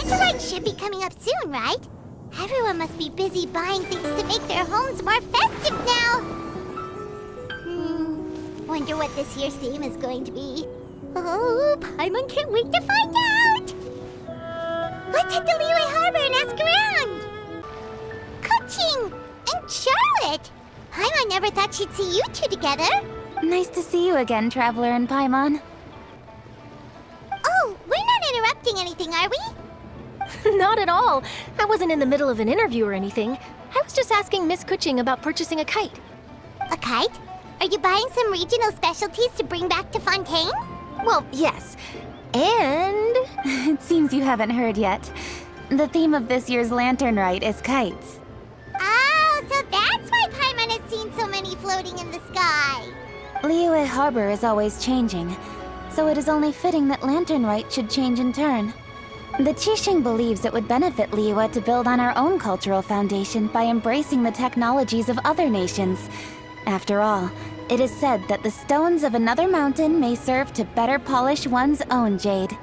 Winter light should be coming up soon, right? Everyone must be busy buying things to make their homes more festive now. Wonder what this year's theme is going to be. Oh, Paimon can't wait to find out! Let's hit the Liyue Harbor and ask around! Kuching and Charlotte! Paimon never thought she'd see you two together. Nice to see you again, Traveler and Paimon. Oh, we're not interrupting anything, are we? Not at all. I wasn't in the middle of an interview or anything. I was just asking Miss Kuching about purchasing a kite. A kite? Are you buying some regional specialties to bring back to Fontaine? Well, yes. And... It seems you haven't heard yet. The theme of this year's Lantern Rite is kites. Oh, so that's why Paimon has seen so many floating in the sky. Liyue Harbor is always changing, so it is only fitting that Lantern Rite should change in turn. The Qixing believes it would benefit Liyue to build on our own cultural foundation by embracing the technologies of other nations. After all, it is said that the stones of another mountain may serve to better polish one's own jade.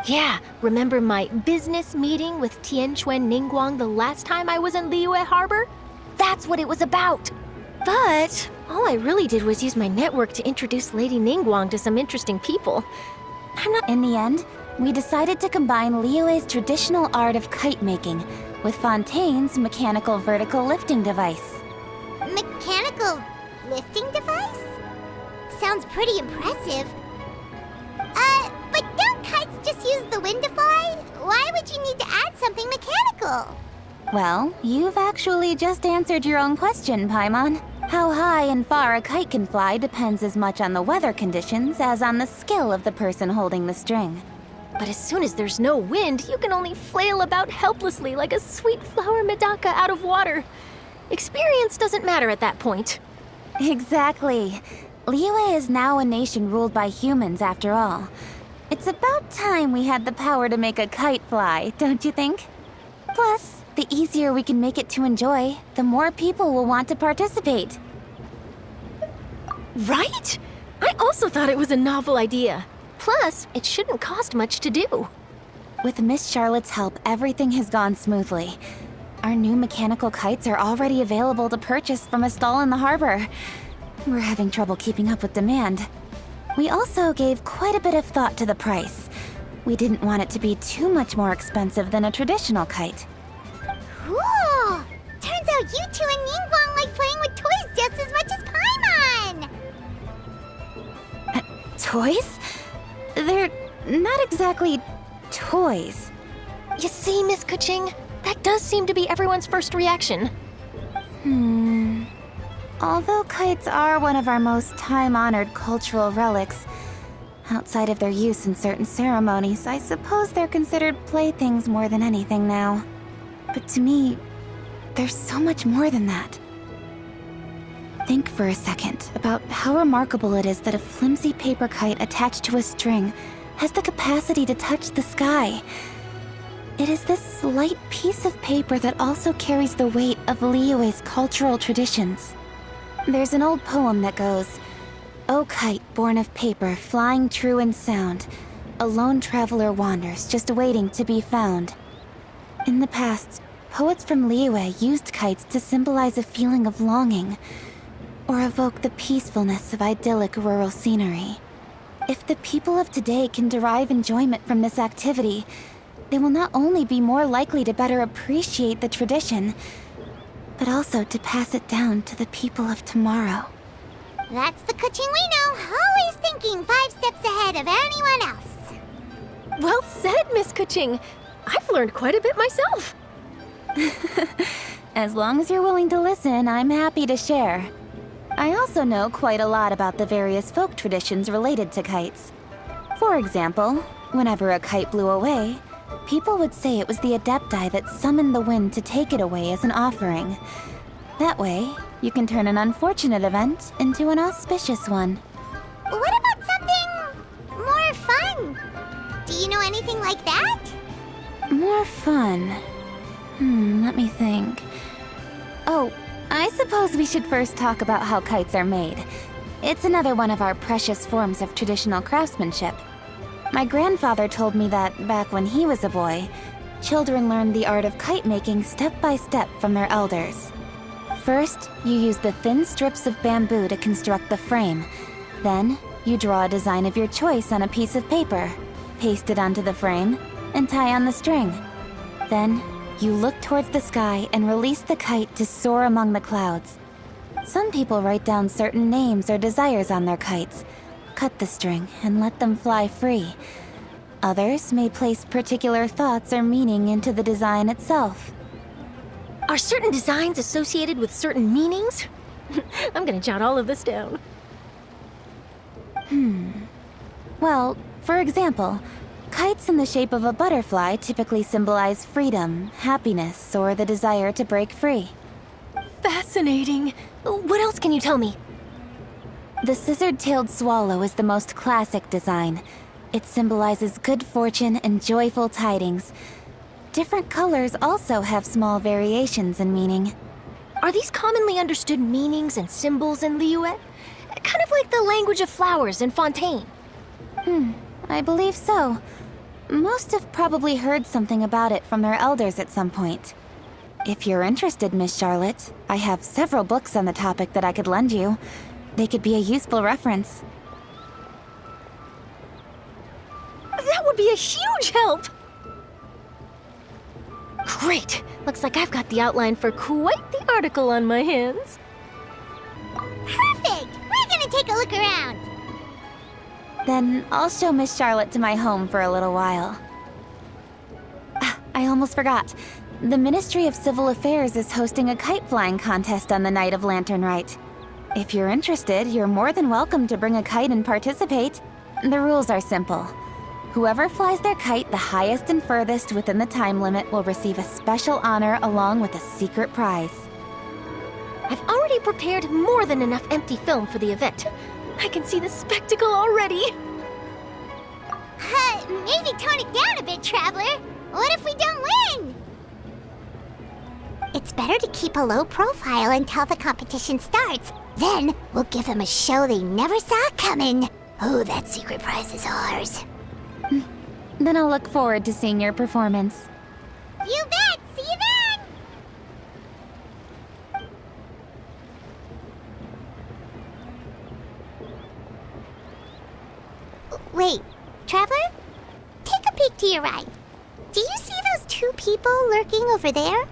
yeah, remember my business meeting with Tianquan Ningguang the last time I was in Liyue Harbor? That's what it was about. But all I really did was use my network to introduce Lady Ningguang to some interesting people. In the end, we decided to combine Liyue's traditional art of kite making with Fontaine's mechanical vertical lifting device. Mechanical lifting device? Sounds pretty impressive. But don't kites just use the wind to fly? Why would you need to add something mechanical? Well, you've actually just answered your own question, Paimon. How high and far a kite can fly depends as much on the weather conditions as on the skill of the person holding the string. But as soon as there's no wind, you can only flail about helplessly like a sweet flower medaka out of water. Experience doesn't matter at that point. Exactly. Liyue is now a nation ruled by humans, after all. It's about time we had the power to make a kite fly, don't you think? Plus, the easier we can make it to enjoy, the more people will want to participate. Right? I also thought it was a novel idea. Plus, it shouldn't cost much to do. With Miss Charlotte's help, everything has gone smoothly. Our new mechanical kites are already available to purchase from a stall in the harbor. We're having trouble keeping up with demand. We also gave quite a bit of thought to the price. We didn't want it to be too much more expensive than a traditional kite. Cool! Turns out you two and Ningguang like playing with toys just as much as Paimon! Toys? They're not exactly toys. You see, Miss Kuching, that does seem to be everyone's first reaction. Although kites are one of our most time-honored cultural relics, outside of their use in certain ceremonies, I suppose they're considered playthings more than anything now. But to me, there's so much more than that. Think for a second about how remarkable it is that a flimsy paper kite attached to a string has the capacity to touch the sky. It is this slight piece of paper that also carries the weight of Liyue's cultural traditions. There's an old poem that goes, "O kite born of paper, flying true in sound, a lone traveler wanders, just waiting to be found." In the past, poets from Liyue used kites to symbolize a feeling of longing, or evoke the peacefulness of idyllic rural scenery. If the people of today can derive enjoyment from this activity, they will not only be more likely to better appreciate the tradition, but also to pass it down to the people of tomorrow. That's the Kuching we know, always thinking 5 steps ahead of anyone else. Well said, Miss Kuching. I've learned quite a bit myself. As long as you're willing to listen, I'm happy to share. I also know quite a lot about the various folk traditions related to kites. For example, whenever a kite blew away, people would say it was the Adepti that summoned the wind to take it away as an offering. That way, you can turn an unfortunate event into an auspicious one. What about something more fun? Do you know anything like that? More fun? Let me think. Oh, I suppose we should first talk about how kites are made. It's another one of our precious forms of traditional craftsmanship. My grandfather told me that, back when he was a boy, children learn the art of kite making step by step from their elders. First, you use the thin strips of bamboo to construct the frame. Then, you draw a design of your choice on a piece of paper, paste it onto the frame, and tie on the string. Then, you look towards the sky and release the kite to soar among the clouds. Some people write down certain names or desires on their kites, cut the string, and let them fly free. Others may place particular thoughts or meaning into the design itself. Are certain designs associated with certain meanings? I'm gonna jot all of this down. Well, for example, kites in the shape of a butterfly typically symbolize freedom, happiness, or the desire to break free. Fascinating. What else can you tell me? The scissored-tailed swallow is the most classic design. It symbolizes good fortune and joyful tidings. Different colors also have small variations in meaning. Are these commonly understood meanings and symbols in Liyue? Kind of like the language of flowers in Fontaine. I believe so. Most have probably heard something about it from their elders at some point. If you're interested, Miss Charlotte, I have several books on the topic that I could lend you. They could be a useful reference. That would be a huge help! Great! Looks like I've got the outline for quite the article on my hands. Perfect! We're gonna take a look around. Then I'll show Miss Charlotte to my home for a little while. I almost forgot. The Ministry of Civil Affairs is hosting a kite flying contest on the night of Lantern Rite. If you're interested, you're more than welcome to bring a kite and participate. The rules are simple. Whoever flies their kite the highest and furthest within the time limit will receive a special honor along with a secret prize. I've already prepared more than enough empty film for the event. I can see the spectacle already. Maybe tone it down a bit, Traveler. What if we don't win? It's better to keep a low profile until the competition starts. Then we'll give them a show they never saw coming. Oh, that secret prize is ours. Then I'll look forward to seeing your performance. You bet! See you then! Wait, Traveler? Take a peek to your right. Do you see those two people lurking over there?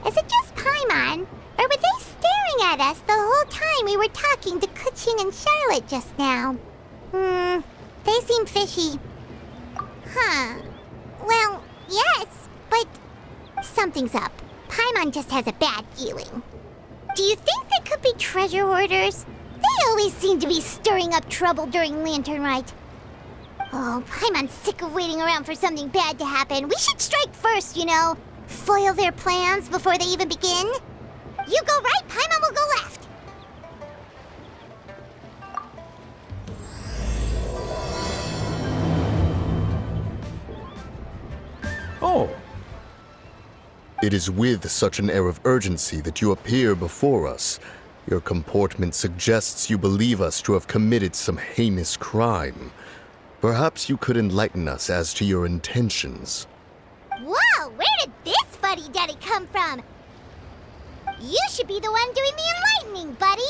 Is it just Paimon? Or were they staring at us the whole time we were talking to Kuching and Charlotte just now? They seem fishy. Huh. Well, yes, but something's up. Paimon just has a bad feeling. Do you think they could be treasure hoarders? They always seem to be stirring up trouble during Lantern Rite. Oh, Paimon's sick of waiting around for something bad to happen. We should strike first, you know. Foil their plans before they even begin. You go right, Paimon will go left. Oh. It is with such an air of urgency that you appear before us. Your comportment suggests you believe us to have committed some heinous crime. Perhaps you could enlighten us as to your intentions. Whoa, where did this fuddy-duddy come from? You should be the one doing the enlightening, buddy.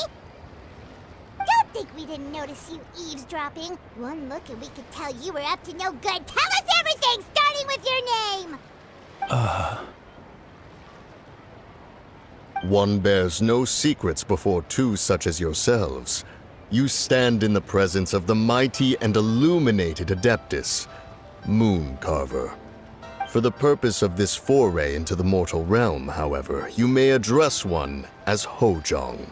Don't think we didn't notice you eavesdropping. One look and we could tell you were up to no good. Tell us everything, starting with your name. One bears no secrets before two such as yourselves. You stand in the presence of the mighty and illuminated Adeptus, Moon Carver. For the purpose of this foray into the mortal realm, however, you may address one as Hojong.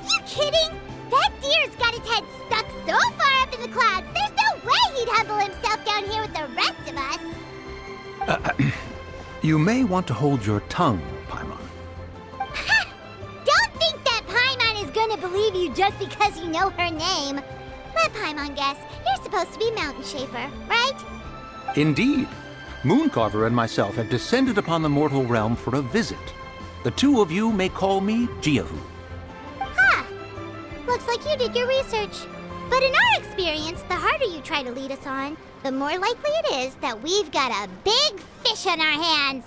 You kidding? That deer's got his head stuck so far up in the clouds, there's no way he'd humble himself down here with the rest of us. You may want to hold your tongue, Paimon. Don't think that Paimon is gonna believe you just because you know her name. Let Paimon guess. You're supposed to be Mountain Shaper, right? Indeed. Mooncarver and myself have descended upon the mortal realm for a visit. The two of you may call me Jiahu. Huh. Looks like you did your research. But in our experience, the harder you try to lead us on, the more likely it is that we've got a big fish on our hands.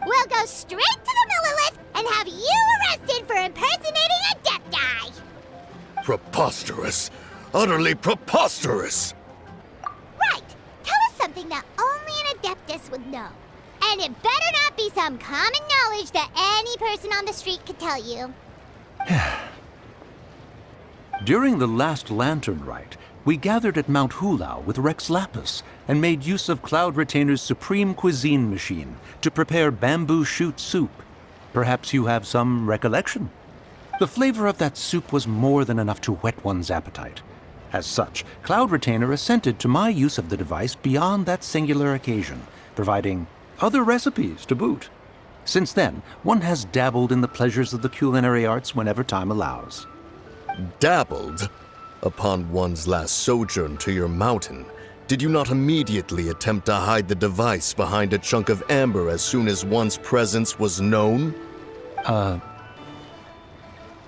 We'll go straight to the Millilith and have you arrested for impersonating a Adepti! Preposterous! Utterly preposterous! Right! Tell us something that only an Adeptus would know. And it better not be some common knowledge that any person on the street could tell you. During the last lantern rite, we gathered at Mount Hulau with Rex Lapis and made use of Cloud Retainer's supreme cuisine machine to prepare bamboo shoot soup. Perhaps you have some recollection? The flavor of that soup was more than enough to whet one's appetite. As such, Cloud Retainer assented to my use of the device beyond that singular occasion, providing other recipes to boot. Since then, one has dabbled in the pleasures of the culinary arts whenever time allows. Dabbled? Upon one's last sojourn to your mountain, did you not immediately attempt to hide the device behind a chunk of amber as soon as one's presence was known?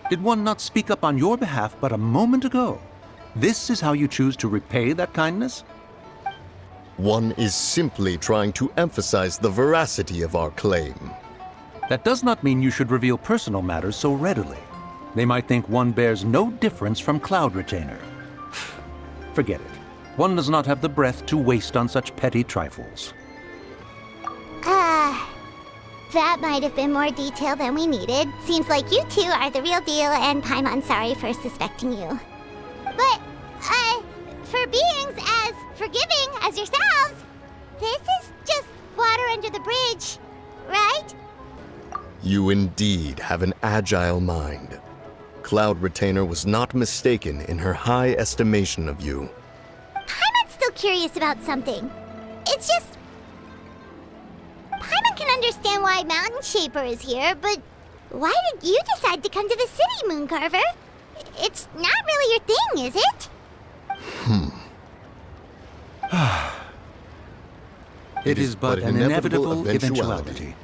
Did one not speak up on your behalf but a moment ago? This is how you choose to repay that kindness? One is simply trying to emphasize the veracity of our claim. That does not mean you should reveal personal matters so readily. They might think one bears no difference from Cloud Retainer. Forget it. One does not have the breath to waste on such petty trifles. That might have been more detail than we needed. Seems like you two are the real deal, and Paimon's sorry for suspecting you. But, for beings as forgiving as yourselves, this is just water under the bridge, right? You indeed have an agile mind. Cloud Retainer was not mistaken in her high estimation of you. Paimon's still curious about something. It's just... Paimon can understand why Mountain Shaper is here, but why did you decide to come to the city, Mooncarver? It's not really your thing, is it? It is but an inevitable eventuality.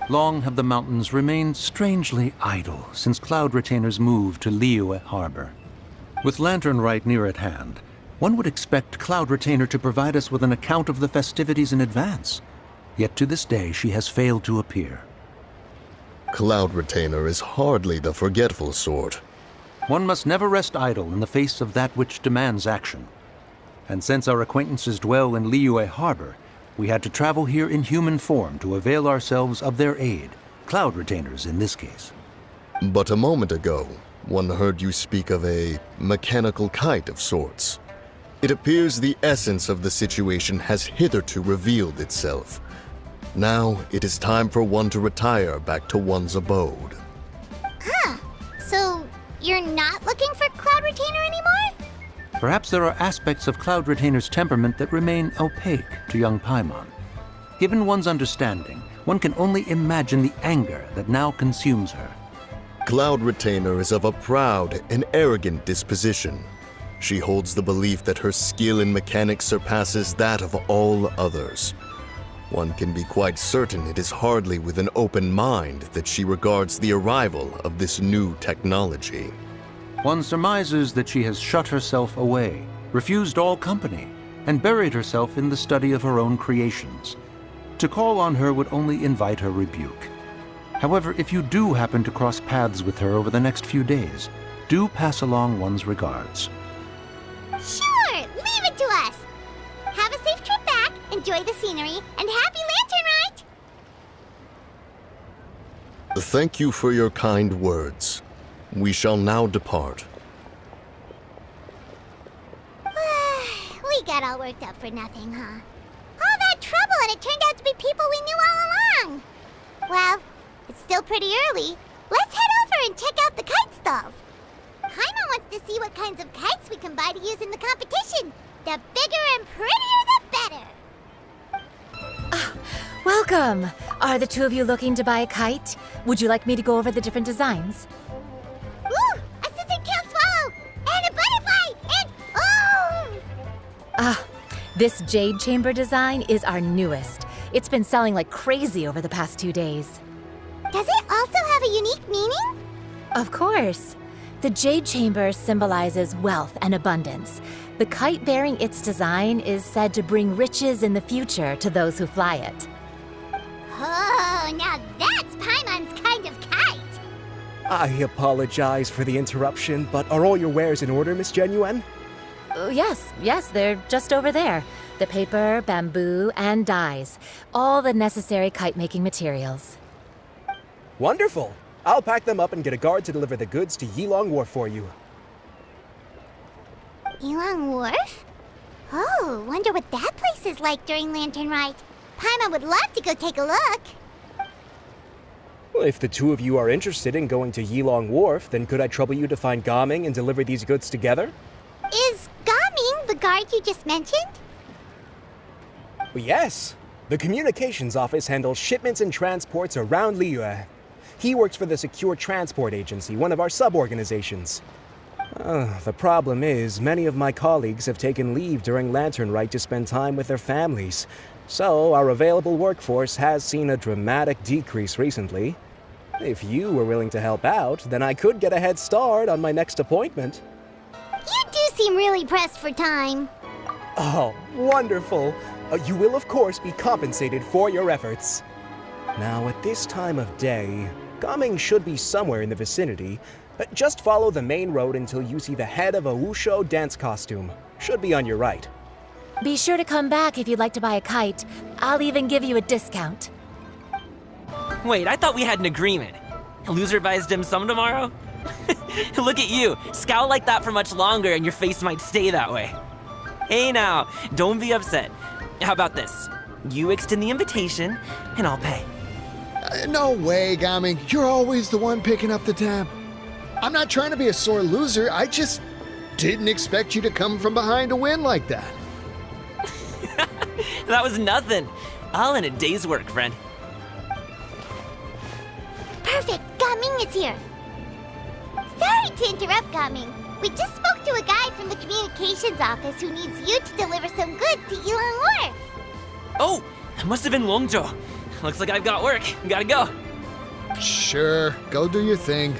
Long have the mountains remained strangely idle since Cloud Retainer's move to Liyue Harbor. With Lantern Rite near at hand, one would expect Cloud Retainer to provide us with an account of the festivities in advance. Yet to this day she has failed to appear. Cloud Retainer is hardly the forgetful sort. One must never rest idle in the face of that which demands action. And since our acquaintances dwell in Liyue Harbor, we had to travel here in human form to avail ourselves of their aid, Cloud Retainers in this case. But a moment ago, one heard you speak of a mechanical kite of sorts. It appears the essence of the situation has hitherto revealed itself. Now it is time for one to retire back to one's abode. So, you're not looking for Cloud Retainer anymore? Perhaps there are aspects of Cloud Retainer's temperament that remain opaque to young Paimon. Given one's understanding, one can only imagine the anger that now consumes her. Cloud Retainer is of a proud and arrogant disposition. She holds the belief that her skill in mechanics surpasses that of all others. One can be quite certain it is hardly with an open mind that she regards the arrival of this new technology. One surmises that she has shut herself away, refused all company, and buried herself in the study of her own creations. To call on her would only invite her rebuke. However, if you do happen to cross paths with her over the next few days, do pass along one's regards. Sure, leave it to us. Have a safe trip back, enjoy the scenery, and happy Lantern Rite! Thank you for your kind words. We shall now depart. We got all worked up for nothing, huh? All that trouble and it turned out to be people we knew all along! Well, it's still pretty early. Let's head over and check out the kite stalls. Paimon wants to see what kinds of kites we can buy to use in the competition. The bigger and prettier, the better. Welcome! Are the two of you looking to buy a kite? Would you like me to go over the different designs? Ooh! A scissor-tailed swallow! And a butterfly! And... oh! This jade chamber design is our newest. It's been selling like crazy over the past 2 days. Does it also have a unique meaning? Of course. The Jade Chamber symbolizes wealth and abundance. The kite bearing its design is said to bring riches in the future to those who fly it. Oh, now that's Paimon's kind of kite. I apologize for the interruption, but are all your wares in order, Miss Genuine? Yes, they're just over there. The paper, bamboo, and dyes. All the necessary kite-making materials. Wonderful! I'll pack them up and get a guard to deliver the goods to Yilong Wharf for you. Yilong Wharf? Oh, wonder what that place is like during Lantern Rite. Paimon would love to go take a look. Well, if the two of you are interested in going to Yilong Wharf, then could I trouble you to find Gaming and deliver these goods together? Is Gaming the guard you just mentioned? Well, yes. The communications office handles shipments and transports around Liyue. He works for the Secure Transport Agency, one of our sub-organizations. The problem is, many of my colleagues have taken leave during Lantern Rite to spend time with their families. So, our available workforce has seen a dramatic decrease recently. If you were willing to help out, then I could get a head start on my next appointment. You do seem really pressed for time. Oh, wonderful! You will, of course, be compensated for your efforts. Now, at this time of day, Gaming should be somewhere in the vicinity. Just follow the main road until you see the head of a Wushu dance costume. Should be on your right. Be sure to come back if you'd like to buy a kite. I'll even give you a discount. Wait, I thought we had an agreement. A loser buys dim sum tomorrow? Look at you, scowl like that for much longer and your face might stay that way. Hey now, don't be upset. How about this? You extend the invitation, and I'll pay. No way, Gaming. You're always the one picking up the tab. I'm not trying to be a sore loser. I just didn't expect you to come from behind to win like that. That was nothing. All in a day's work, friend. Perfect, Gaming is here. Sorry to interrupt, Gaming. We just spoke to a guy from the communications office who needs you to deliver some goods to Yilong Wharf. Oh, it must have been Longzhou. Looks like I've got work. Gotta go. Sure, go do your thing.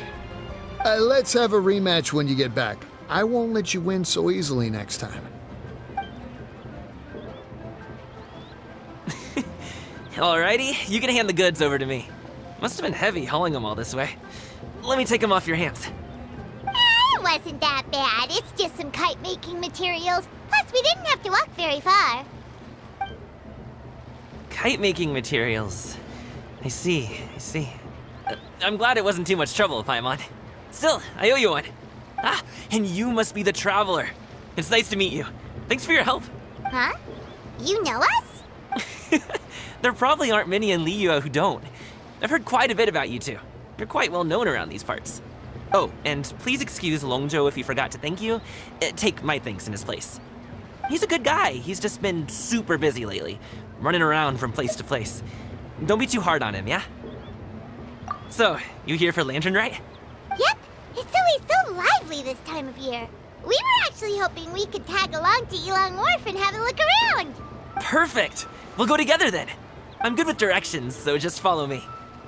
Let's have a rematch when you get back. I won't let you win so easily next time. Alrighty, you can hand the goods over to me. Must have been heavy hauling them all this way. Let me take them off your hands. It wasn't that bad. It's just some kite-making materials. Plus, we didn't have to walk very far. Kite-making materials. I see. I'm glad it wasn't too much trouble, Paimon. Still, I owe you one. Ah, and you must be the traveler. It's nice to meet you. Thanks for your help. Huh? You know us? There probably aren't many in Liyue who don't. I've heard quite a bit about you two. You're quite well known around these parts. Oh, and please excuse Longzhou if he forgot to thank you. Take my thanks in his place. He's a good guy. He's just been super busy lately, running around from place to place. Don't be too hard on him, yeah? So, you here for Lantern Rite? Yep. It's always so lively this time of year. We were actually hoping we could tag along to Yilong Wharf and have a look around. Perfect. We'll go together then. I'm good with directions, so just follow me.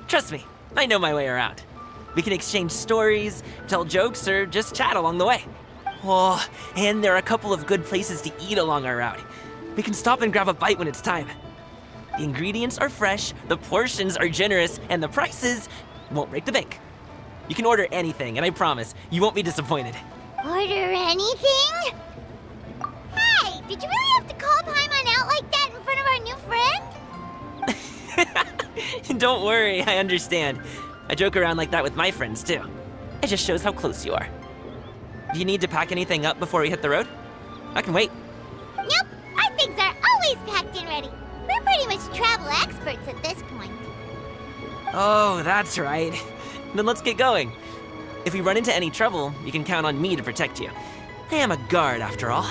Trust me, I know my way around. We can exchange stories, tell jokes, or just chat along the way. Oh, and there are a couple of good places to eat along our route. We can stop and grab a bite when it's time. The ingredients are fresh, the portions are generous, and the prices won't break the bank. You can order anything, and I promise, you won't be disappointed. Order anything? Hey, did you really have to call Paimon out like that in front of our new friend? Don't worry, I understand. I joke around like that with my friends, too. It just shows how close you are. Do you need to pack anything up before we hit the road? I can wait. Nope, our things are always packed and ready. We're pretty much travel experts at this point. Oh, that's right. Then let's get going. If we run into any trouble, you can count on me to protect you. I am a guard, after all.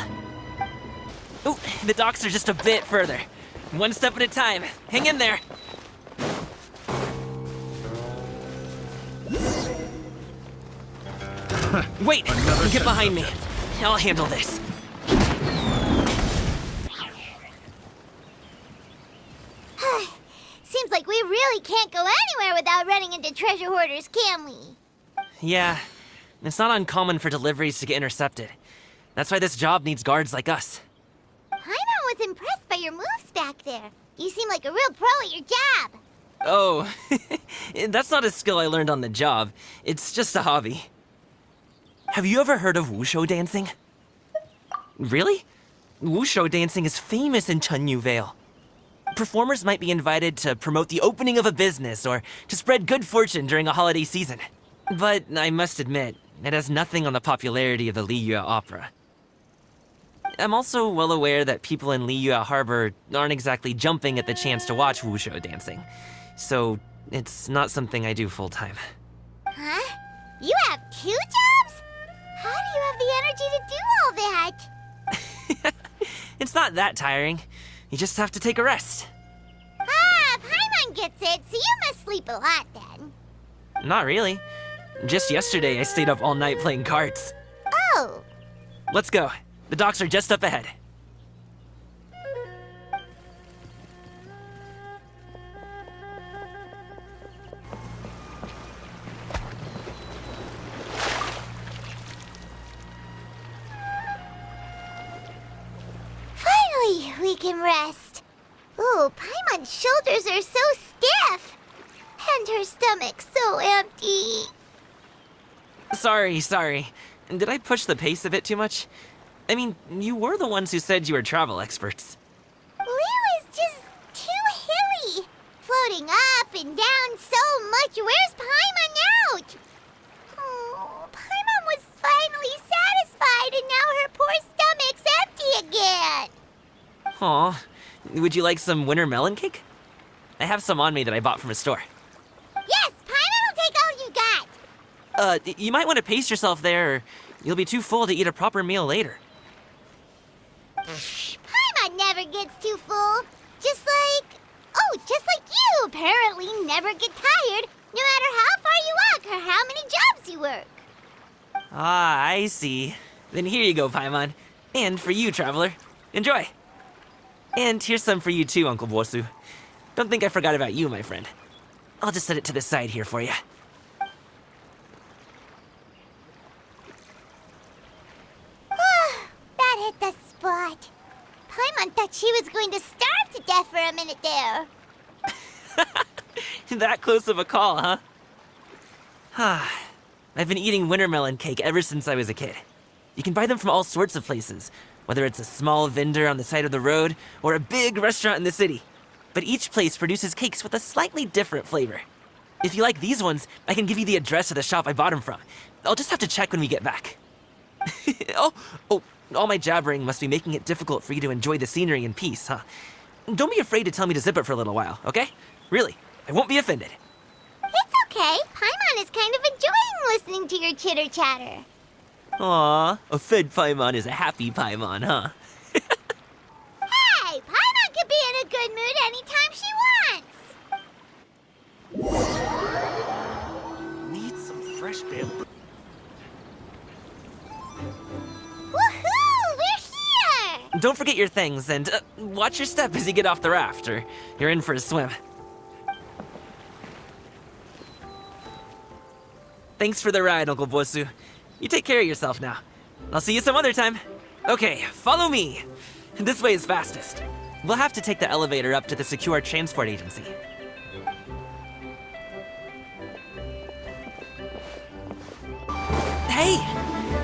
Ooh, the docks are just a bit further. One step at a time. Hang in there. Wait, get behind me. I'll handle this. Seems like we really can't go anywhere without running into treasure hoarders, can we? Yeah, It's not uncommon for deliveries to get intercepted. That's why this job needs guards like us. Paimon was impressed by your moves back there. You seem like a real pro at your job. Oh, that's not a skill I learned on the job. It's just a hobby. Have you ever heard of wushu dancing? Really? Wushu dancing is famous in Chunyu Vale. Performers might be invited to promote the opening of a business or to spread good fortune during a holiday season. But I must admit, it has nothing on the popularity of the Liyue Opera. I'm also well aware that people in Liyue Harbor aren't exactly jumping at the chance to watch wushu dancing. So, it's not something I do full-time. Huh? You have 2 jobs? How do you have the energy to do all that? It's not that tiring. You just have to take a rest. Ah, Paimon gets it, so you must sleep a lot then. Not really. Just yesterday, I stayed up all night playing cards. Oh. Let's go. The docks are just up ahead. Finally, we can rest. Ooh, Paimon's shoulders are so stiff. And her stomach's so empty. Sorry. Did I push the pace a bit too much? I mean, you were the ones who said you were travel experts. Liu is just too hilly. Floating up and down so much. Where's Paimon out? Oh, Paimon was finally satisfied and now her poor stomach's empty again. Aw, would you like some winter melon cake? I have some on me that I bought from a store. Yes, Paimon will take all you got. You might want to pace yourself there, or you'll be too full to eat a proper meal later. Paimon never gets too full. Just like you apparently never get tired, no matter how far you walk or how many jobs you work. Ah, I see. Then here you go, Paimon. And for you, traveler. Enjoy. And here's some for you too, Uncle Bosu. Don't think I forgot about you, my friend. I'll just set it to the side here for you. That hit the spot. Paimon thought she was going to starve to death for a minute there. That close of a call, huh? I've been eating winter melon cake ever since I was a kid. You can buy them from all sorts of places, whether it's a small vendor on the side of the road or a big restaurant in the city. But each place produces cakes with a slightly different flavor. If you like these ones, I can give you the address of the shop I bought them from. I'll just have to check when we get back. Oh, all my jabbering must be making it difficult for you to enjoy the scenery in peace, huh? Don't be afraid to tell me to zip it for a little while, okay? Really, I won't be offended. It's okay. Paimon is kind of enjoying listening to your chitter-chatter. Aw, a fed Paimon is a happy Paimon, huh? Hey, Paimon can be in a good mood anytime she wants. Need some fresh bamboo. Woohoo! We're here! Don't forget your things, and watch your step as you get off the raft, or you're in for a swim. Thanks for the ride, Uncle Bosu. You take care of yourself now. I'll see you some other time. Okay, follow me. This way is fastest. We'll have to take the elevator up to the secure transport agency. Hey!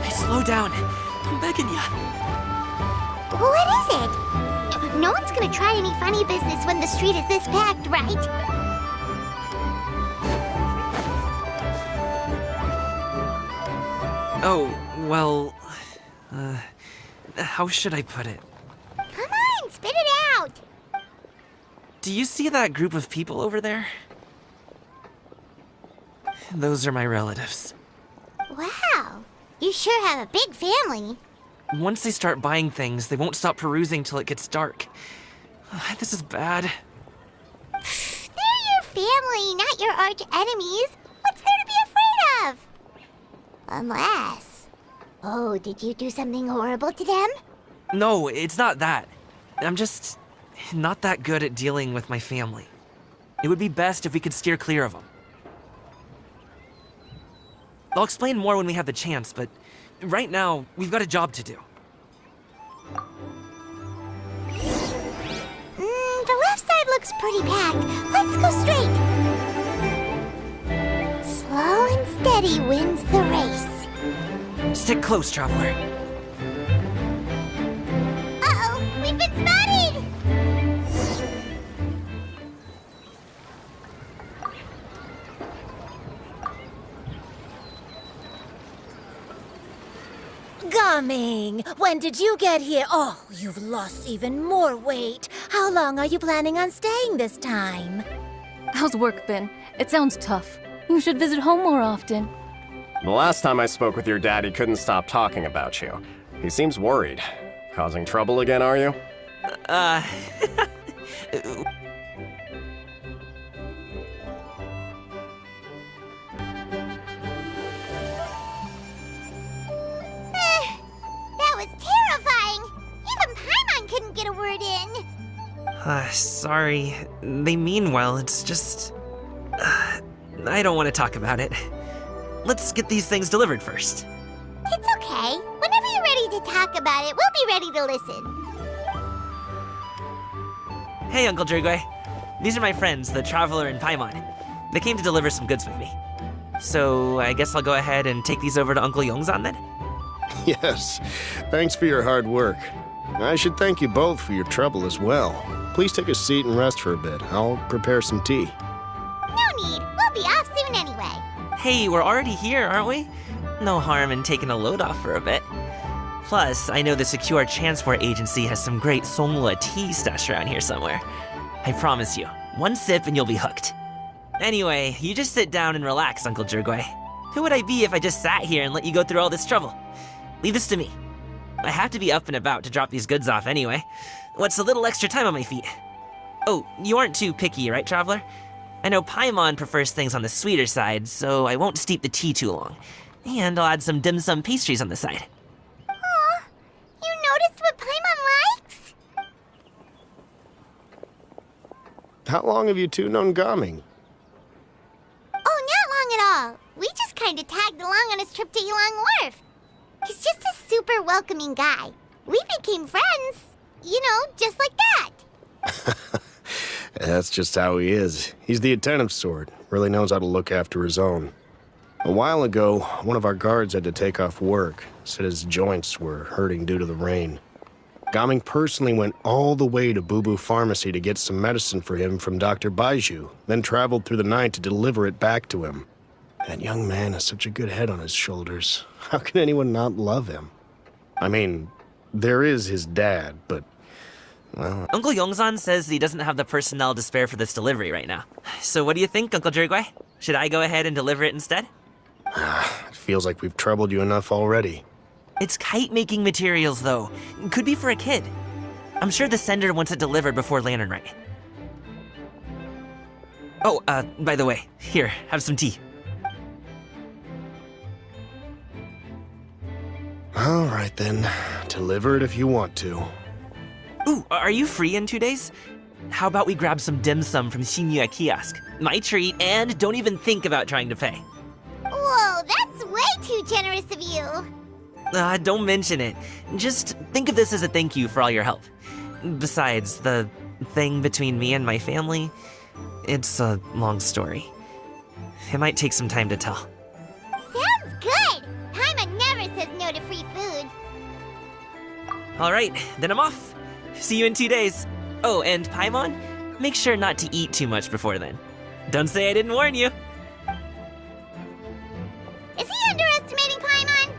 Slow down. I'm begging ya. What is it? No one's gonna try any funny business when the street is this packed, right? Oh, well... how should I put it? Come on, spit it out! Do you see that group of people over there? Those are my relatives. Wow, you sure have a big family. Once they start buying things, they won't stop perusing till it gets dark. This is bad. They're your family, not your arch enemies. What's there to be afraid of? Unless... Oh, did you do something horrible to them? No, it's not that. I'm just not that good at dealing with my family. It would be best if we could steer clear of them. I'll explain more when we have the chance, but right now, we've got a job to do. The left side looks pretty packed. Let's go straight. Slow and steady wins the race. Stick close, Traveler. Uh-oh, we've been spotted! Gaming, when did you get here? Oh, you've lost even more weight. How long are you planning on staying this time? How's work been? It sounds tough. You should visit home more often. The last time I spoke with your dad, he couldn't stop talking about you. He seems worried. Causing trouble again, are you? That was terrifying! Even Paimon couldn't get a word in! Sorry. They mean well, it's just... I don't want to talk about it. Let's get these things delivered first. It's okay. Whenever you're ready to talk about it, we'll be ready to listen. Hey, Uncle Drugway. These are my friends, the Traveler and Paimon. They came to deliver some goods with me. So, I guess I'll go ahead and take these over to Uncle Yongzan then? Yes, thanks for your hard work. I should thank you both for your trouble as well. Please take a seat and rest for a bit. I'll prepare some tea. No need. We'll be off soon anyway. Hey, we're already here, aren't we? No harm in taking a load off for a bit. Plus, I know the Secure Transport Agency has some great Songhua tea stashed around here somewhere. I promise you, one sip and you'll be hooked. Anyway, you just sit down and relax, Uncle Drugway. Who would I be if I just sat here and let you go through all this trouble? Leave this to me. I have to be up and about to drop these goods off anyway. What's a little extra time on my feet? Oh, you aren't too picky, right, Traveler? I know Paimon prefers things on the sweeter side, so I won't steep the tea too long. And I'll add some dim sum pastries on the side. Aw, you noticed what Paimon likes? How long have you two known Gaming? Oh, not long at all. We just kind of tagged along on his trip to Yulong Wharf. He's just a super welcoming guy. We became friends. You know, just like that. That's just how he is. He's the attentive sort. Really knows how to look after his own. A while ago, one of our guards had to take off work. Said his joints were hurting due to the rain. Gaming personally went all the way to Boo Boo Pharmacy to get some medicine for him from Dr. Baiju, then traveled through the night to deliver it back to him. That young man has such a good head on his shoulders. How can anyone not love him? I mean, there is his dad, but, well... Uncle Yongzan says he doesn't have the personnel to spare for this delivery right now. So what do you think, Uncle Drugway? Should I go ahead and deliver it instead? It feels like we've troubled you enough already. It's kite-making materials, though. Could be for a kid. I'm sure the sender wants it delivered before Lantern Rite. Oh, by the way, here, have some tea. All right, then. Deliver it if you want to. Ooh, are you free in 2 days? How about we grab some dim sum from Shinya Kiosk? My treat, and don't even think about trying to pay. Whoa, that's way too generous of you. Don't mention it. Just think of this as a thank you for all your help. Besides, the thing between me and my family, it's a long story. It might take some time to tell. Sounds good. Paimon never says no to free food. All right, then I'm off. See you in 2 days. Oh, and Paimon, make sure not to eat too much before then. Don't say I didn't warn you. Is he underestimating Paimon?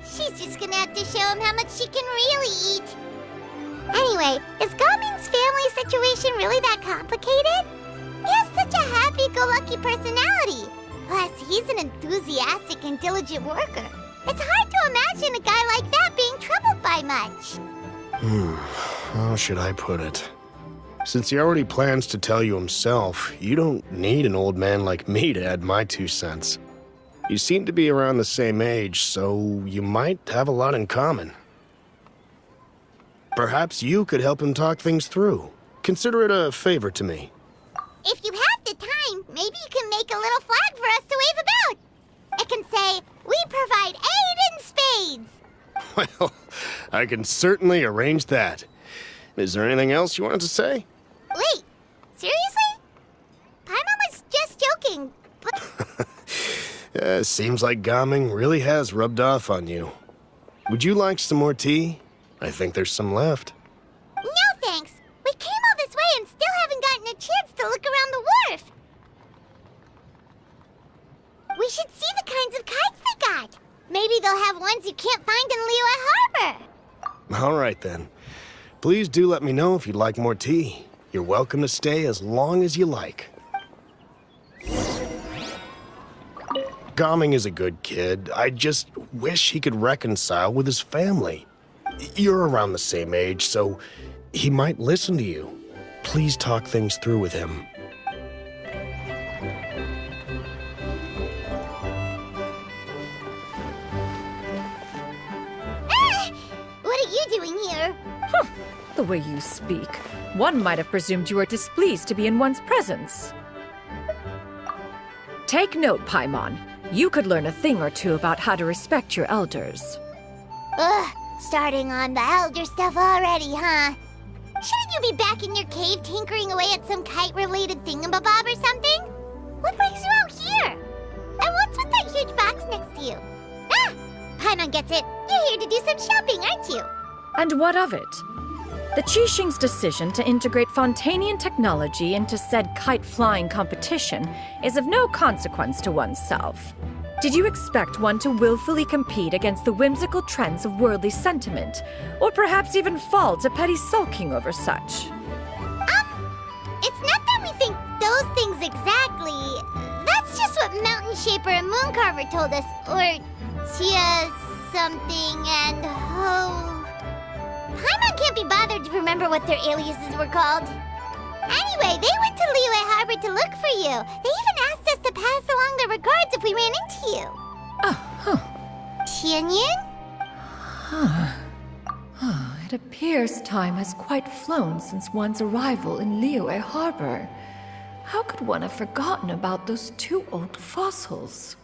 She's just gonna have to show him how much she can really eat. Anyway, is Gaming's family situation really that complicated? He has such a happy-go-lucky personality. Plus, he's an enthusiastic and diligent worker. It's hard to imagine a guy like that being troubled by much. How should I put it? Since he already plans to tell you himself, you don't need an old man like me to add my 2 cents. You seem to be around the same age, so you might have a lot in common. Perhaps you could help him talk things through. Consider it a favor to me. If you have the time, maybe you can make a little flag for us to wave about. It can say, "We provide aid in spades." Well, I can certainly arrange that. Is there anything else you wanted to say? Wait, seriously? Paimon was just joking, but Seems like Gaming really has rubbed off on you. Would you like some more tea? I think there's some left. no thanks. We came all this way and still haven't gotten a chance to look around the wharf. We should see the kinds of kites they got. Maybe they'll have ones you can't find in Liyue Harbor. All right, then. Please do let me know if you'd like more tea. You're welcome to stay as long as you like. Gaming is a good kid. I just wish he could reconcile with his family. You're around the same age, so he might listen to you. Please talk things through with him. What are you doing here? The way you speak, one might have presumed you were displeased to be in one's presence. Take note, Paimon. You could learn a thing or two about how to respect your elders. Ugh, starting on the elder stuff already, huh? Shouldn't you be back in your cave tinkering away at some kite-related thingamabob or something? What brings you out here? And what's with that huge box next to you? Ah! Paimon gets it. You're here to do some shopping, aren't you? And what of it? The Qixing's decision to integrate Fontanian technology into said kite-flying competition is of no consequence to oneself. Did you expect one to willfully compete against the whimsical trends of worldly sentiment, or perhaps even fall to petty sulking over such? It's not that we think those things exactly. That's just what Mountain Shaper and Moon Carver told us, or Tia something and Ho. Paimon can't be bothered to remember what their aliases were called. Anyway, they went to Liyue Harbor to look for you. They even asked us to pass along their regards if we ran into you. Tianyin? It appears time has quite flown since one's arrival in Liyue Harbor. How could one have forgotten about those two old fossils?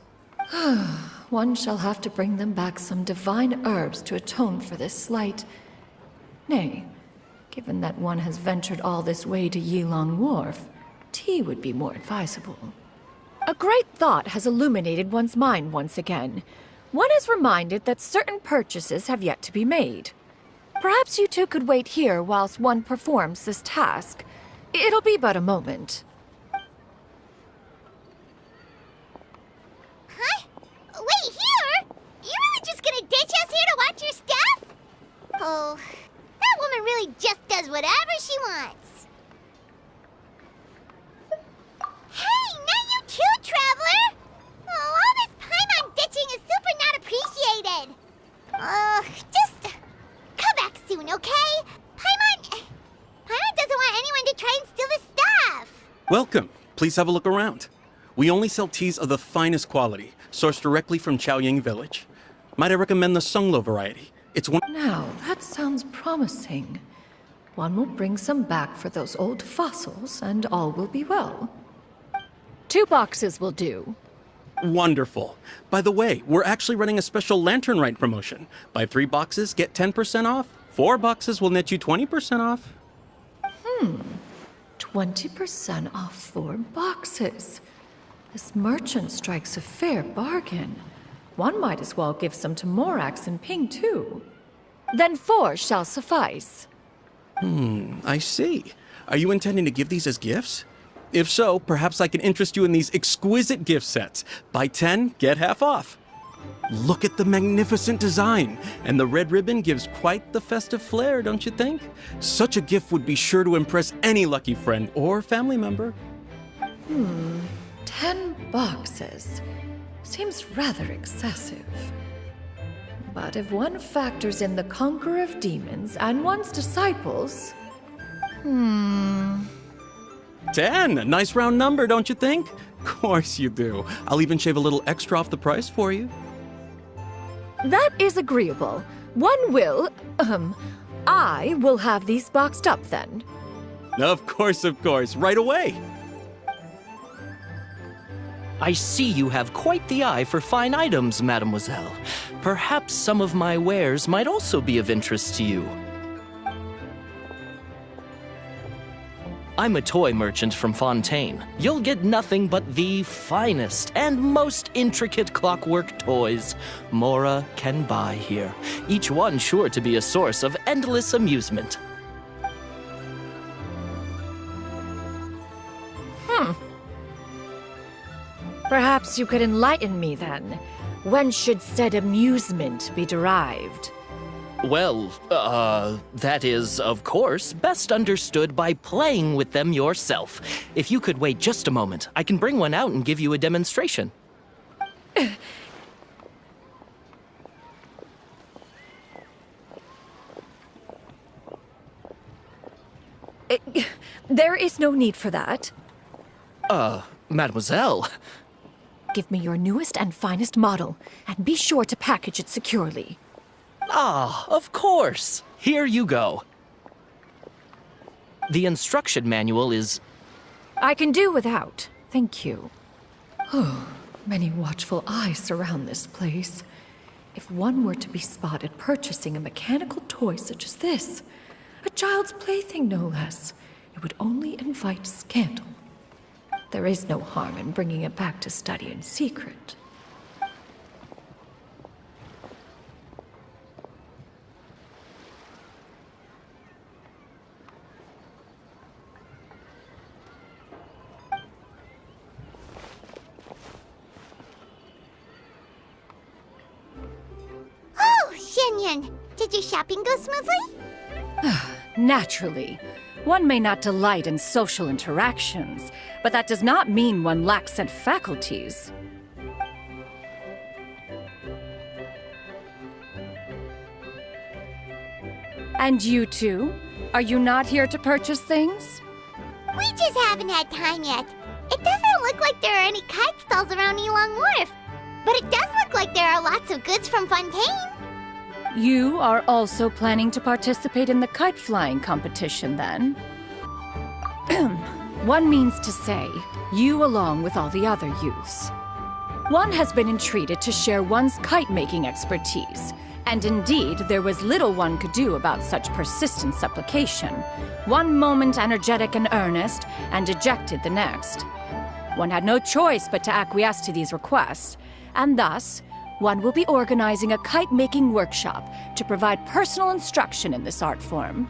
One shall have to bring them back some divine herbs to atone for this slight. Nay, given that one has ventured all this way to Yilong Wharf, tea would be more advisable. A great thought has illuminated one's mind once again. One is reminded that certain purchases have yet to be made. Perhaps you two could wait here whilst one performs this task. It'll be but a moment. Huh? Wait, here? You really just gonna ditch us here to watch your stuff? Oh, that woman really just does whatever she wants. Hey, not you too, Traveler! Oh, all this Paimon ditching is super not appreciated. Just come back soon, okay? Paimon doesn't want anyone to try and steal his stuff. Welcome. Please have a look around. We only sell teas of the finest quality, sourced directly from Chaoying Village. Might I recommend the Sunglo variety? It's one. Now, that sounds promising. One will bring some back for those old fossils, and all will be well. 2 boxes will do. Wonderful. By the way, we're actually running a special Lantern Rite promotion. Buy 3 boxes, get 10% off. 4 boxes will net you 20% off. 20% off 4 boxes. This merchant strikes a fair bargain. One might as well give some to Morax and Ping, too. Then 4 shall suffice. I see. Are you intending to give these as gifts? If so, perhaps I can interest you in these exquisite gift sets. Buy 10, get half off. Look at the magnificent design, and the red ribbon gives quite the festive flair, don't you think? Such a gift would be sure to impress any lucky friend or family member. 10 boxes. Seems rather excessive. But if one factors in the Conqueror of Demons and one's disciples... 10! A nice round number, don't you think? Of course you do. I'll even shave a little extra off the price for you. That is agreeable. One will... I will have these boxed up then. Of course, right away. I see you have quite the eye for fine items, mademoiselle. Perhaps some of my wares might also be of interest to you. I'm a toy merchant from Fontaine. You'll get nothing but the finest and most intricate clockwork toys Mora can buy here, each one sure to be a source of endless amusement. Perhaps you could enlighten me then. When should said amusement be derived? Well, that is, of course, best understood by playing with them yourself. If you could wait just a moment, I can bring one out and give you a demonstration. There is no need for that. Mademoiselle. Give me your newest and finest model, and be sure to package it securely. Ah, of course. Here you go. The instruction manual is... I can do without. Thank you. Oh, many watchful eyes surround this place. If one were to be spotted purchasing a mechanical toy such as this, a child's plaything no less, it would only invite scandal. There is no harm in bringing it back to study in secret. Oh, Shenyan! Did your shopping go smoothly? Naturally. One may not delight in social interactions, but that does not mean one lacks said faculties. And you two? Are you not here to purchase things? We just haven't had time yet. It doesn't look like there are any kite stalls around Elong Wharf, but it does look like there are lots of goods from Fontaine. You are also planning to participate in the kite flying competition, then? One means to say, you along with all the other youths. One has been entreated to share one's kite-making expertise, and indeed there was little one could do about such persistent supplication. One moment energetic and earnest, and dejected the next. One had no choice but to acquiesce to these requests, and thus, one will be organizing a kite-making workshop to provide personal instruction in this art form.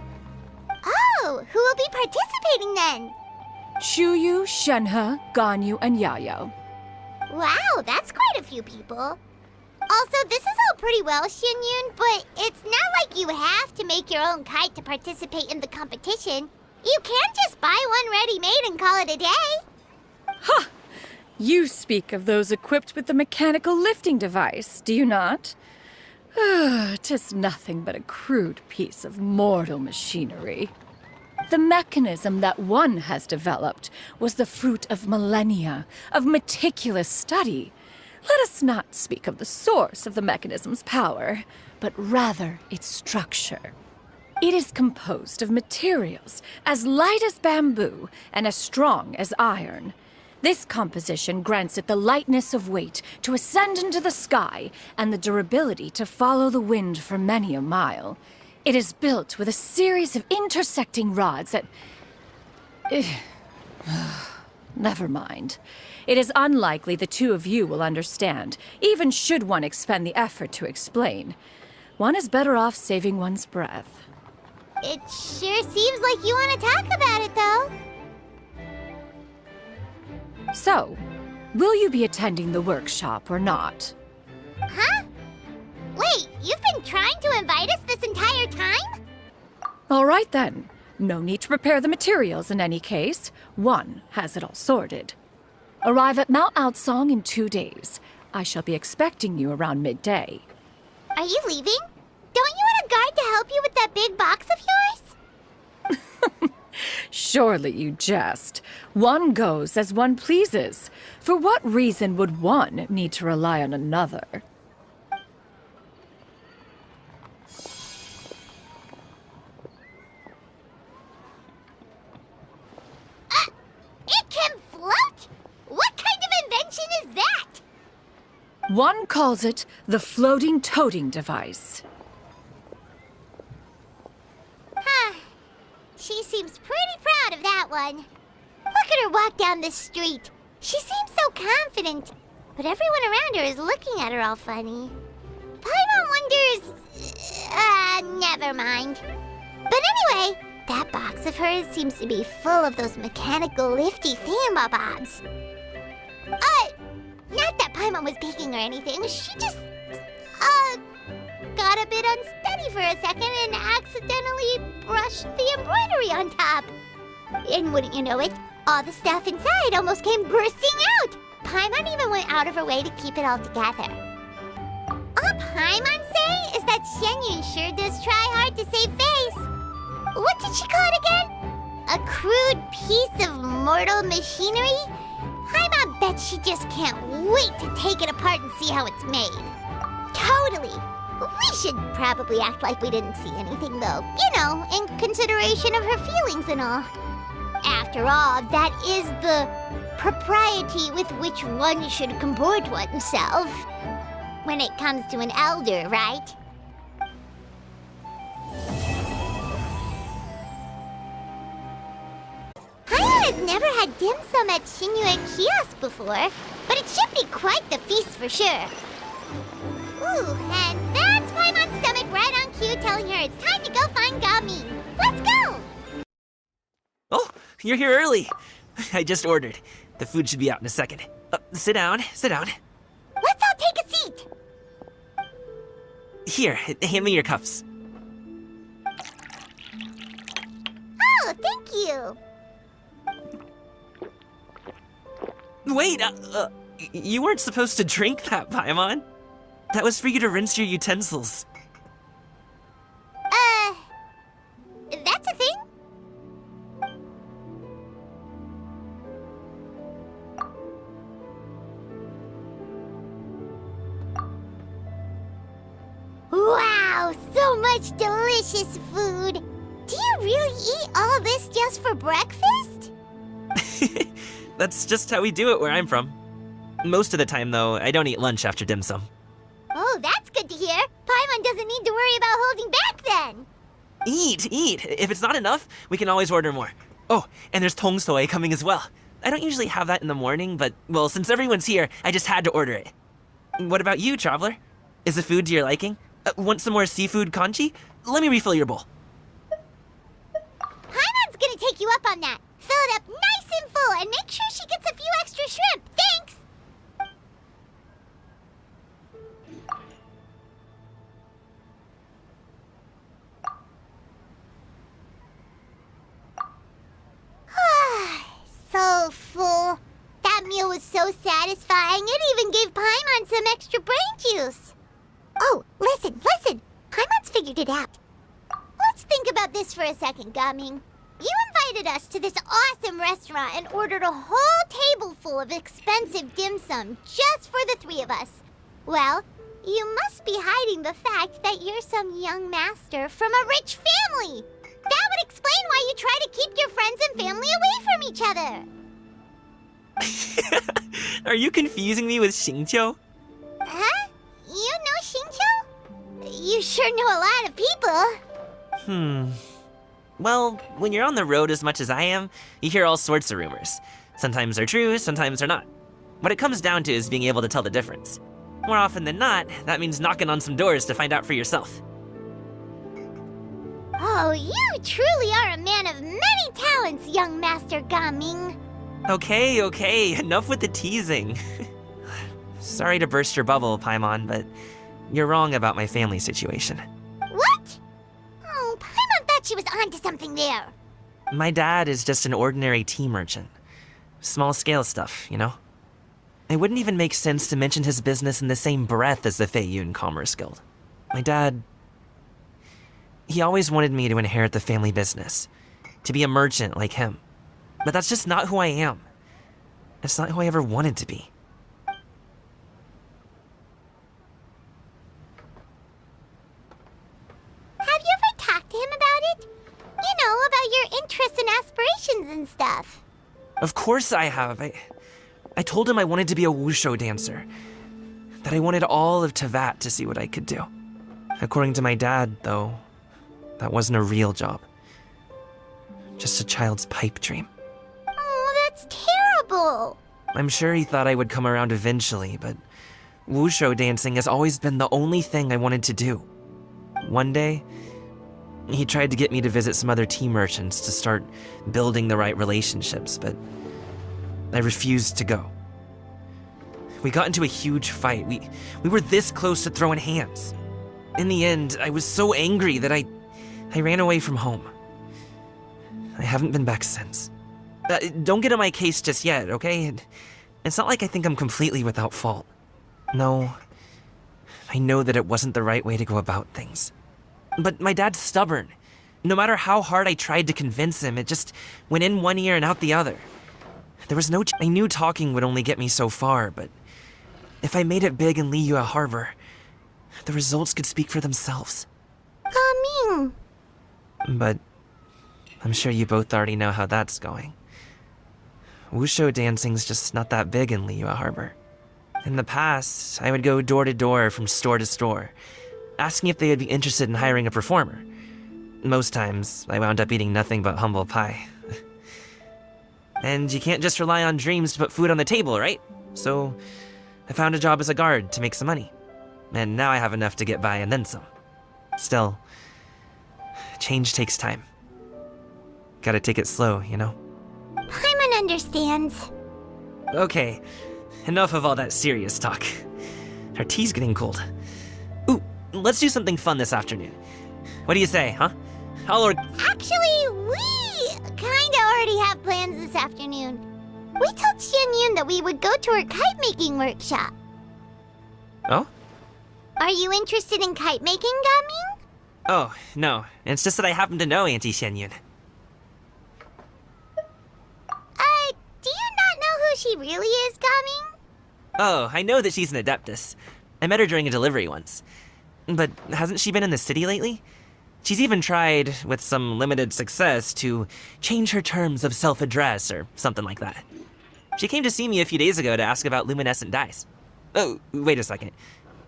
Oh, who will be participating then? Chuyu, Shenhe, Ganyu, and Yayo. Wow, that's quite a few people. Also, this is all pretty well, Xinyun, but it's not like you have to make your own kite to participate in the competition. You can just buy one ready-made and call it a day. Ha! You speak of those equipped with the mechanical lifting device, do you not? 'Tis nothing but a crude piece of mortal machinery. The mechanism that one has developed was the fruit of millennia of meticulous study. Let us not speak of the source of the mechanism's power, but rather its structure. It is composed of materials as light as bamboo and as strong as iron. This composition grants it the lightness of weight to ascend into the sky and the durability to follow the wind for many a mile. It is built with a series of intersecting rods that... Never mind. It is unlikely the two of you will understand, even should one expend the effort to explain. One is better off saving one's breath. It sure seems like you want to talk about it, though. So, will you be attending the workshop or not? Huh? Wait, you've been trying to invite us this entire time? All right then. No need to prepare the materials in any case. One has it all sorted. Arrive at Mount Outsong in 2 days. I shall be expecting you around midday. Are you leaving? Don't you want a guard to help you with that big box of yours? Surely you jest. One goes as one pleases. For what reason would one need to rely on another? It can float? What kind of invention is One calls it the floating toting device. Huh. She seems pretty proud of that one. Look at her walk down the street. She seems so confident, but everyone around her is looking at her all funny. Paimon wonders... never mind. But anyway, that box of hers seems to be full of those mechanical lifty thingamabobs. Not that Paimon was peeking or anything. She just, got a bit unsteady for a second and accidentally brushed the embroidery on top. And wouldn't you know it, all the stuff inside almost came bursting out. Paimon even went out of her way to keep it all together. All Paimon say is that Shenyun sure does try hard to save face. What did she call it again? A crude piece of mortal machinery? Paimon bets she just can't wait to take it apart and see how it's made. Totally. We should probably act like we didn't see anything, though. You know, in consideration of her feelings and all. After all, that is the propriety with which one should comport oneself. When it comes to an elder, right? Paimon has never had dim sum at Shinyue Kiosk before, but it should be quite the feast for sure. Ooh, and that's Paimon's stomach right on cue telling her it's time to go find Gamin. Let's go! Oh, you're here early. I just ordered. The food should be out in a second. Sit down, sit down. Let's all take a seat. Here, hand me your cups. Oh, thank you. Wait, you weren't supposed to drink that, Paimon. That was for you to rinse your utensils. That's a thing? Wow, so much delicious food. Do you really eat all this just for breakfast? That's just how we do it where I'm from. Most of the time, though, I don't eat lunch after dim sum. Oh, that's good to hear. Paimon doesn't need to worry about holding back then. Eat, eat. If it's not enough, we can always order more. Oh, and there's tong soy coming as well. I don't usually have that in the morning, but, well, since everyone's here, I just had to order it. What about you, traveler? Is the food to your liking? Want some more seafood congee? Let me refill your bowl. Paimon's gonna take you up on that. Fill it up nice and full and make sure she gets a few extra shrimp. Thanks! So full. That meal was so satisfying, it even gave Paimon some extra brain juice. Oh, listen. Paimon's figured it out. Let's think about this for a second, Gaming. You invited us to this awesome restaurant and ordered a whole table full of expensive dim sum just for the three of us. Well, you must be hiding the fact that you're some young master from a rich family. That would explain why you try to keep your friends and family away from each other. Are you confusing me with Xingqiu? Huh? You know Xingqiu? You sure know a lot of people. Well, when you're on the road as much as I am, you hear all sorts of rumors. Sometimes they're true, sometimes they're not. What it comes down to is being able to tell the difference. More often than not, that means knocking on some doors to find out for yourself. Oh, you truly are a man of many talents, young Master Gaming. Okay, enough with the teasing. Sorry to burst your bubble, Paimon, but you're wrong about my family situation. What? Oh, Paimon thought she was onto something there. My dad is just an ordinary tea merchant. Small-scale stuff, you know? It wouldn't even make sense to mention his business in the same breath as the Feiyun Commerce Guild. My dad... he always wanted me to inherit the family business, to be a merchant like him. But that's just not who I am. It's not who I ever wanted to be. Have you ever talked to him about it? You know, about your interests and aspirations and stuff. Of course I have. I told him I wanted to be a wushu dancer. that I wanted all of Tevat to see what I could do. According to my dad, though, that wasn't a real job. Just a child's pipe dream. Oh, that's terrible. I'm sure he thought I would come around eventually, but wushu dancing has always been the only thing I wanted to do. One day, he tried to get me to visit some other tea merchants to start building the right relationships, but I refused to go. We got into a huge fight. We were this close to throwing hands. In the end, I was so angry that I ran away from home. I haven't been back since. Don't get on my case just yet, okay? It's not like I think I'm completely without fault. No, I know that it wasn't the right way to go about things. But my dad's stubborn. No matter how hard I tried to convince him, it just went in one ear and out the other. There was I knew talking would only get me so far, but if I made it big in Liyue Harbor, the results could speak for themselves. Coming. But I'm sure you both already know how that's going. Wushu dancing's just not that big in Liyue Harbor. In the past, I would go door to door from store to store, asking if they would be interested in hiring a performer. Most times, I wound up eating nothing but humble pie. And you can't just rely on dreams to put food on the table, right? So I found a job as a guard to make some money. And now I have enough to get by and then some. Still, change takes time. Gotta take it slow, you know? Paimon understands. Okay, enough of all that serious talk. Our tea's getting cold. Ooh, let's do something fun this afternoon. What do you say, huh? Actually, we kinda already have plans this afternoon. We told Xianyun that we would go to her kite-making workshop. Oh? Are you interested in kite-making, Gaming? Oh, no. It's just that I happen to know Auntie Xianyun. Do you not know who she really is, Gaming? Oh, I know that she's an Adeptus. I met her during a delivery once. But hasn't she been in the city lately? She's even tried, with some limited success, to change her terms of self-address or something like that. She came to see me a few days ago to ask about luminescent dyes. Oh, wait a second.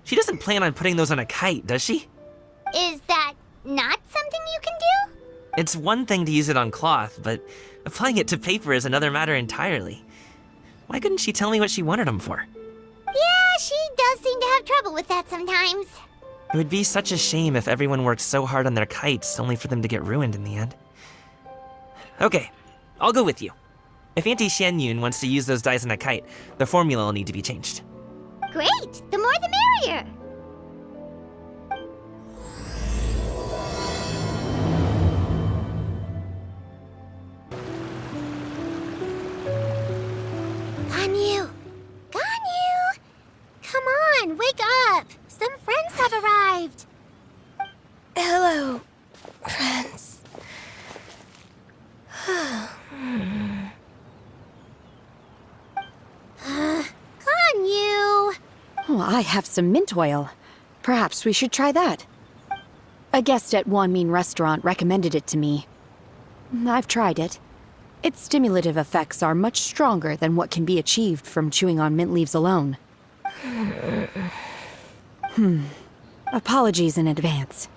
She doesn't plan on putting those on a kite, does she? Is that not something you can do? It's one thing to use it on cloth, but applying it to paper is another matter entirely. Why couldn't she tell me what she wanted them for? Yeah, she does seem to have trouble with that sometimes. It would be such a shame if everyone worked so hard on their kites only for them to get ruined in the end. Okay, I'll go with you. If Auntie Xianyun wants to use those dyes on a kite, the formula will need to be changed. Great! The more the merrier! Ganyu! Ganyu! Come on, wake up! Some friends have arrived! Hello, friends. Ganyu! Oh, I have some mint oil. Perhaps we should try that. A guest at Wanmin Restaurant recommended it to me. I've tried it. Its stimulative effects are much stronger than what can be achieved from chewing on mint leaves alone. Apologies in advance.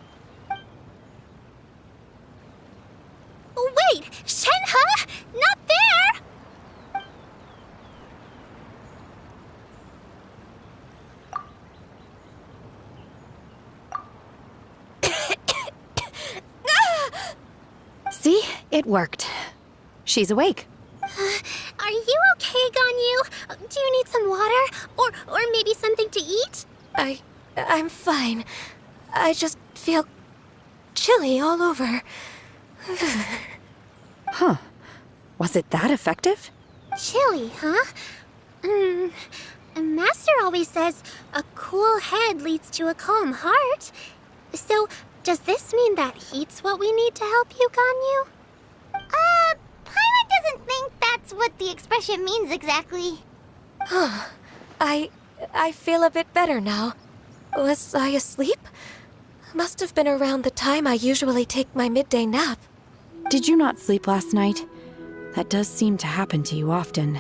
Wait! Shenhe? Not there! See? It worked. She's awake. Are you okay, Ganyu? Do you need some water? Or maybe something to eat? I'm fine. I just feel chilly all over. Huh. Was it that effective? Chilly, huh? Master always says a cool head leads to a calm heart. So, does this mean that heat's what we need to help you, Ganyu? Paimon doesn't think that's what the expression means exactly. I feel a bit better now. Was I asleep? Must have been around the time I usually take my midday nap. Did you not sleep last night? That does seem to happen to you often.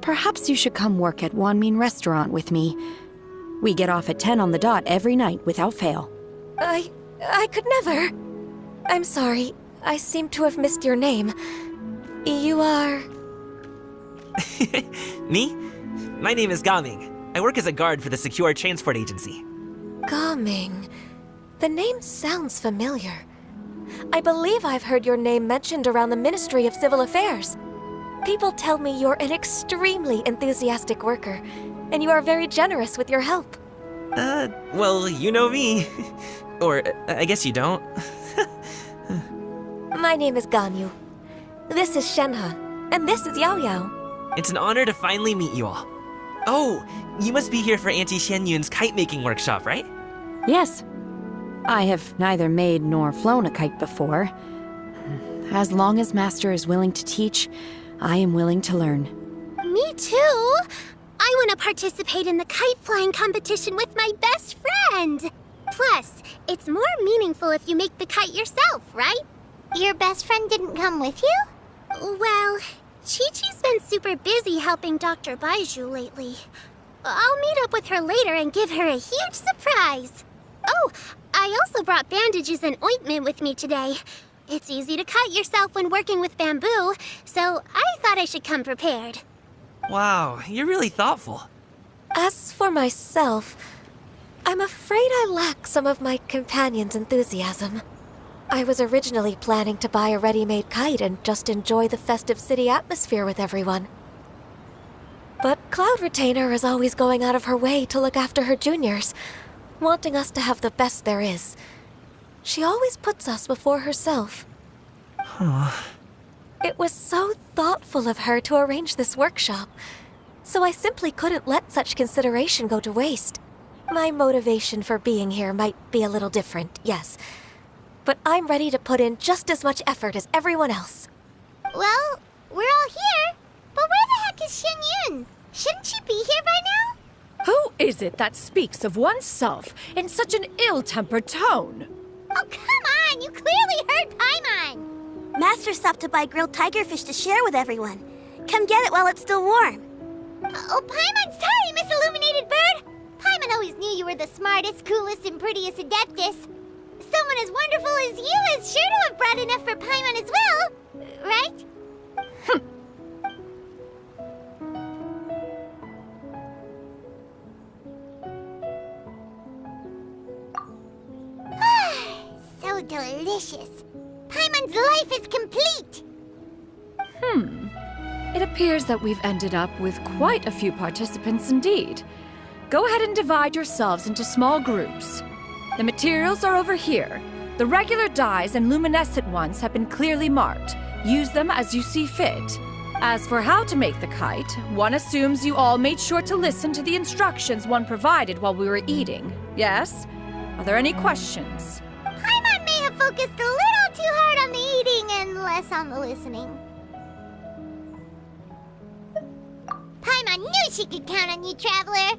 Perhaps you should come work at Wanmin Restaurant with me. We get off at 10 on the dot every night without fail. I could never. I'm sorry. I seem to have missed your name. You are... Me? My name is Gaming. I work as a guard for the Secure Transport Agency. Gaming. The name sounds familiar. I believe I've heard your name mentioned around the Ministry of Civil Affairs. People tell me you're an extremely enthusiastic worker, and you are very generous with your help. Well, you know me. Or, I guess you don't. My name is Ganyu. This is Shenhe, and this is Yao Yao. It's an honor to finally meet you all. Oh, you must be here for Auntie Xianyun's kite-making workshop, right? Yes. I have neither made nor flown a kite before. As long as Master is willing to teach, I am willing to learn. Me too! I want to participate in the kite flying competition with my best friend! Plus, it's more meaningful if you make the kite yourself, right? Your best friend didn't come with you? Well, Chi-Chi's been super busy helping Dr. Baiju lately. I'll meet up with her later and give her a huge surprise. Oh, I also brought bandages and ointment with me today. It's easy to cut yourself when working with bamboo, so I thought I should come prepared. Wow, you're really thoughtful. As for myself, I'm afraid I lack some of my companion's enthusiasm. I was originally planning to buy a ready-made kite and just enjoy the festive city atmosphere with everyone. But Cloud Retainer is always going out of her way to look after her juniors, wanting us to have the best there is. She always puts us before herself. It was so thoughtful of her to arrange this workshop, so I simply couldn't let such consideration go to waste. My motivation for being here might be a little different, yes, but I'm ready to put in just as much effort as everyone else. Well, we're all here, but where the heck is Xianyun? Shouldn't she be here by now? Who is it that speaks of oneself in such an ill-tempered tone? Oh, come on! You clearly heard Paimon! Master stopped to buy grilled tigerfish to share with everyone. Come get it while it's still warm. Oh, Paimon, sorry, Miss Illuminated Bird! Paimon always knew you were the smartest, coolest, and prettiest Adeptus. Someone as wonderful as you is sure to have brought enough for Paimon as well, right? So delicious. Paimon's life is complete. It appears that we've ended up with quite a few participants indeed. Go ahead and divide yourselves into small groups. The materials are over here. The regular dyes and luminescent ones have been clearly marked. Use them as you see fit. As for how to make the kite, one assumes you all made sure to listen to the instructions one provided while we were eating. Yes? Are there any questions? Paimon may have focused a little too hard on the eating and less on the listening. Paimon knew she could count on you, Traveler.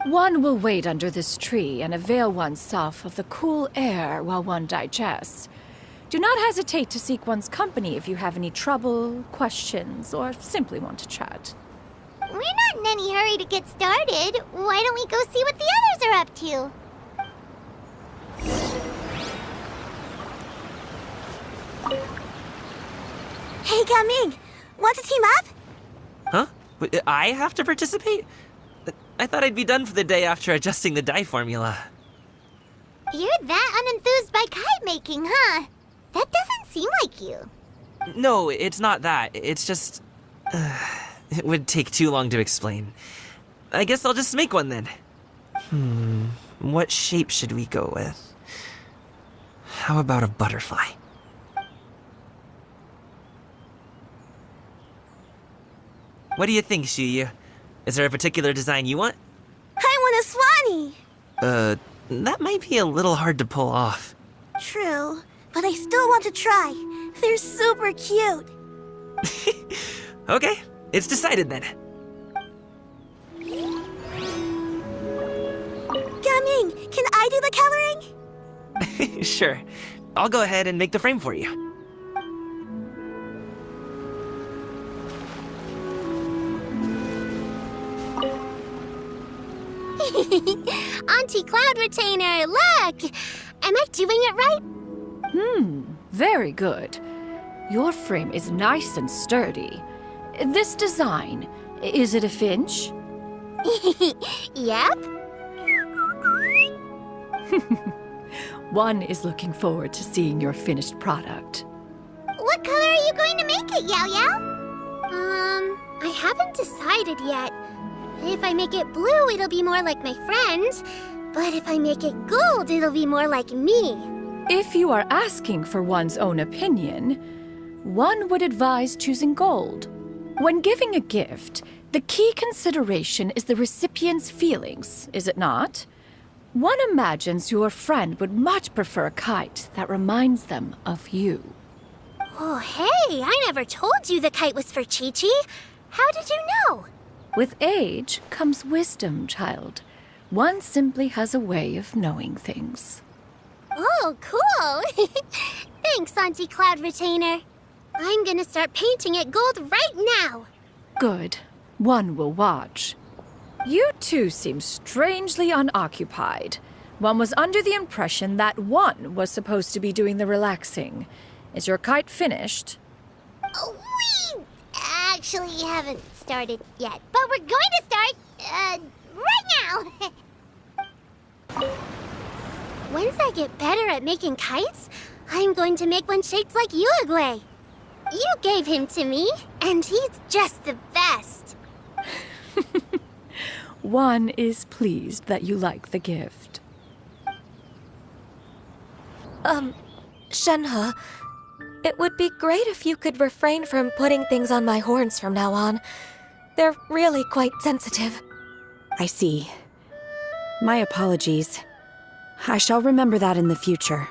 One will wait under this tree and avail oneself of the cool air while one digests. Do not hesitate to seek one's company if you have any trouble, questions, or simply want to chat. We're not in any hurry to get started. Why don't we go see what the others are up to? Hey, Gaming! Want to team up? Huh? Wait, I have to participate? I thought I'd be done for the day after adjusting the dye formula. You're that unenthused by kite making, huh? That doesn't seem like you. No, it's not that. It's just... it would take too long to explain. I guess I'll just make one then. What shape should we go with? How about a butterfly? What do you think, Shuyu? Is there a particular design you want? I want a swanee! That might be a little hard to pull off. True, but I still want to try. They're super cute. Okay, it's decided then. Gaming, can I do the coloring? Sure. I'll go ahead and make the frame for you. Auntie Cloud Retainer, look! Am I doing it right? Very good. Your frame is nice and sturdy. This design, is it a finch? Yep. One is looking forward to seeing your finished product. What color are you going to make it, Yao Yao? I haven't decided yet. If I make it blue, it'll be more like my friend. But if I make it gold, it'll be more like me. If you are asking for one's own opinion, one would advise choosing gold. When giving a gift, the key consideration is the recipient's feelings, is it not? One imagines your friend would much prefer a kite that reminds them of you. Oh, hey, I never told you the kite was for Chi-Chi. How did you know? With age comes wisdom, child. One simply has a way of knowing things. Oh, cool. Thanks, Auntie Cloud Retainer. I'm gonna start painting it gold right now. Good. One will watch. You two seem strangely unoccupied. One was under the impression that one was supposed to be doing the relaxing. Is your kite finished? Oh, we actually haven't started yet, but we're going to start, right now. Once I get better at making kites, I'm going to make one shaped like Uruguay. You gave him to me, and he's just the best. One is pleased that you like the gift. Shenhe, it would be great if you could refrain from putting things on my horns from now on. They're really quite sensitive. I see. My apologies. I shall remember that in the future.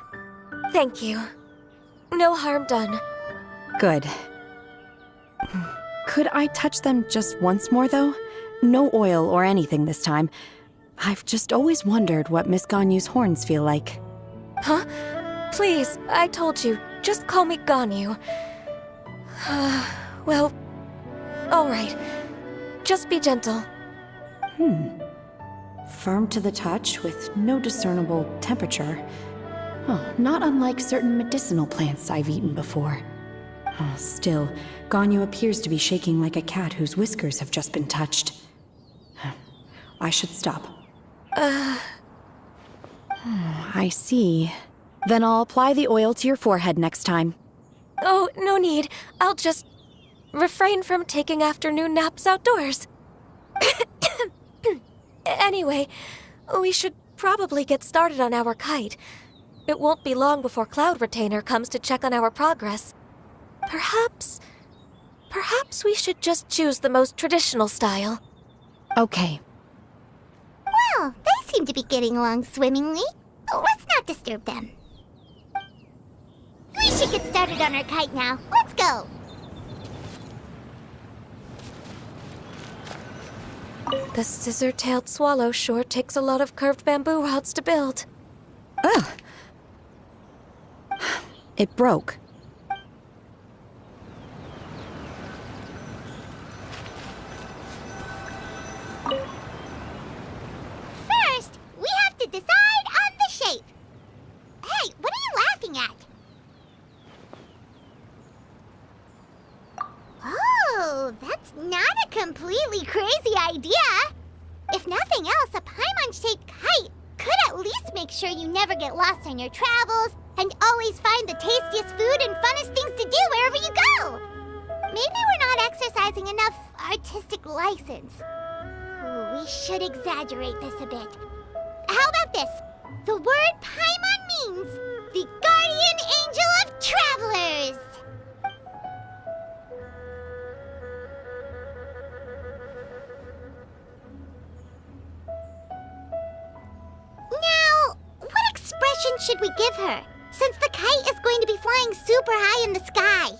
Thank you. No harm done. Good. Could I touch them just once more, though? No oil or anything this time. I've just always wondered what Miss Ganyu's horns feel like. Huh? Please, I told you. Just call me Ganyu. Well, all right. Just be gentle. Firm to the touch with no discernible temperature. Oh, not unlike certain medicinal plants I've eaten before. Oh, still, Ganyu appears to be shaking like a cat whose whiskers have just been touched. I should stop. I see. Then I'll apply the oil to your forehead next time. Oh, no need. I'll just refrain from taking afternoon naps outdoors. Anyway, we should probably get started on our kite. It won't be long before Cloud Retainer comes to check on our progress. Perhaps we should just choose the most traditional style. Okay. Well, they seem to be getting along swimmingly. Let's not disturb them. We should get started on our kite now. Let's go. The scissor-tailed swallow sure takes a lot of curved bamboo rods to build. Ugh. It broke. First, we have to decide on the shape. Hey, what are you laughing at? Oh, that's not a completely crazy idea. If nothing else, a Paimon-shaped kite could at least make sure you never get lost on your travels and always find the tastiest food and funnest things to do wherever you go. Maybe we're not exercising enough artistic license. Ooh, we should exaggerate this a bit. How about this? The word Paimon means the guardian angel of travelers. Now, what expression should we give her, since the kite is going to be flying super high in the sky?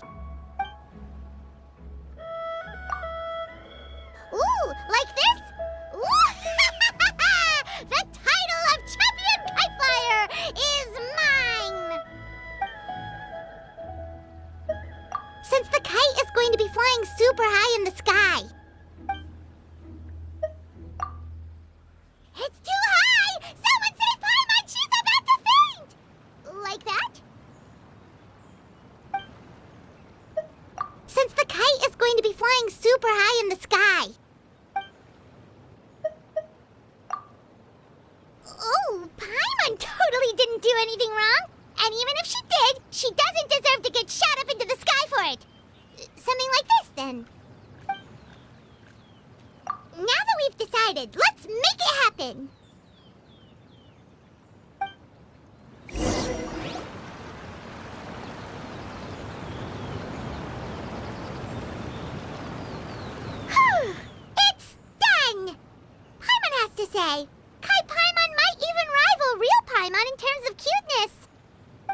Ooh, like this? Ooh. The title of Champion Kite Flyer is mine! Since the kite is going to be flying super high in the sky. It's anything wrong. And even if she did, she doesn't deserve to get shot up into the sky for it. Something like this, then. Now that we've decided, let's make it happen. It's done! Paimon has to say. Kai Paimon might even rival real Paimon in terms of cuteness.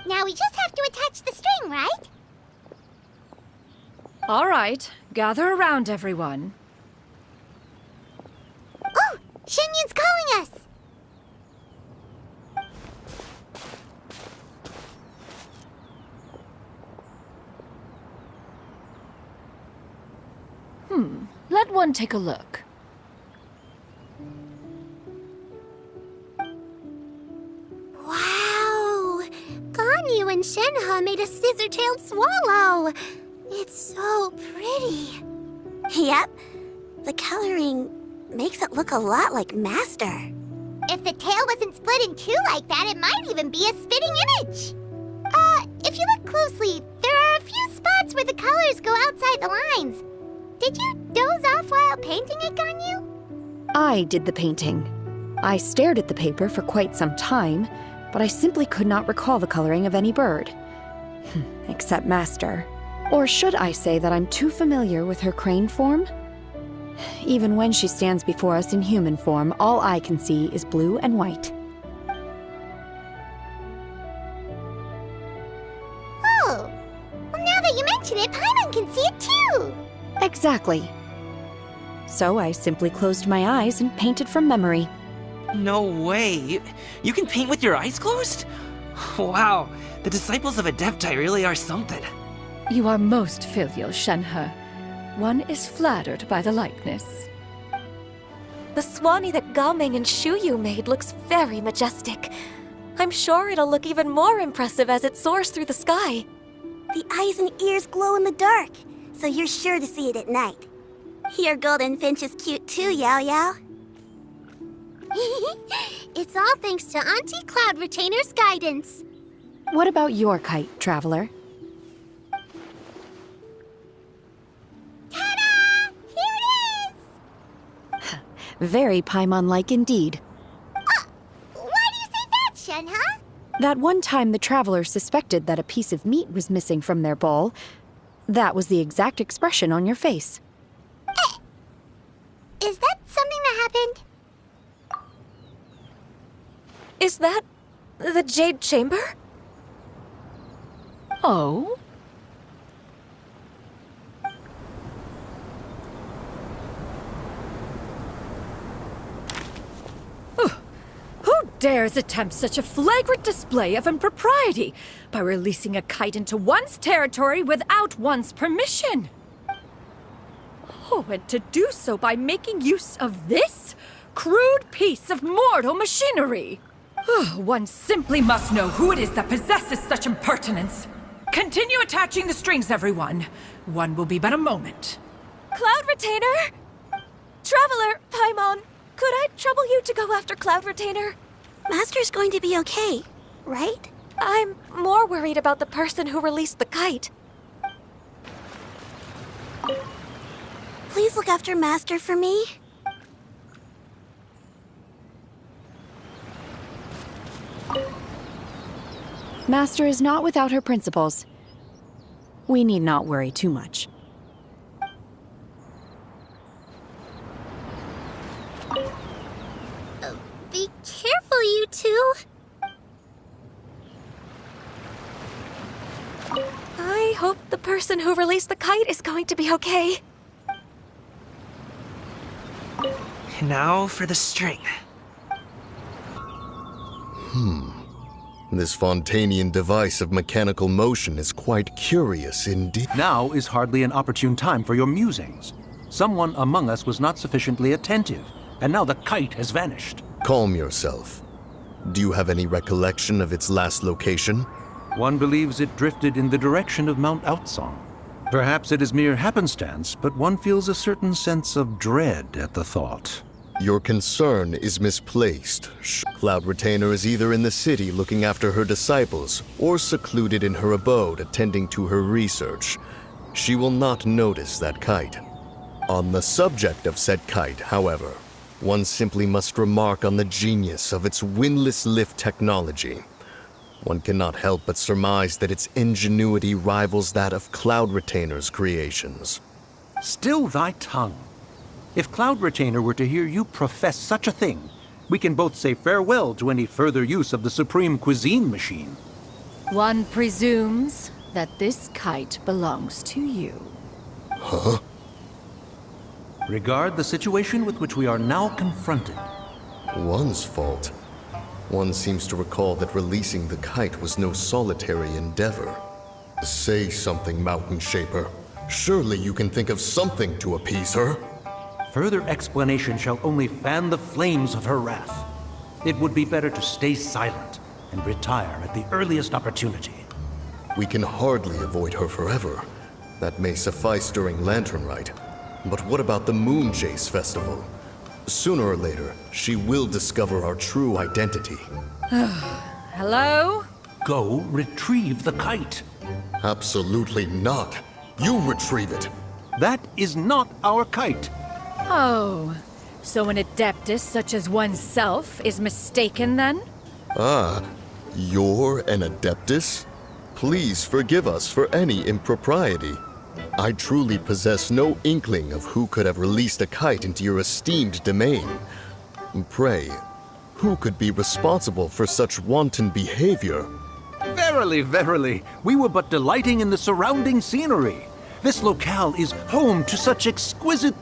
Now we just have to attach the string, right? All right, gather around, everyone. Oh, Shenyun's calling us! Let one take a look. Wow! Ganyu and Shenhe made a scissor-tailed swallow! It's so pretty. Yep. The coloring makes it look a lot like Master. If the tail wasn't split in two like that, it might even be a spitting image. If you look closely, there are a few spots where the colors go outside the lines. Did you doze off while painting it, Ganyu? I did the painting. I stared at the paper for quite some time, but I simply could not recall the coloring of any bird. Except Master. Or should I say that I'm too familiar with her crane form? Even when she stands before us in human form, all I can see is blue and white. Oh, well, now that you mention it, Paimon can see it too! Exactly. So I simply closed my eyes and painted from memory. No way. You can paint with your eyes closed? Wow, the disciples of Adepti really are something. You are most filial, Shenhe. One is flattered by the likeness. The Swanee that Gaming and Shuyu made looks very majestic. I'm sure it'll look even more impressive as it soars through the sky. The eyes and ears glow in the dark, so you're sure to see it at night. Your golden finch is cute too, Yao Yao. It's all thanks to Auntie Cloud Retainer's guidance. What about your kite, Traveler? Ta-da! Here it is! Very Paimon-like indeed. Why do you say that, Shenhe? That one time the Traveler suspected that a piece of meat was missing from their bowl, that was the exact expression on your face. Is that something that happened? Is that the Jade Chamber? Oh? Who dares attempt such a flagrant display of impropriety by releasing a kite into one's territory without one's permission? Oh, and to do so by making use of this crude piece of mortal machinery. One simply must know who it is that possesses such impertinence. Continue attaching the strings, everyone. One will be but a moment. Cloud Retainer! Traveler, Paimon, could I trouble you to go after Cloud Retainer? Master's going to be okay, right? I'm more worried about the person who released the kite. Please look after Master for me. Master is not without her principles. We need not worry too much. Be careful, you two. I hope the person who released the kite is going to be okay. Now for the string. This Fontanian device of mechanical motion is quite curious indeed. Now is hardly an opportune time for your musings. Someone among us was not sufficiently attentive, and now the kite has vanished. Calm yourself. Do you have any recollection of its last location? One believes it drifted in the direction of Mount Outsong. Perhaps it is mere happenstance, but one feels a certain sense of dread at the thought. Your concern is misplaced. Cloud Retainer is either in the city looking after her disciples or secluded in her abode attending to her research. She will not notice that kite. On the subject of said kite, however, one simply must remark on the genius of its windless lift technology. One cannot help but surmise that its ingenuity rivals that of Cloud Retainer's creations. Still thy tongue. If Cloud Retainer were to hear you profess such a thing, we can both say farewell to any further use of the Supreme Cuisine machine. One presumes that this kite belongs to you. Huh? Regard the situation with which we are now confronted. One's fault. One seems to recall that releasing the kite was no solitary endeavor. Say something, Mountain Shaper. Surely you can think of something to appease her. Further explanation shall only fan the flames of her wrath. It would be better to stay silent and retire at the earliest opportunity. We can hardly avoid her forever. That may suffice during Lantern Rite. But what about the Moon Chase Festival? Sooner or later, she will discover our true identity. Hello? Go retrieve the kite. Absolutely not. You retrieve it. That is not our kite. Oh, so an adeptus such as oneself is mistaken then? Ah, you're an Adeptus? Please forgive us for any impropriety. I truly possess no inkling of who could have released a kite into your esteemed domain. Pray, who could be responsible for such wanton behavior? Verily, verily, we were but delighting in the surrounding scenery. This locale is home to such exquisite...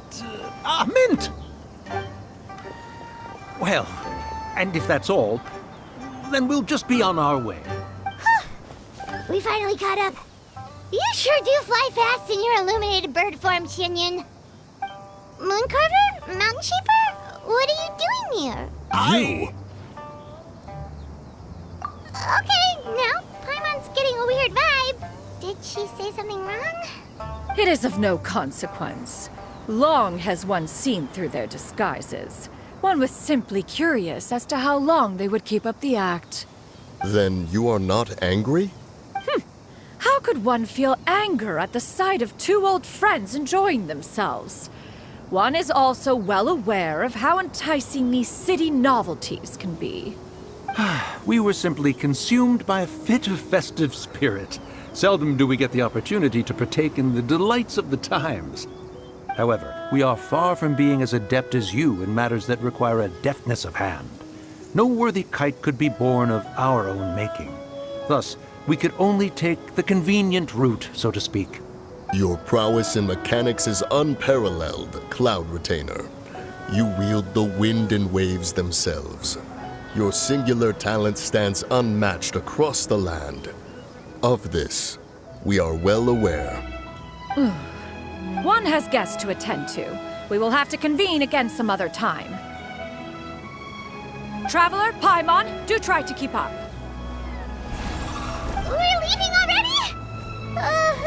mint! Well, and if that's all, then we'll just be on our way. We finally caught up. You sure do fly fast in your illuminated bird form, Shinyan. Mooncarver? Mountain Shaper? What are you doing here? You? Okay, now Paimon's getting a weird vibe. Did she say something wrong? It is of no consequence. Long has one seen through their disguises. One was simply curious as to how long they would keep up the act. Then you are not angry? How could one feel anger at the sight of two old friends enjoying themselves? One is also well aware of how enticing these city novelties can be. We were simply consumed by a fit of festive spirit. Seldom do we get the opportunity to partake in the delights of the times. However, we are far from being as adept as you in matters that require a deftness of hand. No worthy kite could be born of our own making. Thus, we could only take the convenient route, so to speak. Your prowess in mechanics is unparalleled, Cloud Retainer. You wield the wind and waves themselves. Your singular talent stands unmatched across the land. Of this, we are well aware. One has guests to attend to. We will have to convene again some other time. Traveler, Paimon, do try to keep up. We're leaving already?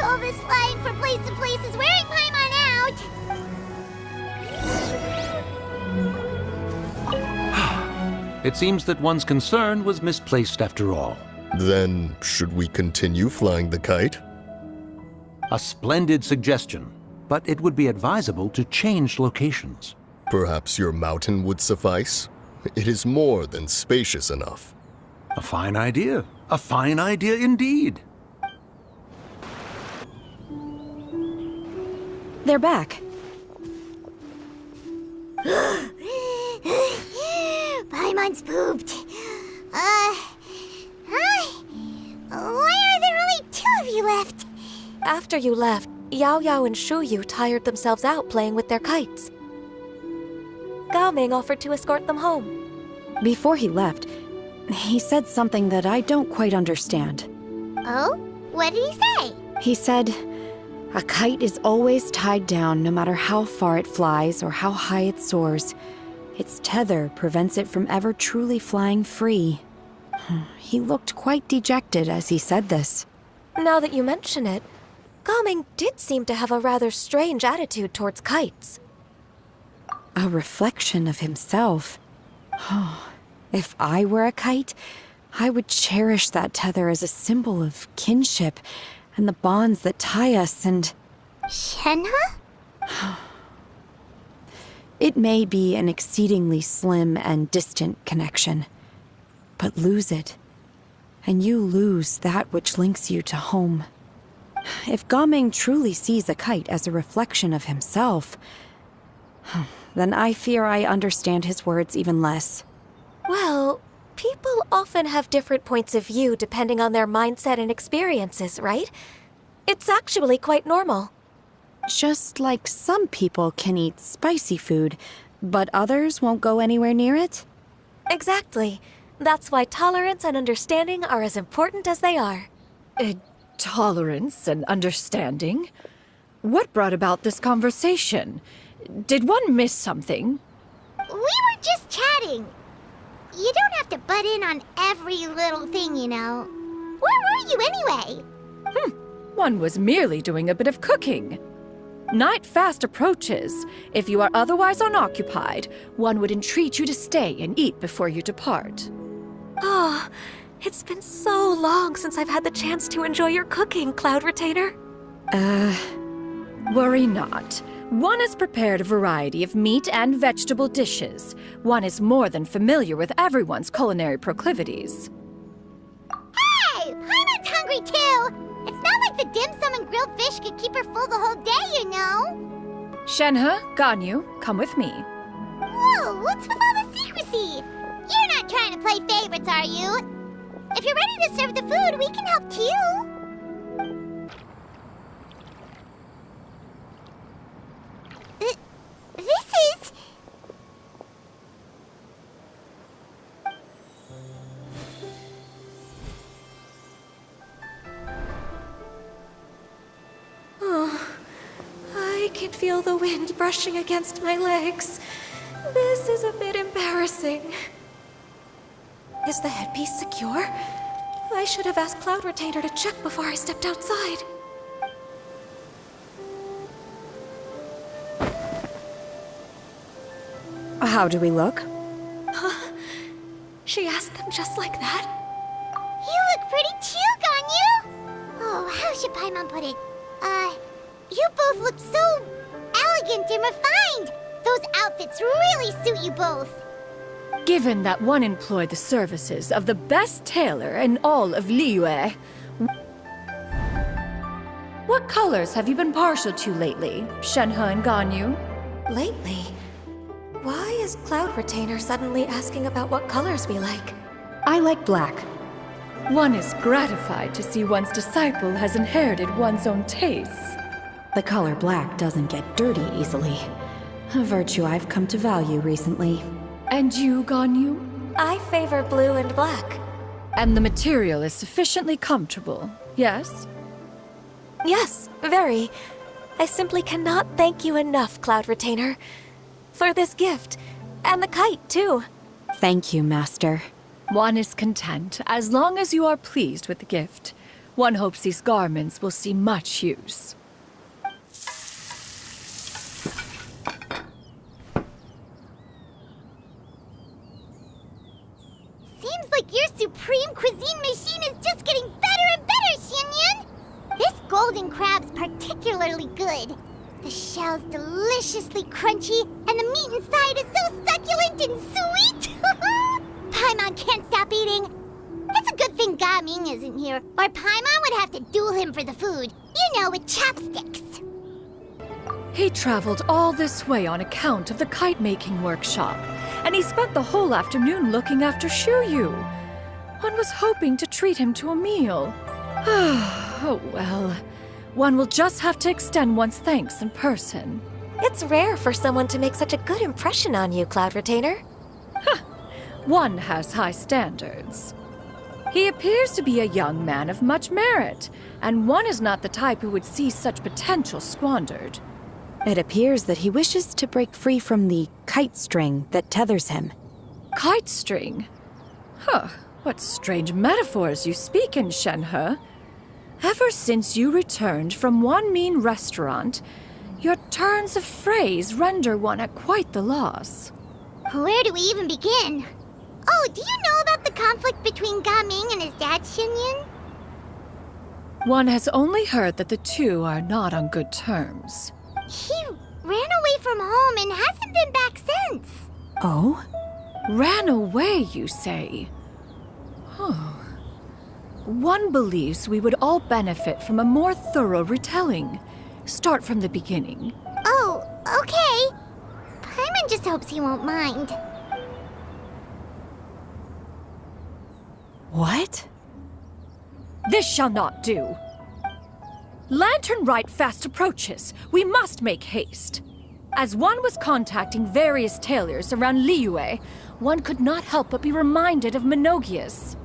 All this flying from place to place is wearing Paimon out. It seems that one's concern was misplaced after all. Then, should we continue flying the kite? A splendid suggestion, but it would be advisable to change locations. Perhaps your mountain would suffice? It is more than spacious enough. A fine idea. A fine idea indeed. They're back. Paimon's pooped. Hi. Why are there only two of you left? After you left, Yao Yao and Shu Yu tired themselves out playing with their kites. Gao Ming offered to escort them home. Before he left, he said something that I don't quite understand. Oh? What did he say? He said, a kite is always tied down no matter how far it flies or how high it soars. Its tether prevents it from ever truly flying free. He looked quite dejected as he said this. Now that you mention it, Gao Ming did seem to have a rather strange attitude towards kites. A reflection of himself. Oh, if I were a kite, I would cherish that tether as a symbol of kinship and the bonds that tie us and... Shenhe? It may be an exceedingly slim and distant connection, but lose it, and you lose that which links you to home. If Gaming truly sees a kite as a reflection of himself, then I fear I understand his words even less. Well, people often have different points of view depending on their mindset and experiences, right? It's actually quite normal. Just like some people can eat spicy food, but others won't go anywhere near it? Exactly. That's why tolerance and understanding are as important as they are. Tolerance and understanding? What brought about this conversation? Did one miss something? We were just chatting. You don't have to butt in on every little thing, you know. Where were you anyway? One was merely doing a bit of cooking. Night fast approaches. If you are otherwise unoccupied, one would entreat you to stay and eat before you depart. Oh, it's been so long since I've had the chance to enjoy your cooking, Cloud Retainer. Worry not. One has prepared a variety of meat and vegetable dishes. One is more than familiar with everyone's culinary proclivities. Hey! Paimon's hungry too! It's not like the dim sum and grilled fish could keep her full the whole day, you know! Shenhe, Ganyu, come with me. Whoa, what's with all the secrecy? You're not trying to play favorites, are you? If you're ready to serve the food, we can help too. This is... Oh, I can feel the wind brushing against my legs. This is a bit embarrassing. Is the headpiece secure? I should have asked Cloud Retainer to check before I stepped outside. How do we look? She asked them just like that? You look pretty too, Ganyu! Oh, how should Paimon put it? You both look so elegant and refined! Those outfits really suit you both! Given that one employed the services of the best tailor in all of Liyue, what colors have you been partial to lately, Shenhe and Ganyu? Lately? Why is Cloud Retainer suddenly asking about what colors we like? I like black. One is gratified to see one's disciple has inherited one's own tastes. The color black doesn't get dirty easily. A virtue I've come to value recently. And you, Ganyu? I favor blue and black. And the material is sufficiently comfortable, yes? Yes, very. I simply cannot thank you enough, Cloud Retainer. For this gift. And the kite, too. Thank you, Master. One is content, as long as you are pleased with the gift. One hopes these garments will see much use. Seems like your supreme cuisine machine is just getting better and better, Xianyun! This golden crab's particularly good. The shell's deliciously crunchy, and the meat inside is so succulent and sweet! Paimon can't stop eating. It's a good thing Gaming isn't here, or Paimon would have to duel him for the food. You know, with chopsticks. He traveled all this way on account of the kite-making workshop, and he spent the whole afternoon looking after Shuyu. One was hoping to treat him to a meal. Oh well. One will just have to extend one's thanks in person. It's rare for someone to make such a good impression on you, Cloud Retainer. One has high standards. He appears to be a young man of much merit, and one is not the type who would see such potential squandered. It appears that he wishes to break free from the kite string that tethers him. Kite string? What strange metaphors you speak in, Shenhe. Ever since you returned from one mean restaurant, Your turns of phrase render one at quite the loss. Where do we even begin? Oh, do you know about the conflict between Gaming and his dad, Xinyun? One has only heard that the two are not on good terms. He ran away from home and hasn't been back since. Oh? Ran away, you say? Oh. One believes we would all benefit from a more thorough retelling. Start from the beginning. Oh, okay. Paimon just hopes he won't mind. What? This shall not do. Lantern Rite fast approaches. We must make haste. As one was contacting various tailors around Liyue, one could not help but be reminded of Menogias.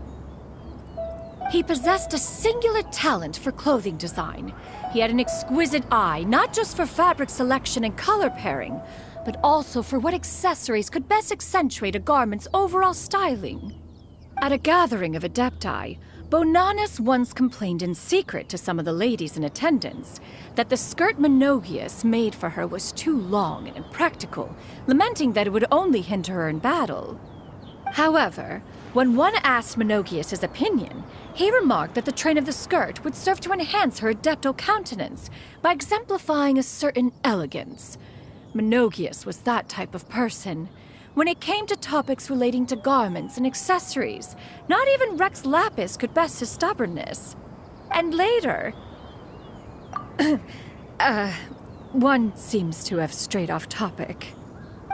He possessed a singular talent for clothing design. He had an exquisite eye, not just for fabric selection and color pairing, but also for what accessories could best accentuate a garment's overall styling. At a gathering of Adepti, Bonanis once complained in secret to some of the ladies in attendance that the skirt Menogias made for her was too long and impractical, lamenting that it would only hinder her in battle. However, when one asked Menogias his opinion, he remarked that the train of the skirt would serve to enhance her adeptal countenance by exemplifying a certain elegance. Menogias was that type of person. When it came to topics relating to garments and accessories, not even Rex Lapis could best his stubbornness. And later... one seems to have strayed off topic.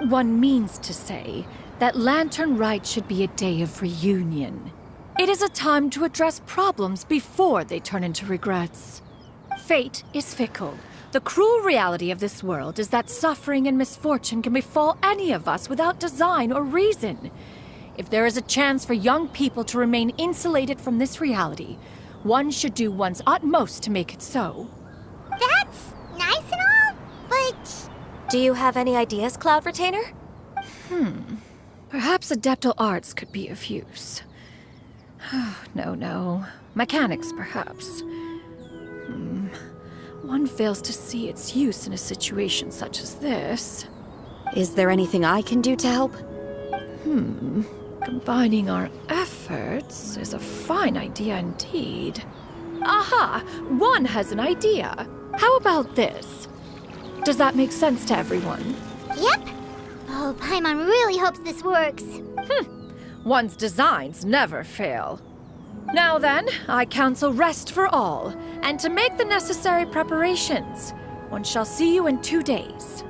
One means to say that Lantern Rite should be a day of reunion. It is a time to address problems before they turn into regrets. Fate is fickle. The cruel reality of this world is that suffering and misfortune can befall any of us without design or reason. If there is a chance for young people to remain insulated from this reality, one should do one's utmost to make it so. That's nice and all, but... Do you have any ideas, Cloud Retainer? Perhaps adeptal arts could be of use. No. Mechanics, perhaps. One fails to see its use in a situation such as this. Is there anything I can do to help? Combining our efforts is a fine idea indeed. Aha! One has an idea. How about this? Does that make sense to everyone? Yep. Oh, Paimon really hopes this works. One's designs never fail. Now then, I counsel rest for all, and to make the necessary preparations. One shall see you in 2 days.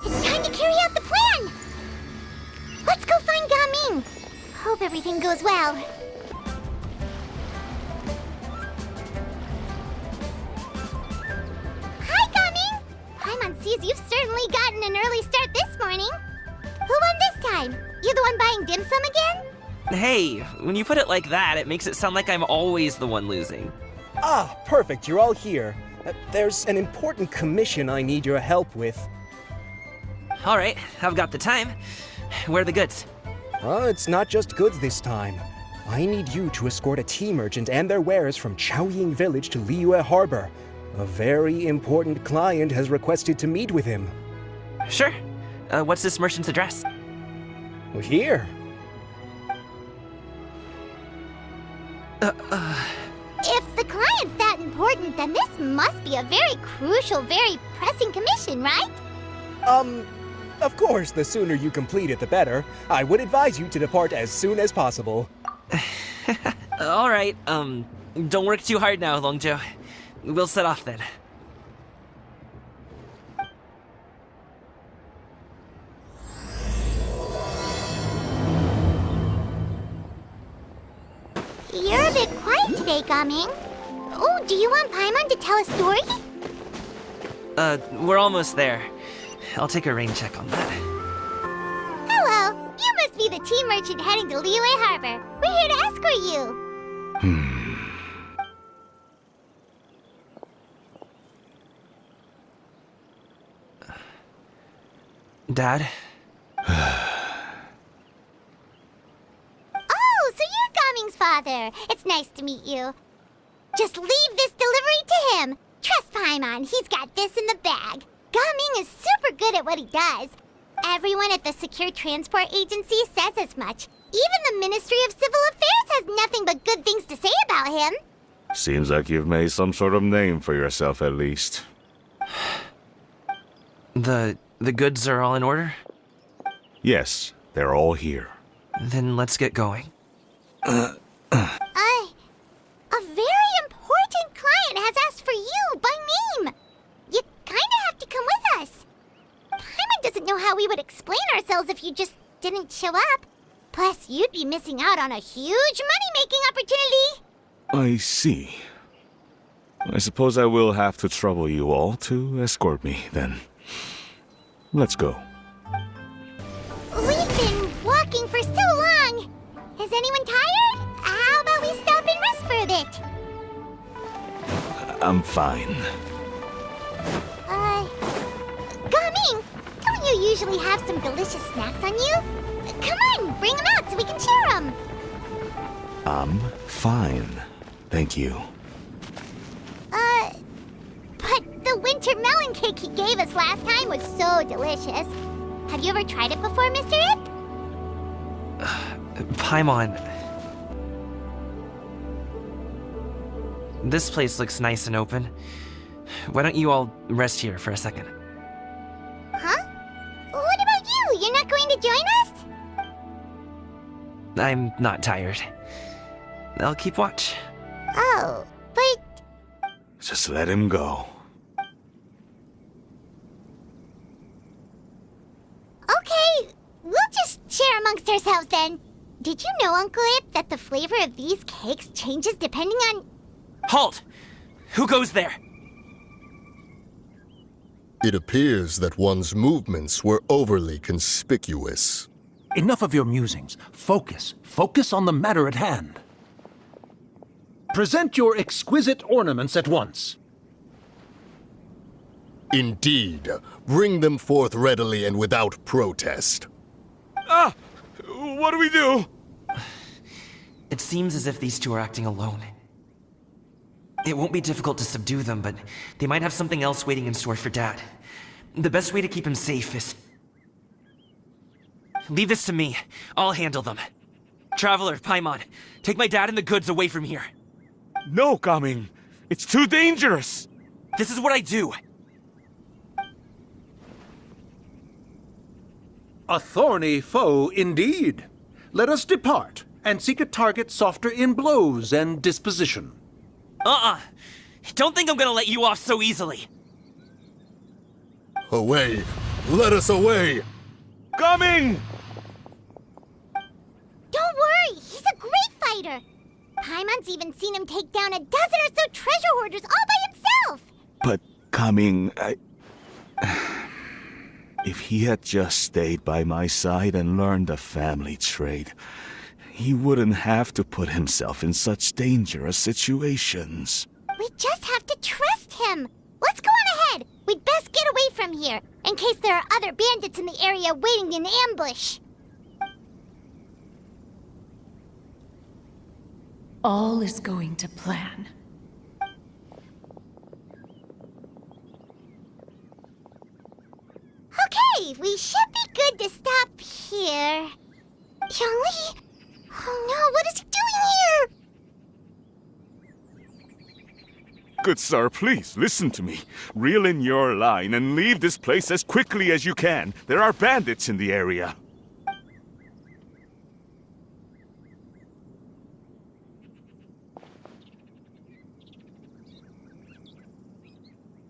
It's time to carry out the plan! Let's go find Gaming! Hope everything goes well. Hi, Gaming! Paimon sees you've certainly gotten an early start this morning. Who won this time? You the one buying dim sum again? Hey, when you put it like that, it makes it sound like I'm always the one losing. Ah, perfect, you're all here. There's an important commission I need your help with. All right, I've got the time. Where are the goods? It's not just goods this time. I need you to escort a tea merchant and their wares from Chaoying Village to Liyue Harbor. A very important client has requested to meet with him. Sure. What's this merchant's address? Here. If the client's that important, then this must be a very crucial, very pressing commission, right? Of course, the sooner you complete it, the better. I would advise you to depart as soon as possible. All right, don't work too hard now, Longjo. We'll set off then. You're a bit quiet today, Gaming. Oh, do you want Paimon to tell a story? We're almost there. I'll take a rain check on that. Hello, you must be the tea merchant heading to Liyue Harbor. We're here to escort you. Dad? Oh, so you're Gaming's father? bother. It's nice to meet you. Just leave this delivery to him. Trust Paimon, he's got this in the bag. Gaming is super good at what he does. Everyone at the Secure Transport Agency says as much. Even the Ministry of Civil Affairs has nothing but good things to say about him. Seems like you've made some sort of name for yourself at least. The goods are all in order? Yes, they're all here. Then let's get going. A very important client has asked for you by name. You kinda have to come with us. Paimon doesn't know how we would explain ourselves if you just didn't show up. Plus, you'd be missing out on a huge money-making opportunity. I see. I suppose I will have to trouble you all to escort me, then. Let's go. We've been walking for so long. Is anyone tired? How about we stop and rest for a bit? I'm fine. Gaming, don't you usually have some delicious snacks on you? Come on, bring them out so we can share them. I'm fine. Thank you. But the winter melon cake he gave us last time was so delicious. Have you ever tried it before, Mr. Ip? Paimon. This place looks nice and open. Why don't you all rest here for a second? Huh? What about you? You're not going to join us? I'm not tired. I'll keep watch. Oh, but... Just let him go. Okay, we'll just share amongst ourselves then. Did you know, Uncle Ip, that the flavor of these cakes changes depending on... Halt! Who goes there? It appears that one's movements were overly conspicuous. Enough of your musings. Focus. Focus on the matter at hand. Present your exquisite ornaments at once. Indeed. Bring them forth readily and without protest. Ah! What do we do? It seems as if these two are acting alone. It won't be difficult to subdue them, but they might have something else waiting in store for Dad. The best way to keep him safe is... Leave this to me. I'll handle them. Traveler, Paimon, take my dad and the goods away from here. No, Gaming. It's too dangerous. This is what I do. A thorny foe indeed. Let us depart and seek a target softer in blows and disposition. Don't think I'm gonna let you off so easily. Away! Let us away! Gaming! Don't worry, he's a great fighter. Paimon's even seen him take down a dozen or so treasure hoarders all by himself. But Gaming, if he had just stayed by my side and learned the family trade, he wouldn't have to put himself in such dangerous situations. We just have to trust him. Let's go on ahead. We'd best get away from here, in case there are other bandits in the area waiting in ambush. All is going to plan. Okay, we should be good to stop here. Yongli? Oh no, what is he doing here? Good sir, please, listen to me. Reel in your line and leave this place as quickly as you can. There are bandits in the area.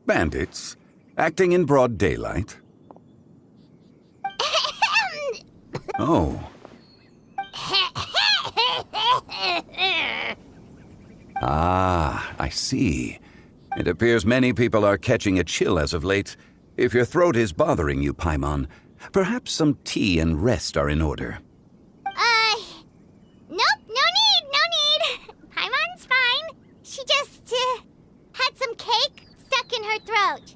Bandits? Acting in broad daylight? Oh. Ah, I see. It appears many people are catching a chill as of late. If your throat is bothering you, Paimon, perhaps some tea and rest are in order. Nope, no need. Paimon's fine. She just, had some cake stuck in her throat.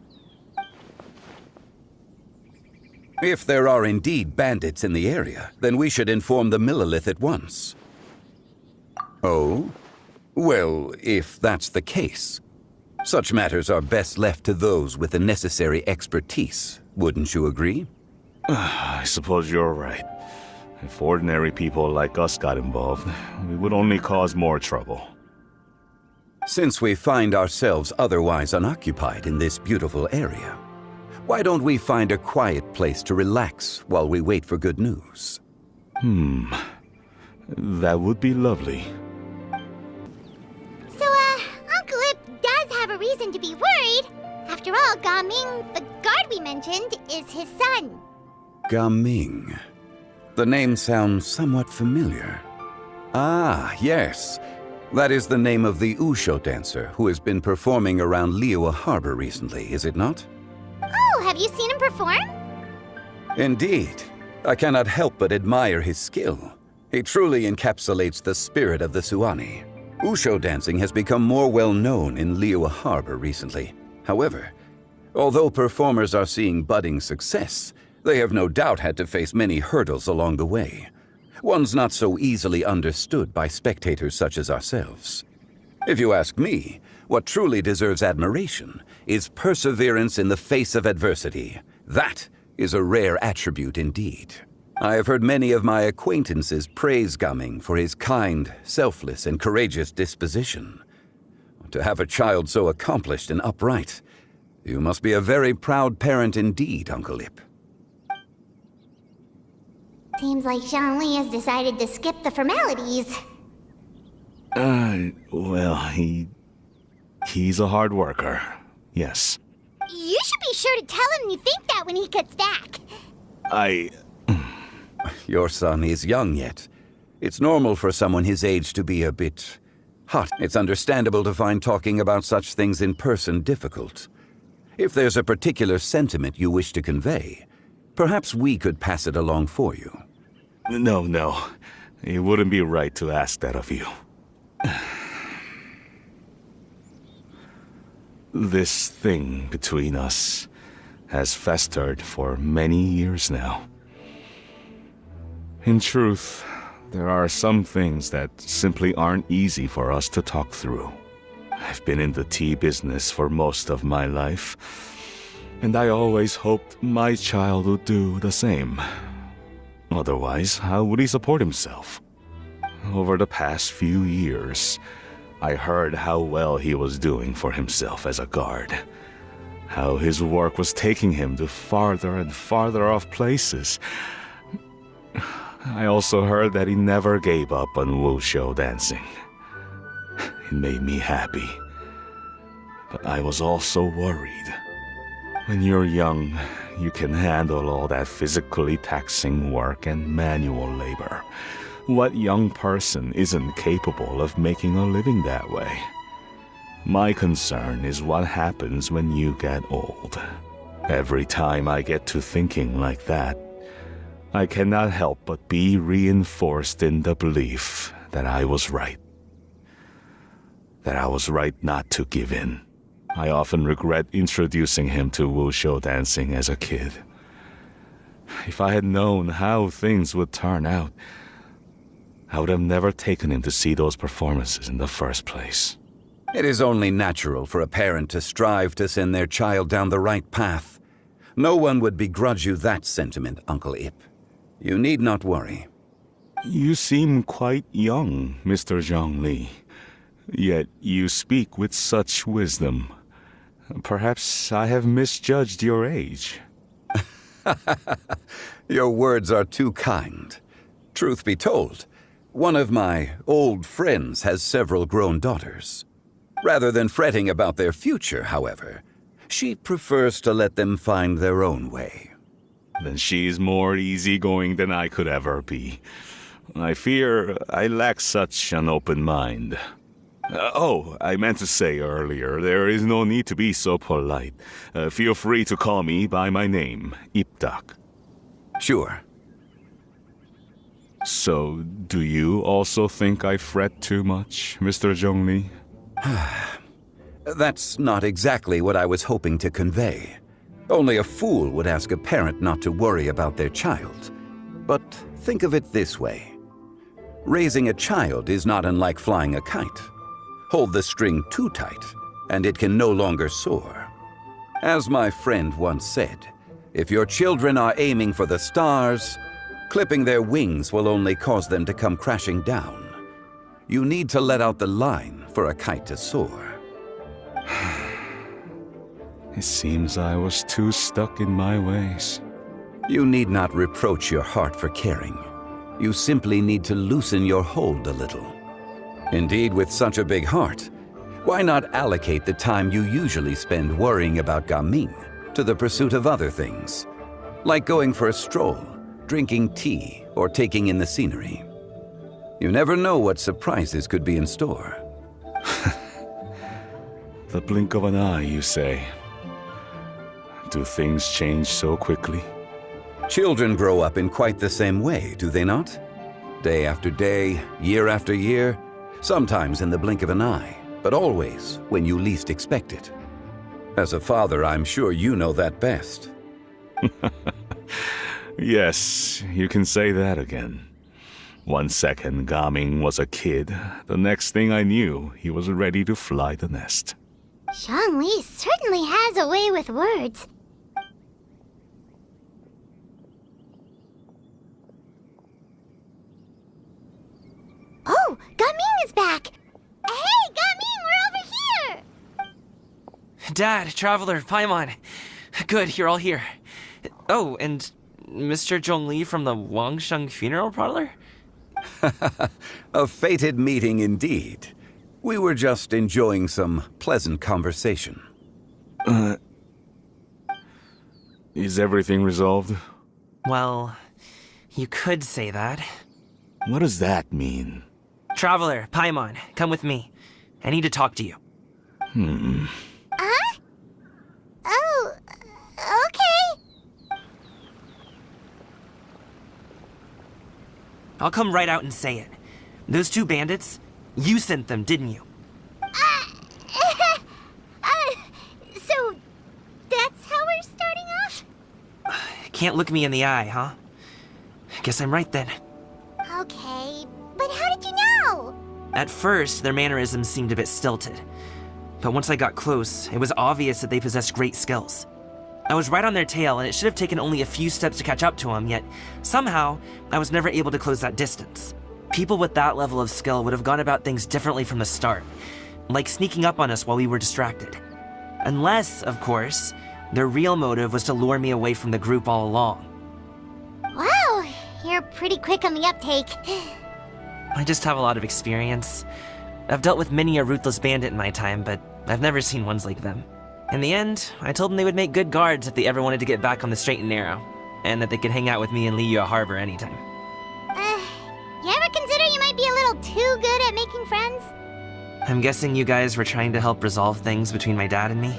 If there are indeed bandits in the area, then we should inform the Millilith at once. Oh? Well, if that's the case, such matters are best left to those with the necessary expertise, wouldn't you agree? I suppose you're right. If ordinary people like us got involved, we would only cause more trouble. Since we find ourselves otherwise unoccupied in this beautiful area, why don't we find a quiet place to relax while we wait for good news? That would be lovely. So, Uncle Ip does have a reason to be worried. After all, Gaming, the guard we mentioned, is his son. Gaming. The name sounds somewhat familiar. Ah, yes. That is the name of the Wushu dancer who has been performing around Liyue Harbor recently, is it not? Oh, have you seen him perform? Indeed. I cannot help but admire his skill. He truly encapsulates the spirit of the Suani. Wushu dancing has become more well known in Liyue Harbor recently. However, although performers are seeing budding success, they have no doubt had to face many hurdles along the way. Ones not so easily understood by spectators such as ourselves. If you ask me, what truly deserves admiration is perseverance in the face of adversity. That is a rare attribute indeed. I have heard many of my acquaintances praise Gaming for his kind, selfless, and courageous disposition. To have a child so accomplished and upright, you must be a very proud parent indeed, Uncle Ip. Seems like Zhongli has decided to skip the formalities. Well, he's a hard worker. Yes. You should be sure to tell him you think that when he gets back. Your son is young yet. It's normal for someone his age to be a bit hot. It's understandable to find talking about such things in person difficult. If there's a particular sentiment you wish to convey, perhaps we could pass it along for you. No. It wouldn't be right to ask that of you. This thing between us has festered for many years now. In truth, there are some things that simply aren't easy for us to talk through. I've been in the tea business for most of my life, and I always hoped my child would do the same. Otherwise, how would he support himself? Over the past few years, I heard how well he was doing for himself as a guard. How his work was taking him to farther and farther off places. I also heard that he never gave up on Wushu dancing. It made me happy. But I was also worried. When you're young, you can handle all that physically taxing work and manual labor. What young person isn't capable of making a living that way? My concern is what happens when you get old. Every time I get to thinking like that, I cannot help but be reinforced in the belief that I was right. That I was right not to give in. I often regret introducing him to Wushu dancing as a kid. If I had known how things would turn out, I would have never taken him to see those performances in the first place. It is only natural for a parent to strive to send their child down the right path. No one would begrudge you that sentiment, Uncle Ip. You need not worry. You seem quite young, Mr. Zhongli. Yet you speak with such wisdom. Perhaps I have misjudged your age. Your words are too kind. Truth be told, one of my old friends has several grown daughters. Rather than fretting about their future, however, she prefers to let them find their own way. Then she's more easygoing than I could ever be. I fear I lack such an open mind. I meant to say earlier, there is no need to be so polite. Feel free to call me by my name, Ipdak. Sure. So, do you also think I fret too much, Mr. Zhongli? That's not exactly what I was hoping to convey. Only a fool would ask a parent not to worry about their child. But think of it this way. Raising a child is not unlike flying a kite. Hold the string too tight, and it can no longer soar. As my friend once said, if your children are aiming for the stars, clipping their wings will only cause them to come crashing down. You need to let out the line for a kite to soar. It seems I was too stuck in my ways. You need not reproach your heart for caring. You simply need to loosen your hold a little. Indeed, with such a big heart, why not allocate the time you usually spend worrying about Gaming to the pursuit of other things, like going for a stroll, drinking tea, or taking in the scenery? You never know what surprises could be in store. The blink of an eye, you say. Do things change so quickly? Children grow up in quite the same way, do they not? Day after day, year after year, sometimes in the blink of an eye, but always when you least expect it. As a father, I'm sure you know that best. Yes, you can say that again. 1 second Gaming was a kid, the next thing I knew, he was ready to fly the nest. Zhongli certainly has a way with words. Oh, Gaming is back! Hey, Gaming, we're over here! Dad, Traveler, Paimon. Good, you're all here. Oh, and Mr. Zhongli from the Wangsheng Funeral Parlor? A fated meeting indeed. We were just enjoying some pleasant conversation. Is everything resolved? Well, you could say that. What does that mean? Traveler, Paimon, come with me. I need to talk to you. Huh? Oh, okay. I'll come right out and say it. Those two bandits, you sent them, didn't you? So that's how we're starting off? Can't look me in the eye, huh? Guess I'm right then. Okay, but how did you know? At first, their mannerisms seemed a bit stilted. But once I got close, it was obvious that they possessed great skills. I was right on their tail, and it should have taken only a few steps to catch up to them, yet somehow, I was never able to close that distance. People with that level of skill would have gone about things differently from the start, like sneaking up on us while we were distracted. Unless, of course, their real motive was to lure me away from the group all along. Wow, you're pretty quick on the uptake. I just have a lot of experience. I've dealt with many a ruthless bandit in my time, but I've never seen ones like them. In the end, I told them they would make good guards if they ever wanted to get back on the straight and narrow, and that they could hang out with me in Liyue Harbor anytime. You ever consider you might be a little too good at making friends? I'm guessing you guys were trying to help resolve things between my dad and me?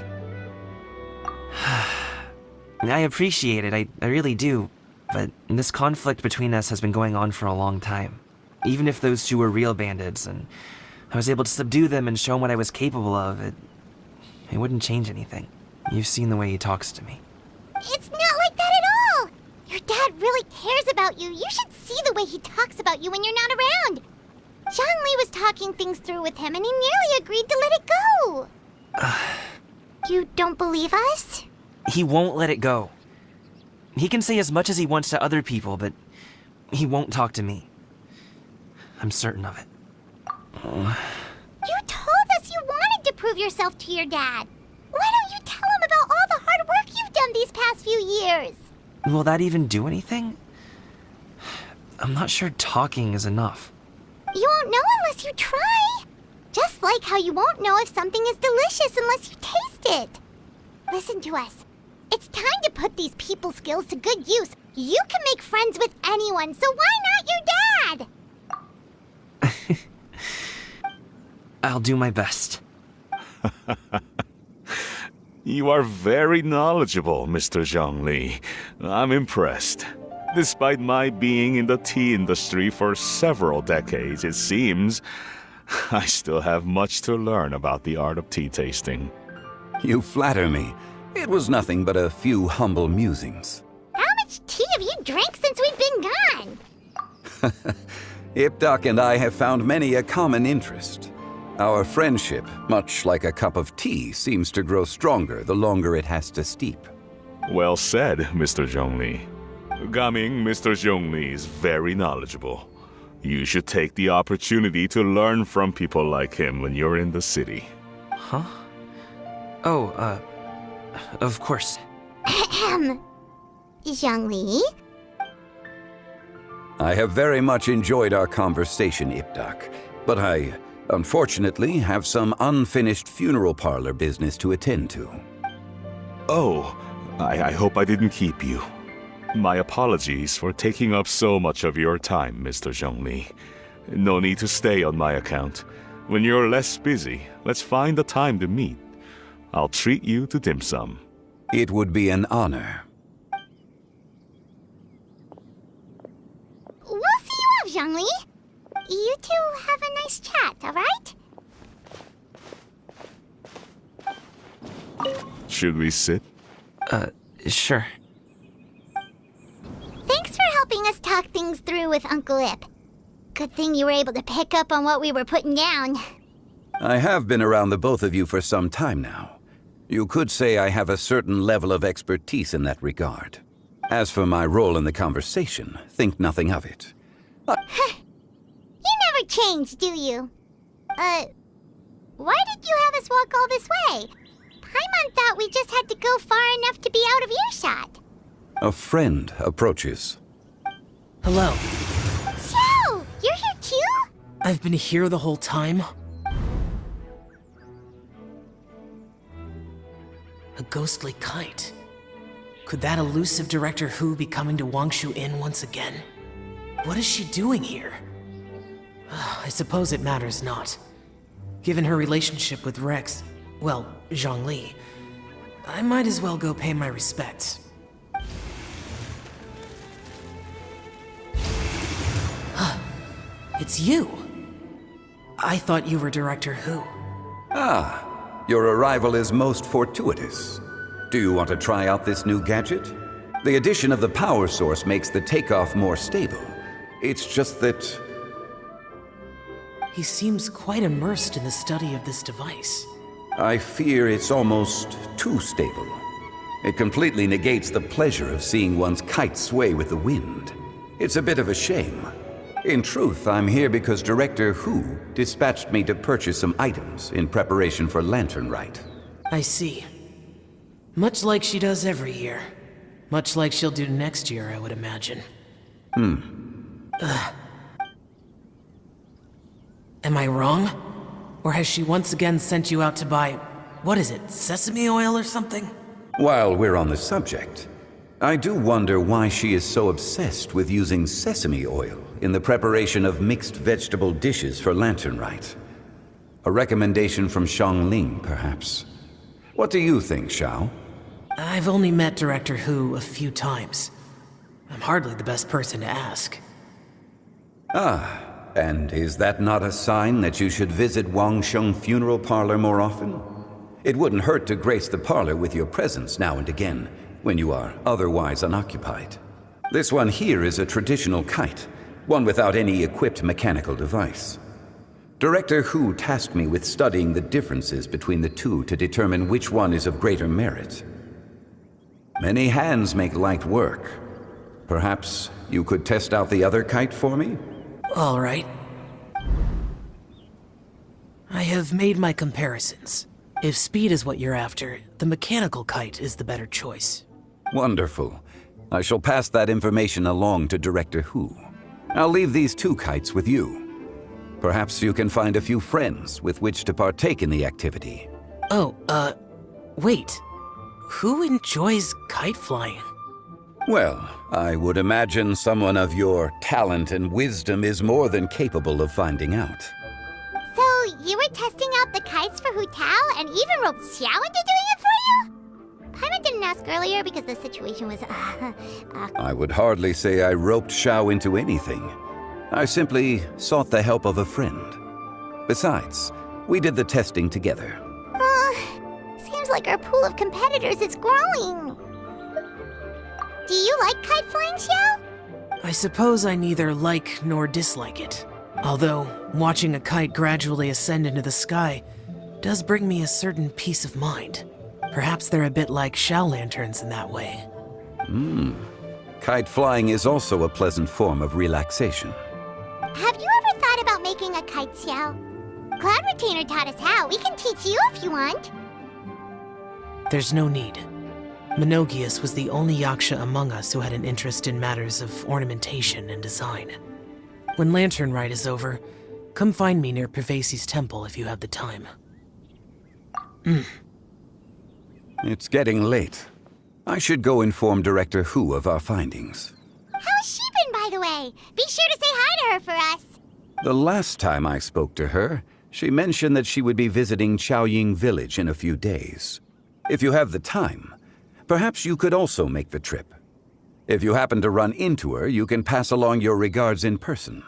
I appreciate it, I really do, but this conflict between us has been going on for a long time. Even if those two were real bandits, and I was able to subdue them and show them what I was capable of, it wouldn't change anything. You've seen the way he talks to me. It's not like that at all! Your dad really cares about you. You should see the way he talks about you when you're not around. Zhongli was talking things through with him, and he nearly agreed to let it go. You don't believe us? He won't let it go. He can say as much as he wants to other people, but he won't talk to me. I'm certain of it. You told us you wanted to prove yourself to your dad. Why don't you tell him about all the hard work you've done these past few years? Will that even do anything? I'm not sure talking is enough. You won't know unless you try. Just like how you won't know if something is delicious unless you taste it. Listen to us. It's time to put these people skills to good use. You can make friends with anyone, so why not your dad? I'll do my best. You are very knowledgeable, Mr. Zhongli. I'm impressed. Despite my being in the tea industry for several decades, it seems I still have much to learn about the art of tea tasting. You flatter me. It was nothing but a few humble musings. How much tea have you drank since we've been gone? Ipdak and I have found many a common interest. Our friendship, much like a cup of tea, seems to grow stronger the longer it has to steep. Well said, Mr. Zhongli. Gaming, Mr. Zhongli is very knowledgeable. You should take the opportunity to learn from people like him when you're in the city. Huh? Oh, of course. Ahem. Zhongli? I have very much enjoyed our conversation, Ipdak, but I, unfortunately, have some unfinished funeral parlor business to attend to. Oh, I hope I didn't keep you. My apologies for taking up so much of your time, Mr. Zhongli. No need to stay on my account. When you're less busy, let's find a time to meet. I'll treat you to dim sum. It would be an honor. We'll see you off, Zhongli. You two have a nice chat, alright? Should we sit? Sure. Thanks for helping us talk things through with Uncle Ip. Good thing you were able to pick up on what we were putting down. I have been around the both of you for some time now. You could say I have a certain level of expertise in that regard. As for my role in the conversation, think nothing of it. You never change, do you? Why did you have us walk all this way? Paimon thought we just had to go far enough to be out of earshot. A friend approaches. Hello. Xiao! You're here too? I've been here the whole time? A ghostly kite. Could that elusive Director Hu be coming to Wangshu Inn once again? What is she doing here? I suppose it matters not. Given her relationship with Rex, well, Zhongli, I might as well go pay my respects. It's you! I thought you were Director Hu. Ah, your arrival is most fortuitous. Do you want to try out this new gadget? The addition of the power source makes the takeoff more stable. It's just that... He seems quite immersed in the study of this device. I fear it's almost too stable. It completely negates the pleasure of seeing one's kite sway with the wind. It's a bit of a shame. In truth, I'm here because Director Hu dispatched me to purchase some items in preparation for Lantern Rite. I see. Much like she does every year. Much like she'll do next year, I would imagine. Am I wrong? Or has she once again sent you out to buy, what is it, sesame oil or something? While we're on the subject, I do wonder why she is so obsessed with using sesame oil in the preparation of mixed vegetable dishes for Lantern Rite. A recommendation from Xiangling, perhaps. What do you think, Xiao? I've only met Director Hu a few times. I'm hardly the best person to ask. Ah, and is that not a sign that you should visit Wangsheng Funeral Parlor more often? It wouldn't hurt to grace the parlor with your presence now and again, when you are otherwise unoccupied. This one here is a traditional kite, one without any equipped mechanical device. Director Hu tasked me with studying the differences between the two to determine which one is of greater merit. Many hands make light work. Perhaps you could test out the other kite for me? All right. I have made my comparisons. If speed is what you're after, the mechanical kite is the better choice. Wonderful. I shall pass that information along to Director Hu. I'll leave these two kites with you. Perhaps you can find a few friends with which to partake in the activity. Oh, wait. Who enjoys kite flying? Well, I would imagine someone of your talent and wisdom is more than capable of finding out. So, you were testing out the kites for Hu Tao and even roped Xiao into doing it for you? Paimon didn't ask earlier because the situation was, I would hardly say I roped Xiao into anything. I simply sought the help of a friend. Besides, we did the testing together. Seems like our pool of competitors is growing. Do you like kite flying, Xiao? I suppose I neither like nor dislike it. Although, watching a kite gradually ascend into the sky does bring me a certain peace of mind. Perhaps they're a bit like shell lanterns in that way. Kite flying is also a pleasant form of relaxation. Have you ever thought about making a kite shell? Cloud Retainer taught us how. We can teach you if you want. There's no need. Menogias was the only Yaksha among us who had an interest in matters of ornamentation and design. When Lantern Rite is over, come find me near Pervasi's temple if you have the time. It's getting late. I should go inform Director Hu of our findings. How's she been, by the way? Be sure to say hi to her for us. The last time I spoke to her, she mentioned that she would be visiting Chaoying Village in a few days. If you have the time, perhaps you could also make the trip. If you happen to run into her, you can pass along your regards in person.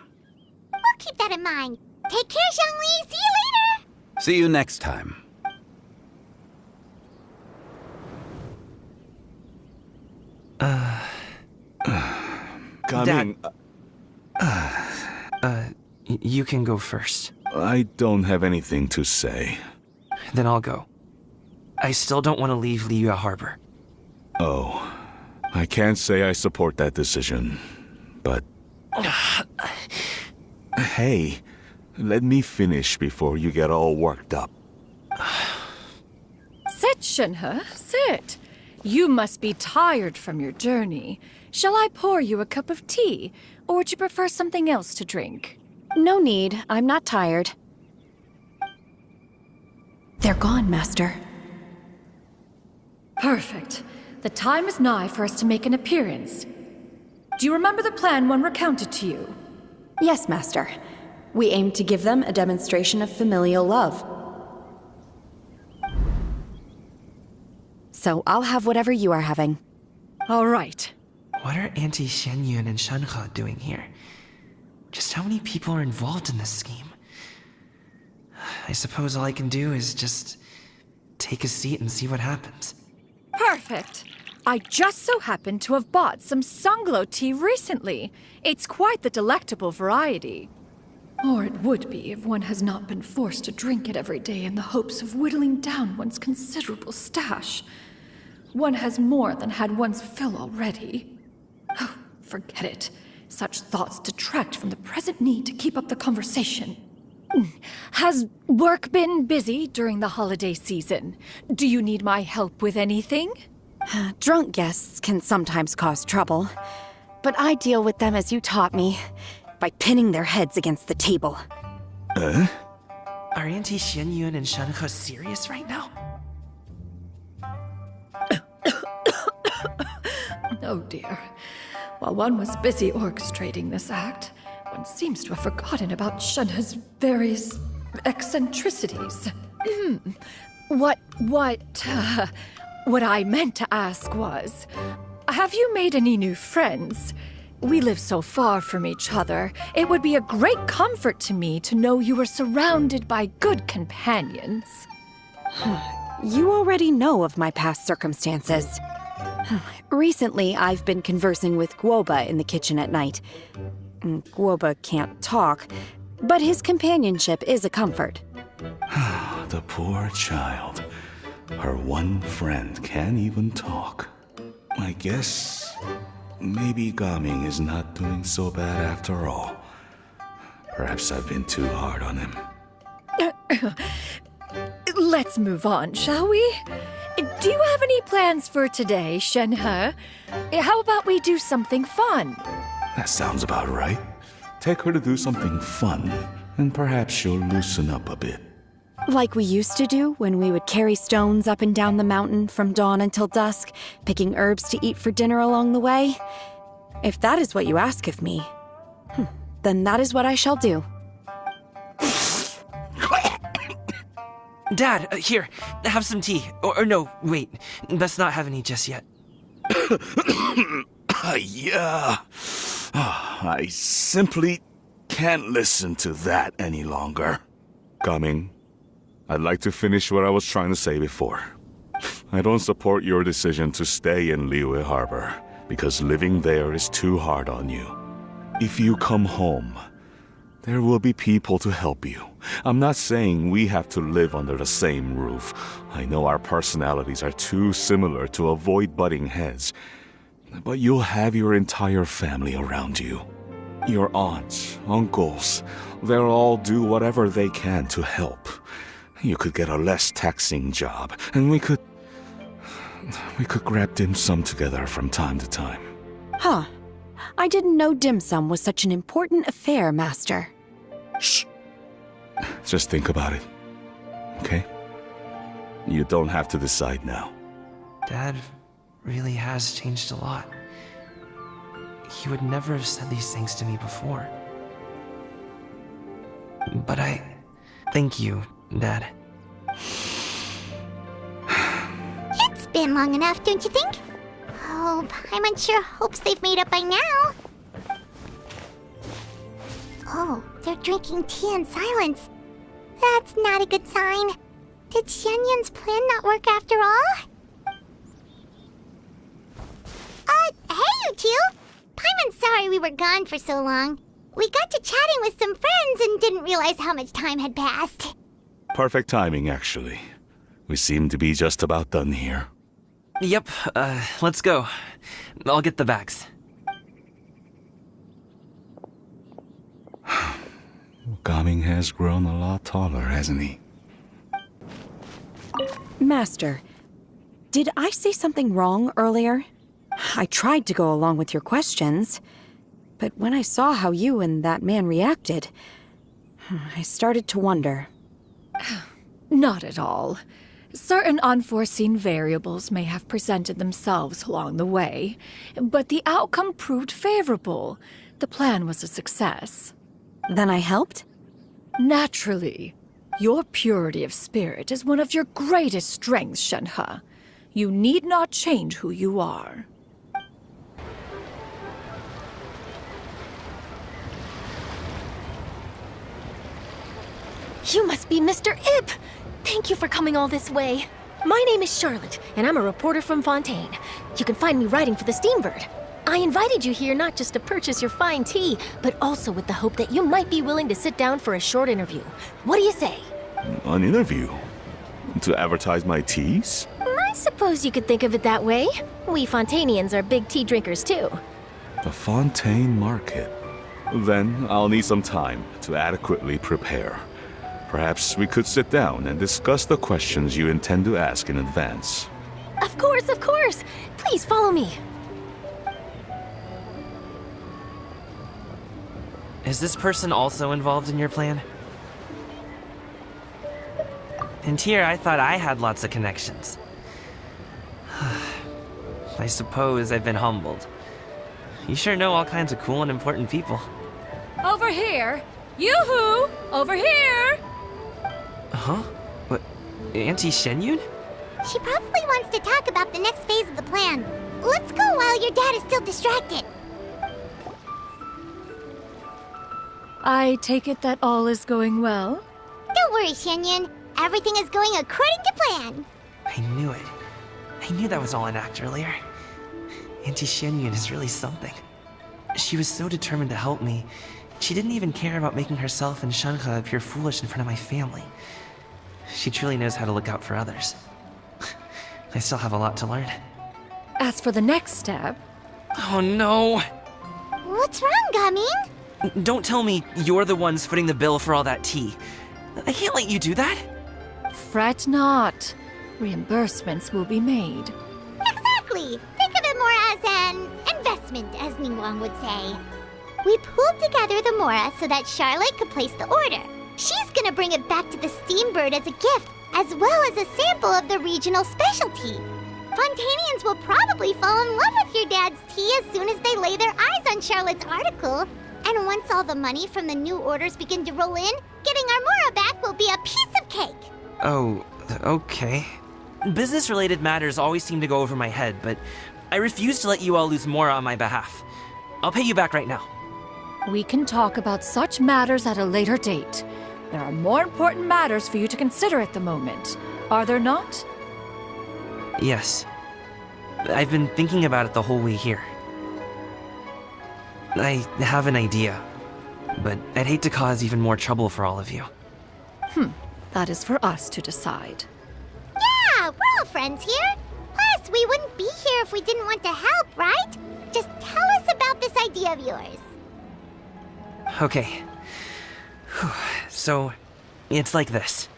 We'll keep that in mind. Take care, Zhongli. See you later. See you next time. Coming. You can go first. I don't have anything to say. Then I'll go. I still don't want to leave Liyue Harbor. Oh, I can't say I support that decision, but... Hey, let me finish before you get all worked up. Sit, Shenhe, sit. You must be tired from your journey. Shall I pour you a cup of tea, or would you prefer something else to drink? No need. I'm not tired. They're gone, Master. Perfect. The time is nigh for us to make an appearance. Do you remember the plan one recounted to you? Yes, Master. We aim to give them a demonstration of familial love. So I'll have whatever you are having. All right. What are Auntie Xianyun and Shenhe doing here? Just how many people are involved in this scheme? I suppose all I can do is just take a seat and see what happens. Perfect. I just so happen to have bought some Sunglow tea recently. It's quite the delectable variety. Or it would be if one has not been forced to drink it every day in the hopes of whittling down one's considerable stash. One has more than had one's fill already. Oh, forget it. Such thoughts detract from the present need to keep up the conversation. Has work been busy during the holiday season? Do you need my help with anything? Drunk guests can sometimes cause trouble, but I deal with them as you taught me, by pinning their heads against the table. Are Auntie Xianyun and Shenhe serious right now? Oh dear. While one was busy orchestrating this act, one seems to have forgotten about Shenhe's various eccentricities. What I meant to ask was, have you made any new friends? We live so far from each other. It would be a great comfort to me to know you were surrounded by good companions. You already know of my past circumstances. Recently, I've been conversing with Guoba in the kitchen at night. Guoba can't talk, but his companionship is a comfort. The poor child. Her one friend can't even talk. I guess maybe Gaming is not doing so bad after all. Perhaps I've been too hard on him. Let's move on, shall we? Do you have any plans for today, Shenhe? How about we do something fun? That sounds about right. Take her to do something fun, and perhaps she'll loosen up a bit. Like we used to do when we would carry stones up and down the mountain from dawn until dusk, picking herbs to eat for dinner along the way? If that is what you ask of me, then that is what I shall do. Dad, here, have some tea. Or no, wait, let's not have any just yet. Yeah. I simply can't listen to that any longer. Gaming, I'd like to finish what I was trying to say before. I don't support your decision to stay in Liyue Harbor, because living there is too hard on you. If you come home, there will be people to help you. I'm not saying we have to live under the same roof. I know our personalities are too similar to avoid butting heads. But you'll have your entire family around you. Your aunts, uncles, they'll all do whatever they can to help. You could get a less taxing job, and we could grab dim sum together from time to time. Huh. I didn't know dim sum was such an important affair, Master. Shh. Just think about it. Okay? You don't have to decide now. Dad really has changed a lot. He would never have said these things to me before. But thank you, Dad. It's been long enough, don't you think? Oh, Paimon sure hopes they've made up by now. Oh, they're drinking tea in silence. That's not a good sign. Did Xianyun's plan not work after all? Hey you two! Paimon's sorry we were gone for so long. We got to chatting with some friends and didn't realize how much time had passed. Perfect timing, actually. We seem to be just about done here. Yep, let's go. I'll get the bags. Gaming has grown a lot taller, hasn't he? Master, did I say something wrong earlier? I tried to go along with your questions, but when I saw how you and that man reacted, I started to wonder. Not at all. Certain unforeseen variables may have presented themselves along the way, but the outcome proved favorable. The plan was a success. Then I helped? Naturally. Your purity of spirit is one of your greatest strengths, Shenhe. You need not change who you are. You must be Mr. Ip! Thank you for coming all this way. My name is Charlotte, and I'm a reporter from Fontaine. You can find me writing for the Steambird. I invited you here not just to purchase your fine tea, but also with the hope that you might be willing to sit down for a short interview. What do you say? An interview? To advertise my teas? I suppose you could think of it that way. We Fontainians are big tea drinkers too. The Fontaine Market. Then I'll need some time to adequately prepare. Perhaps we could sit down and discuss the questions you intend to ask in advance. Of course, of course! Please follow me. Is this person also involved in your plan? And here I thought I had lots of connections. I suppose I've been humbled. You sure know all kinds of cool and important people. Over here! Yoo-hoo! Over here! Huh? What? Auntie Shenyun? She probably wants to talk about the next phase of the plan. Let's go while your dad is still distracted. I take it that all is going well? Don't worry, Shenyun. Everything is going according to plan. I knew it. I knew that was all an act earlier. Auntie Shenyun is really something. She was so determined to help me. She didn't even care about making herself and Shenhe appear foolish in front of my family. She truly knows how to look out for others. I still have a lot to learn. As for the next step... Oh no! What's wrong, Gaming? Don't tell me you're the ones footing the bill for all that tea. I can't let you do that. Fret not. Reimbursements will be made. Exactly! Think of it more as an investment, as Ningguang would say. We pooled together the Mora so that Charlotte could place the order. She's gonna bring it back to the Steambird as a gift, as well as a sample of the regional specialty. Fontainians will probably fall in love with your dad's tea as soon as they lay their eyes on Charlotte's article. And once all the money from the new orders begin to roll in, getting our Mora back will be a piece of cake. Oh, okay. Business-related matters always seem to go over my head, but I refuse to let you all lose Mora on my behalf. I'll pay you back right now. We can talk about such matters at a later date. There are more important matters for you to consider at the moment, are there not? Yes. I've been thinking about it the whole way here. I have an idea, but I'd hate to cause even more trouble for all of you. That is for us to decide. Yeah, we're all friends here. Plus, we wouldn't be here if we didn't want to help, right? Just tell us about this idea of yours. Okay. So, it's like this.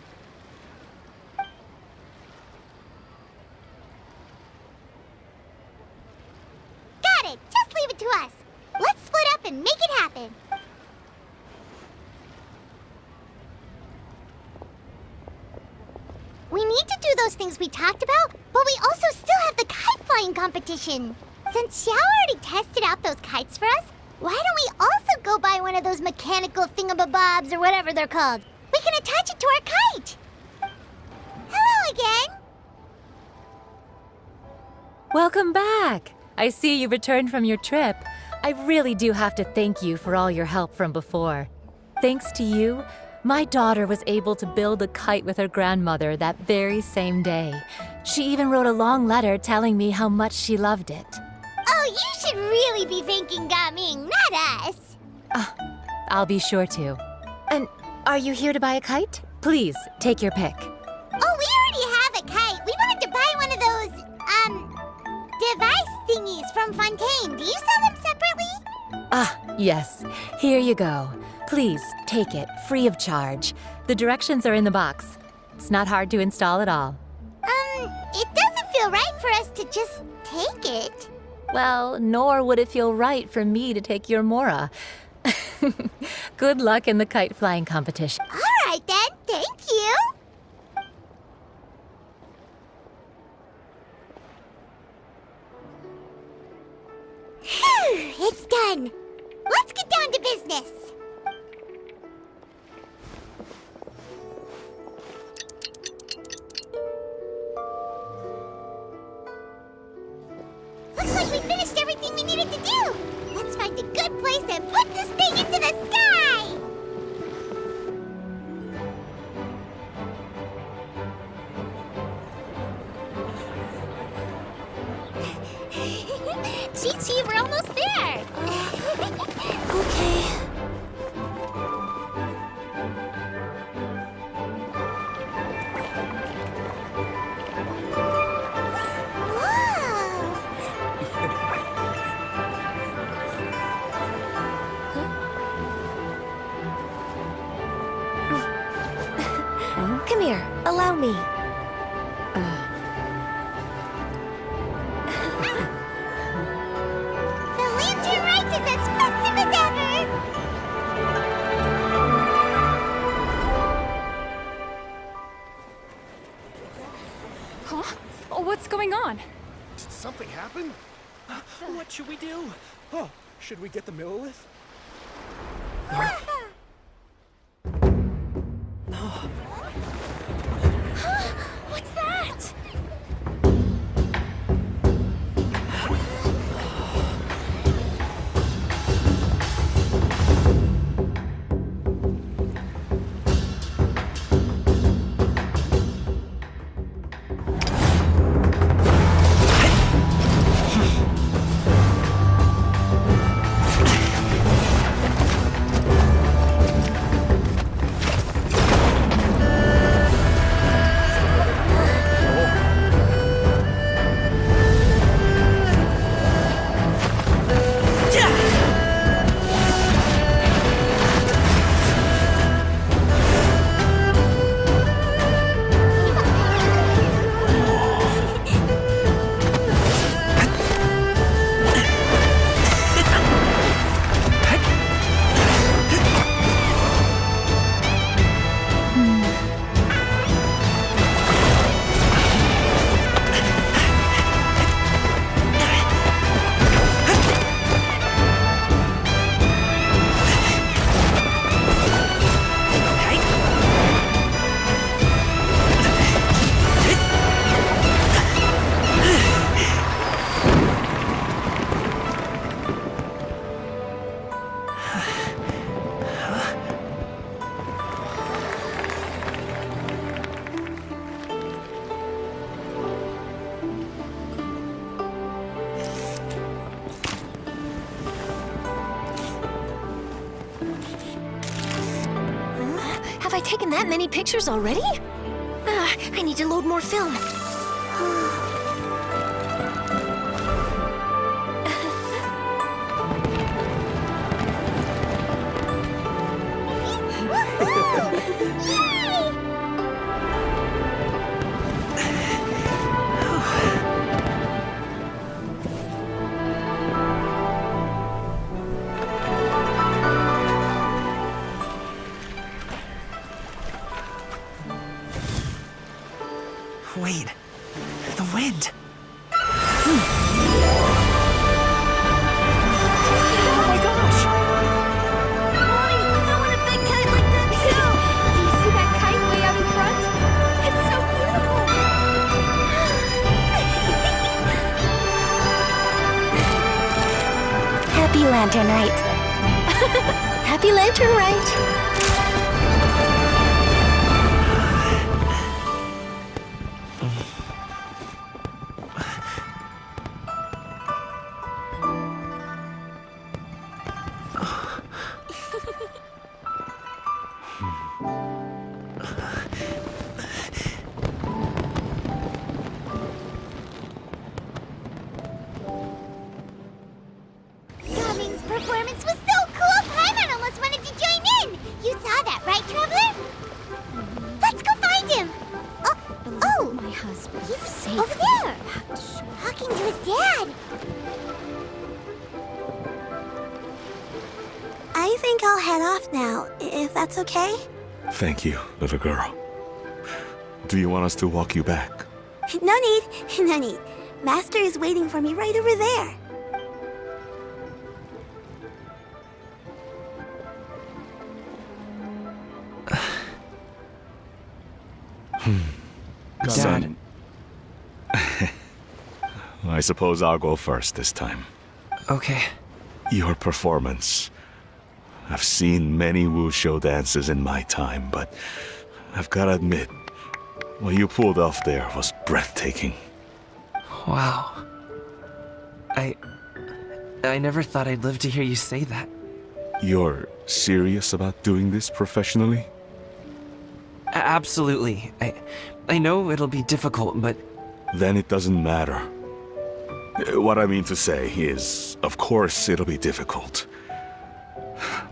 Got it! Just leave it to us. Let's split up and make it happen. We need to do those things we talked about, but we also still have the kite flying competition. Since Xiao already tested out those kites for us, why don't we also go buy one of those mechanical thingamabobs or whatever they're called? We can attach it to our kite. Hello again. Welcome back. I see you returned from your trip. I really do have to thank you for all your help from before. Thanks to you, my daughter was able to build a kite with her grandmother that very same day. She even wrote a long letter telling me how much she loved it. Oh, you should really be thanking Gaming, not us. I'll be sure to. And are you here to buy a kite? Please, take your pick. Oh, we already have a kite. We wanted to buy one of those, device thingies from Fontaine. Do you sell them separately? Yes. Here you go. Please, take it, free of charge. The directions are in the box. It's not hard to install at all. It doesn't feel right for us to just take it. Well, nor would it feel right for me to take your Mora. Good luck in the kite flying competition. All right then, thank you. Phew, it's done. Let's get down to business. Looks like we finished everything we needed to do. Let's find a good place and put this thing into the sky. Chi-Chi, we're almost there. Okay. Come here, allow me. The lantern rite is as festive as ever! Huh? What's going on? Did something happen? What should we do? Oh, should we get the Millilith? What's that? taken that many pictures already? I need to load more film. Wait, the wind. Oh my gosh! Mommy, I want a big kite like that too! Do you see that kite way out in front? It's so beautiful! Happy Lantern Rite. Happy Lantern Rite! Gaming's performance was so cool, Paimon almost wanted to join in! You saw that, right, Traveler? Let's go find him! Oh! My husband. He's safe. over there! Talking to his dad! I think I'll head off now, if that's okay. Thank you, little girl. Do you want us to walk you back? No need, no need. Master is waiting for me right over there. Son. I suppose I'll go first this time. Okay. Your performance. I've seen many wushou dances in my time, but I've gotta admit, what you pulled off there was breathtaking. Wow. I never thought I'd live to hear you say that. You're serious about doing this professionally? Absolutely. I know it'll be difficult, but... Then it doesn't matter. What I mean to say is, of course it'll be difficult.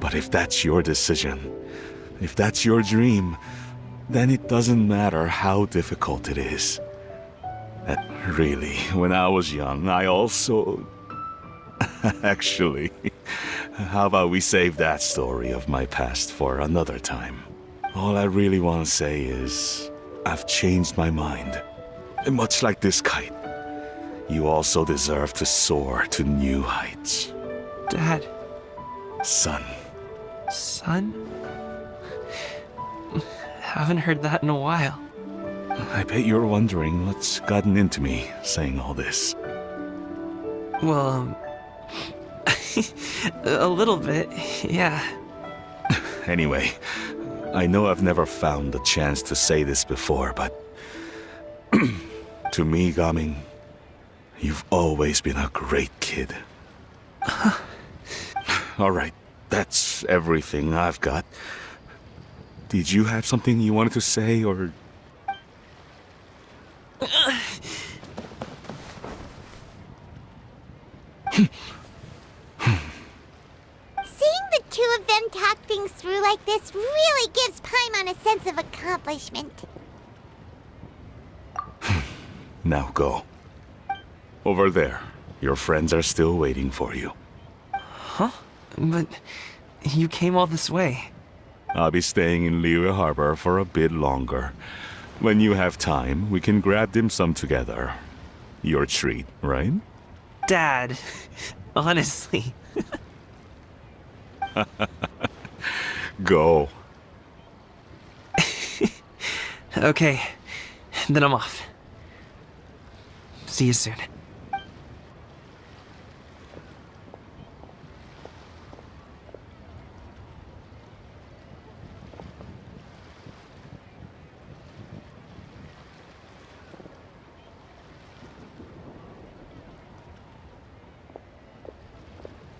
But if that's your decision, if that's your dream, then it doesn't matter how difficult it is. Really, when I was young, I also... Actually, how about we save that story of my past for another time? All I really want to say is, I've changed my mind. Much like this kite, you also deserve to soar to new heights. Dad. Son. Son? Haven't heard that in a while. I bet you're wondering what's gotten into me saying all this. Well, a little bit, yeah. Anyway, I know I've never found the chance to say this before, but to me, Gaming, you've always been a great kid. All right, that's everything I've got. Did you have something you wanted to say, or... Seeing the two of them talk things through like this really gives Paimon a sense of accomplishment. Now go. Over there. Your friends are still waiting for you. Huh? But you came all this way. I'll be staying in Liyue Harbor for a bit longer. When you have time, we can grab dim sum together. Your treat, right? Dad, honestly. Go. Okay, then I'm off. See you soon.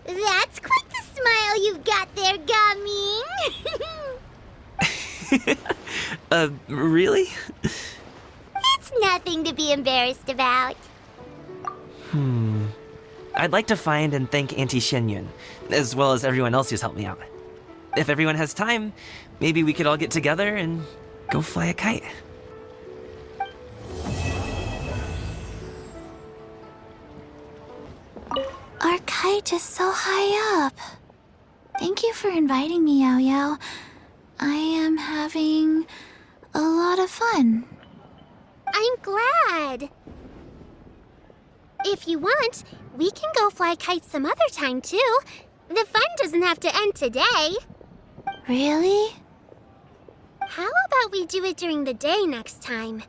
That's quite the smile you've got there, Gaming. Really? It's nothing to be embarrassed about. I'd like to find and thank Auntie Shenyun, as well as everyone else who's helped me out. If everyone has time, maybe we could all get together and go fly a kite. Our kite is so high up. Thank you for inviting me, Yao Yao. I am having a lot of fun. I'm glad. If you want, we can go fly kites some other time too. The fun doesn't have to end today. Really? How about we do it during the day next time?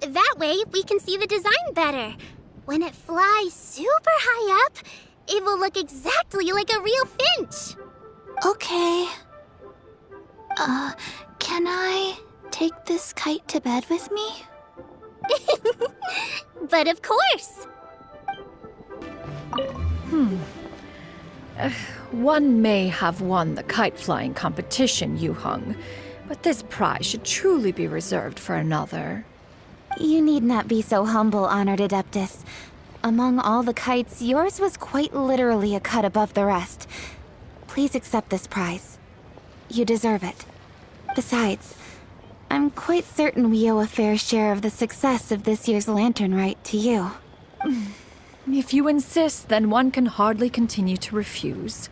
That way we can see the design better. When it flies super high up, it will look exactly like a real finch. Okay. Can I take this kite to bed with me? But of course. One may have won the kite flying competition, Yu Hung, but this prize should truly be reserved for another. You need not be so humble, Honored Adeptus. Among all the kites, yours was quite literally a cut above the rest. Please accept this prize. You deserve it. Besides, I'm quite certain we owe a fair share of the success of this year's lantern rite to you. If you insist, then one can hardly continue to refuse.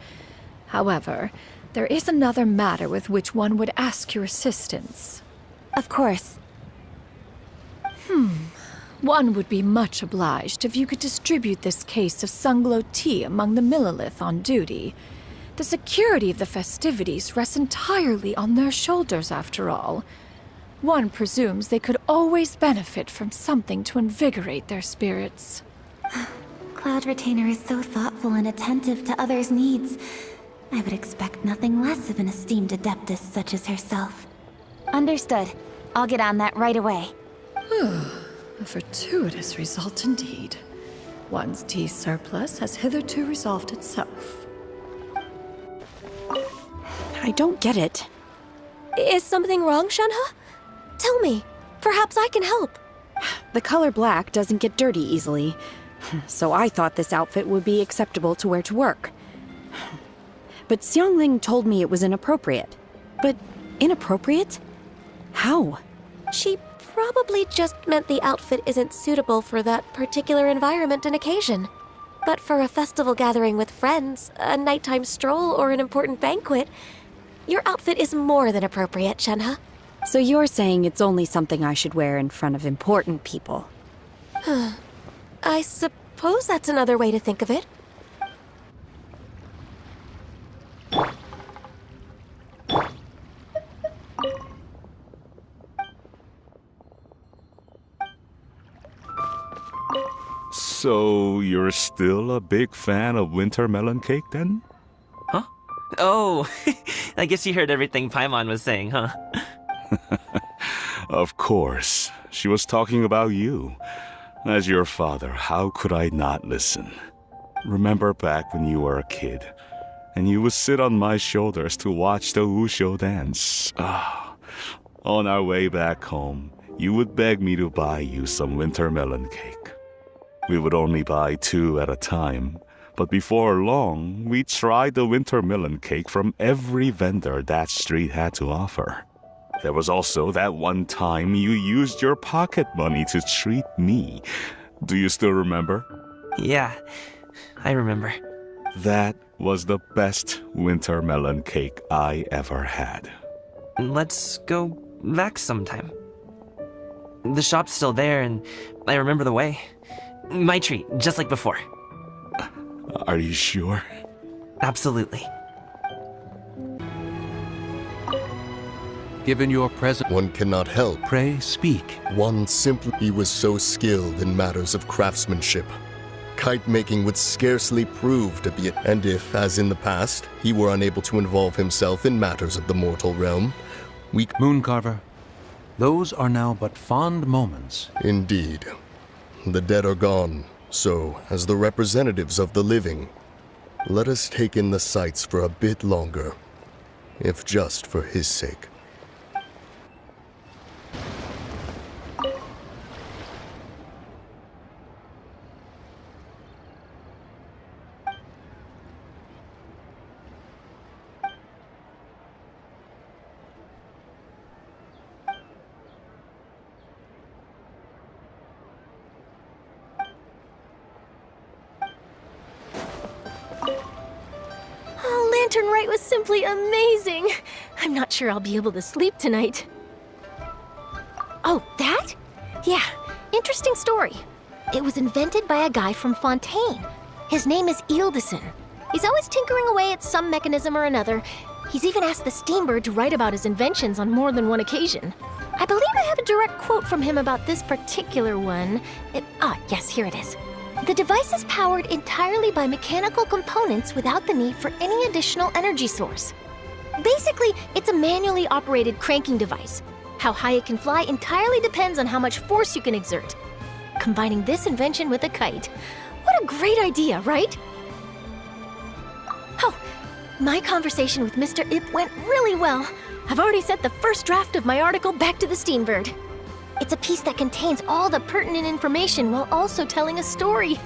However, there is another matter with which one would ask your assistance. Of course. One would be much obliged if you could distribute this case of Sunglow tea among the Millilith on duty. The security of the festivities rests entirely on their shoulders, after all. One presumes they could always benefit from something to invigorate their spirits. Cloud Retainer is so thoughtful and attentive to others' needs. I would expect nothing less of an esteemed adeptus such as herself. Understood. I'll get on that right away. A fortuitous result indeed. One's tea surplus has hitherto resolved itself. I don't get it. Is something wrong, Shenhe? Tell me. Perhaps I can help. The color black doesn't get dirty easily, so I thought this outfit would be acceptable to wear to work. But Xiangling told me it was inappropriate. But inappropriate? How? She probably just meant the outfit isn't suitable for that particular environment and occasion. But for a festival gathering with friends, a nighttime stroll, or an important banquet, your outfit is more than appropriate, Shenhe. So you're saying it's only something I should wear in front of important people? I suppose that's another way to think of it. So, you're still a big fan of winter melon cake then? Huh? Oh, I guess you heard everything Paimon was saying, huh? Of course. She was talking about you. As your father, how could I not listen? Remember back when you were a kid, and you would sit on my shoulders to watch the Wushu dance. On our way back home, you would beg me to buy you some winter melon cake. We would only buy 2 at a time, but before long, we tried the winter melon cake from every vendor that street had to offer. There was also that one time you used your pocket money to treat me. Do you still remember? Yeah, I remember. That was the best winter melon cake I ever had. Let's go back sometime. The shop's still there, and I remember the way. My treat, just like before. Are you sure? Absolutely. Given your present, one cannot help. Pray speak. One simply, he was so skilled in matters of craftsmanship. Kite making would scarcely prove to be it, and if, as in the past, he were unable to involve himself in matters of the mortal realm, we... Mooncarver, those are now but fond moments. Indeed. The dead are gone, so, as the representatives of the living, let us take in the sights for a bit longer, if just for his sake. lantern rite was simply amazing. I'm not sure I'll be able to sleep tonight. Oh, that? Yeah, interesting story. It was invented by a guy from Fontaine. His name is Ildison. He's always tinkering away at some mechanism or another. He's even asked the Steambird to write about his inventions on more than one occasion. I believe I have a direct quote from him about this particular one. Yes, here it is. The device is powered entirely by mechanical components without the need for any additional energy source. Basically, it's a manually operated cranking device. How high it can fly entirely depends on how much force you can exert. Combining this invention with a kite. What a great idea, right? Oh, my conversation with Mr. Ip went really well. I've already sent the first draft of my article back to the Steambird. It's a piece that contains all the pertinent information while also telling a story.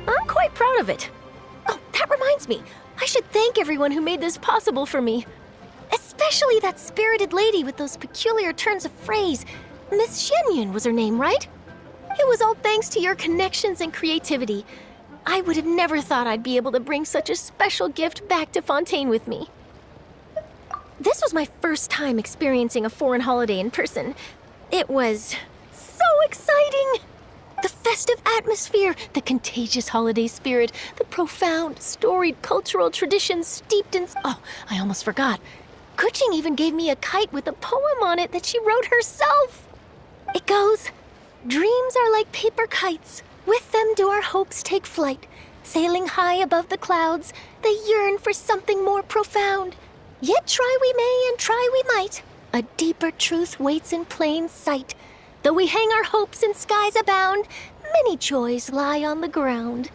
I'm quite proud of it. Oh, that reminds me. I should thank everyone who made this possible for me. Especially that spirited lady with those peculiar turns of phrase. Miss Shenyun was her name, right? It was all thanks to your connections and creativity. I would have never thought I'd be able to bring such a special gift back to Fontaine with me. This was my first time experiencing a foreign holiday in person. It was so exciting! The festive atmosphere, the contagious holiday spirit, the profound, storied cultural traditions steeped in... Oh, I almost forgot. Kuching even gave me a kite with a poem on it that she wrote herself. It goes, "Dreams are like paper kites. With them do our hopes take flight. Sailing high above the clouds, they yearn for something more profound. Yet try we may and try we might. A deeper truth waits in plain sight. Though we hang our hopes in skies abound, many joys lie on the ground."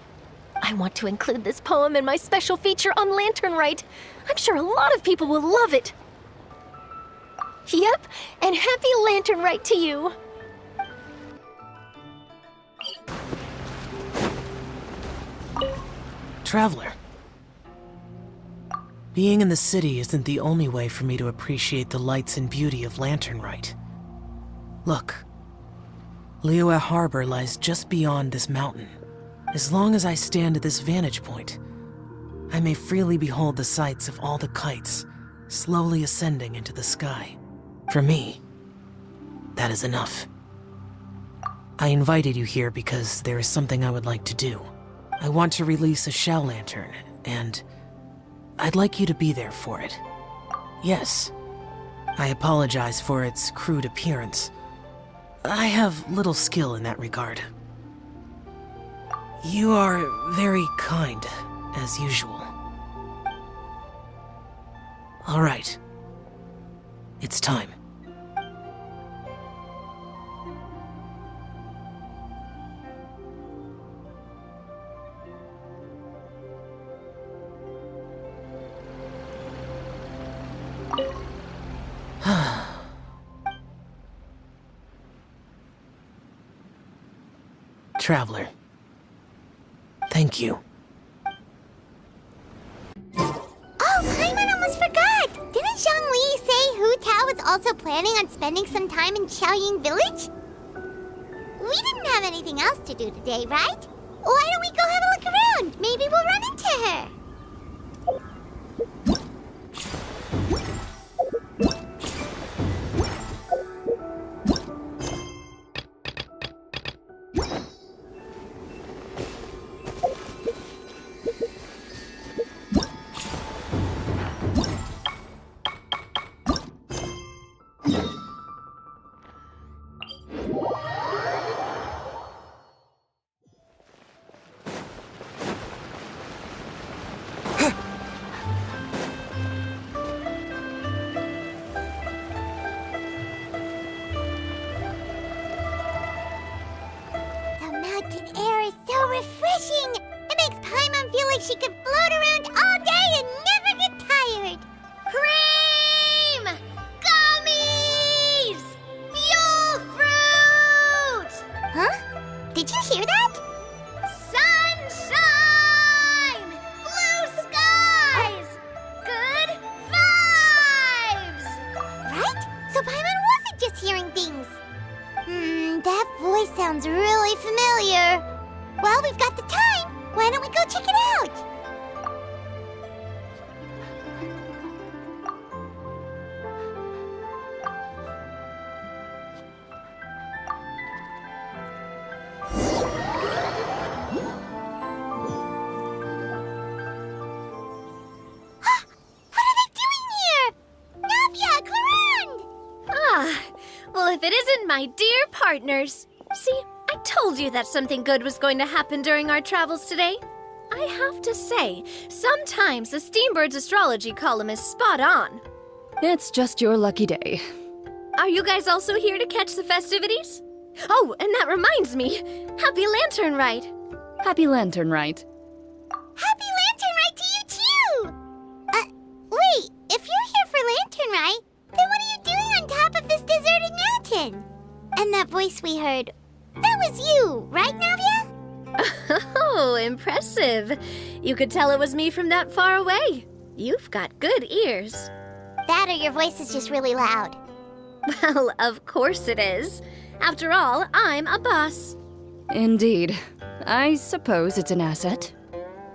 I want to include this poem in my special feature on Lantern Rite. I'm sure a lot of people will love it. Yep, and happy Lantern Rite to you. Traveler. Being in the city isn't the only way for me to appreciate the lights and beauty of Lantern Rite. Look, Liyue Harbor lies just beyond this mountain. As long as I stand at this vantage point, I may freely behold the sights of all the kites slowly ascending into the sky. For me, that is enough. I invited you here because there is something I would like to do. I want to release a shell lantern, and I'd like you to be there for it. Yes, I apologize for its crude appearance. I have little skill in that regard. You are very kind, as usual. All right. It's time. Traveler. Thank you. Oh, Paimon almost forgot! Didn't Zhongli say Hu Tao was also planning on spending some time in Xiaoying Village? We didn't have anything else to do today, right? Why don't we go have a look around? Maybe we'll run into her. Refreshing! It makes Paimon feel like she could float around all day and never get tired. Cream! Gummies! Fuel fruit! Huh? Did you hear that? Sunshine! Blue skies! Good vibes! Right? So Paimon wasn't just hearing things. That voice sounds really familiar. Well, we've got the time. Why don't we go check it out? my dear partners. See, I told you that something good was going to happen during our travels today. I have to say, sometimes the Steambird's astrology column is spot on. It's just your lucky day. Are you guys also here to catch the festivities? Oh, and that reminds me. Happy Lantern Ride. Happy Lantern Ride. Happy Lantern Ride to you too! Wait, if you're here for Lantern Ride, then what are you doing on top of this deserted mountain? And that voice we heard, that was you, right, Navia? Oh, impressive. You could tell it was me from that far away. You've got good ears. That or your voice is just really loud. Well, of course it is. After all, I'm a boss. Indeed. I suppose it's an asset.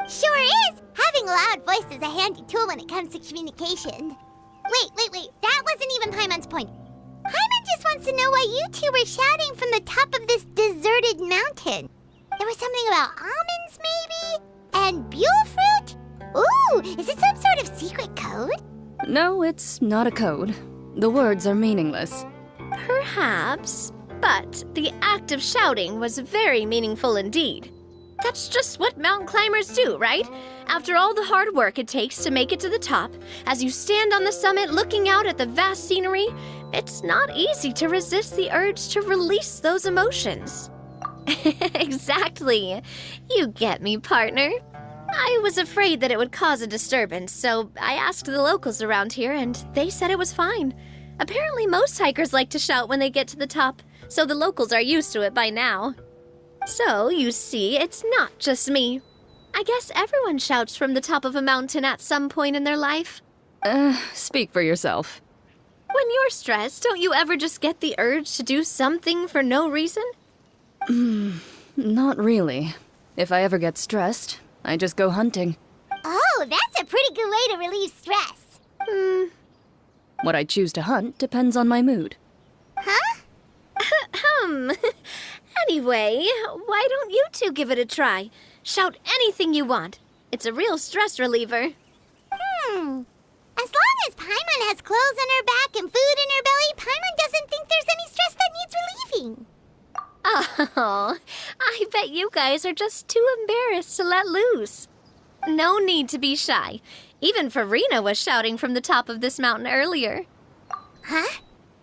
Sure is! Having a loud voice is a handy tool when it comes to communication. Wait. That wasn't even Paimon's point. Paimon just wants to know why you two were shouting from the top of this deserted mountain. There was something about almonds, maybe? And buell fruit? Ooh, is it some sort of secret code? No, it's not a code. The words are meaningless. Perhaps, but the act of shouting was very meaningful indeed. That's just what mountain climbers do, right? After all the hard work it takes to make it to the top, as you stand on the summit looking out at the vast scenery, it's not easy to resist the urge to release those emotions. Exactly. You get me, partner. I was afraid that it would cause a disturbance, so I asked the locals around here, and they said it was fine. Apparently most hikers like to shout when they get to the top, so the locals are used to it by now. So, you see, it's not just me. I guess everyone shouts from the top of a mountain at some point in their life. Speak for yourself. When you're stressed, don't you ever just get the urge to do something for no reason? Not really. If I ever get stressed, I just go hunting. Oh, that's a pretty good way to relieve stress. What I choose to hunt depends on my mood. Huh? Anyway, why don't you two give it a try? Shout anything you want. It's a real stress reliever. As long as Paimon has clothes on her back and food in her belly, Paimon doesn't think there's any stress that needs relieving. Oh, I bet you guys are just too embarrassed to let loose. No need to be shy. Even Farina was shouting from the top of this mountain earlier. Huh?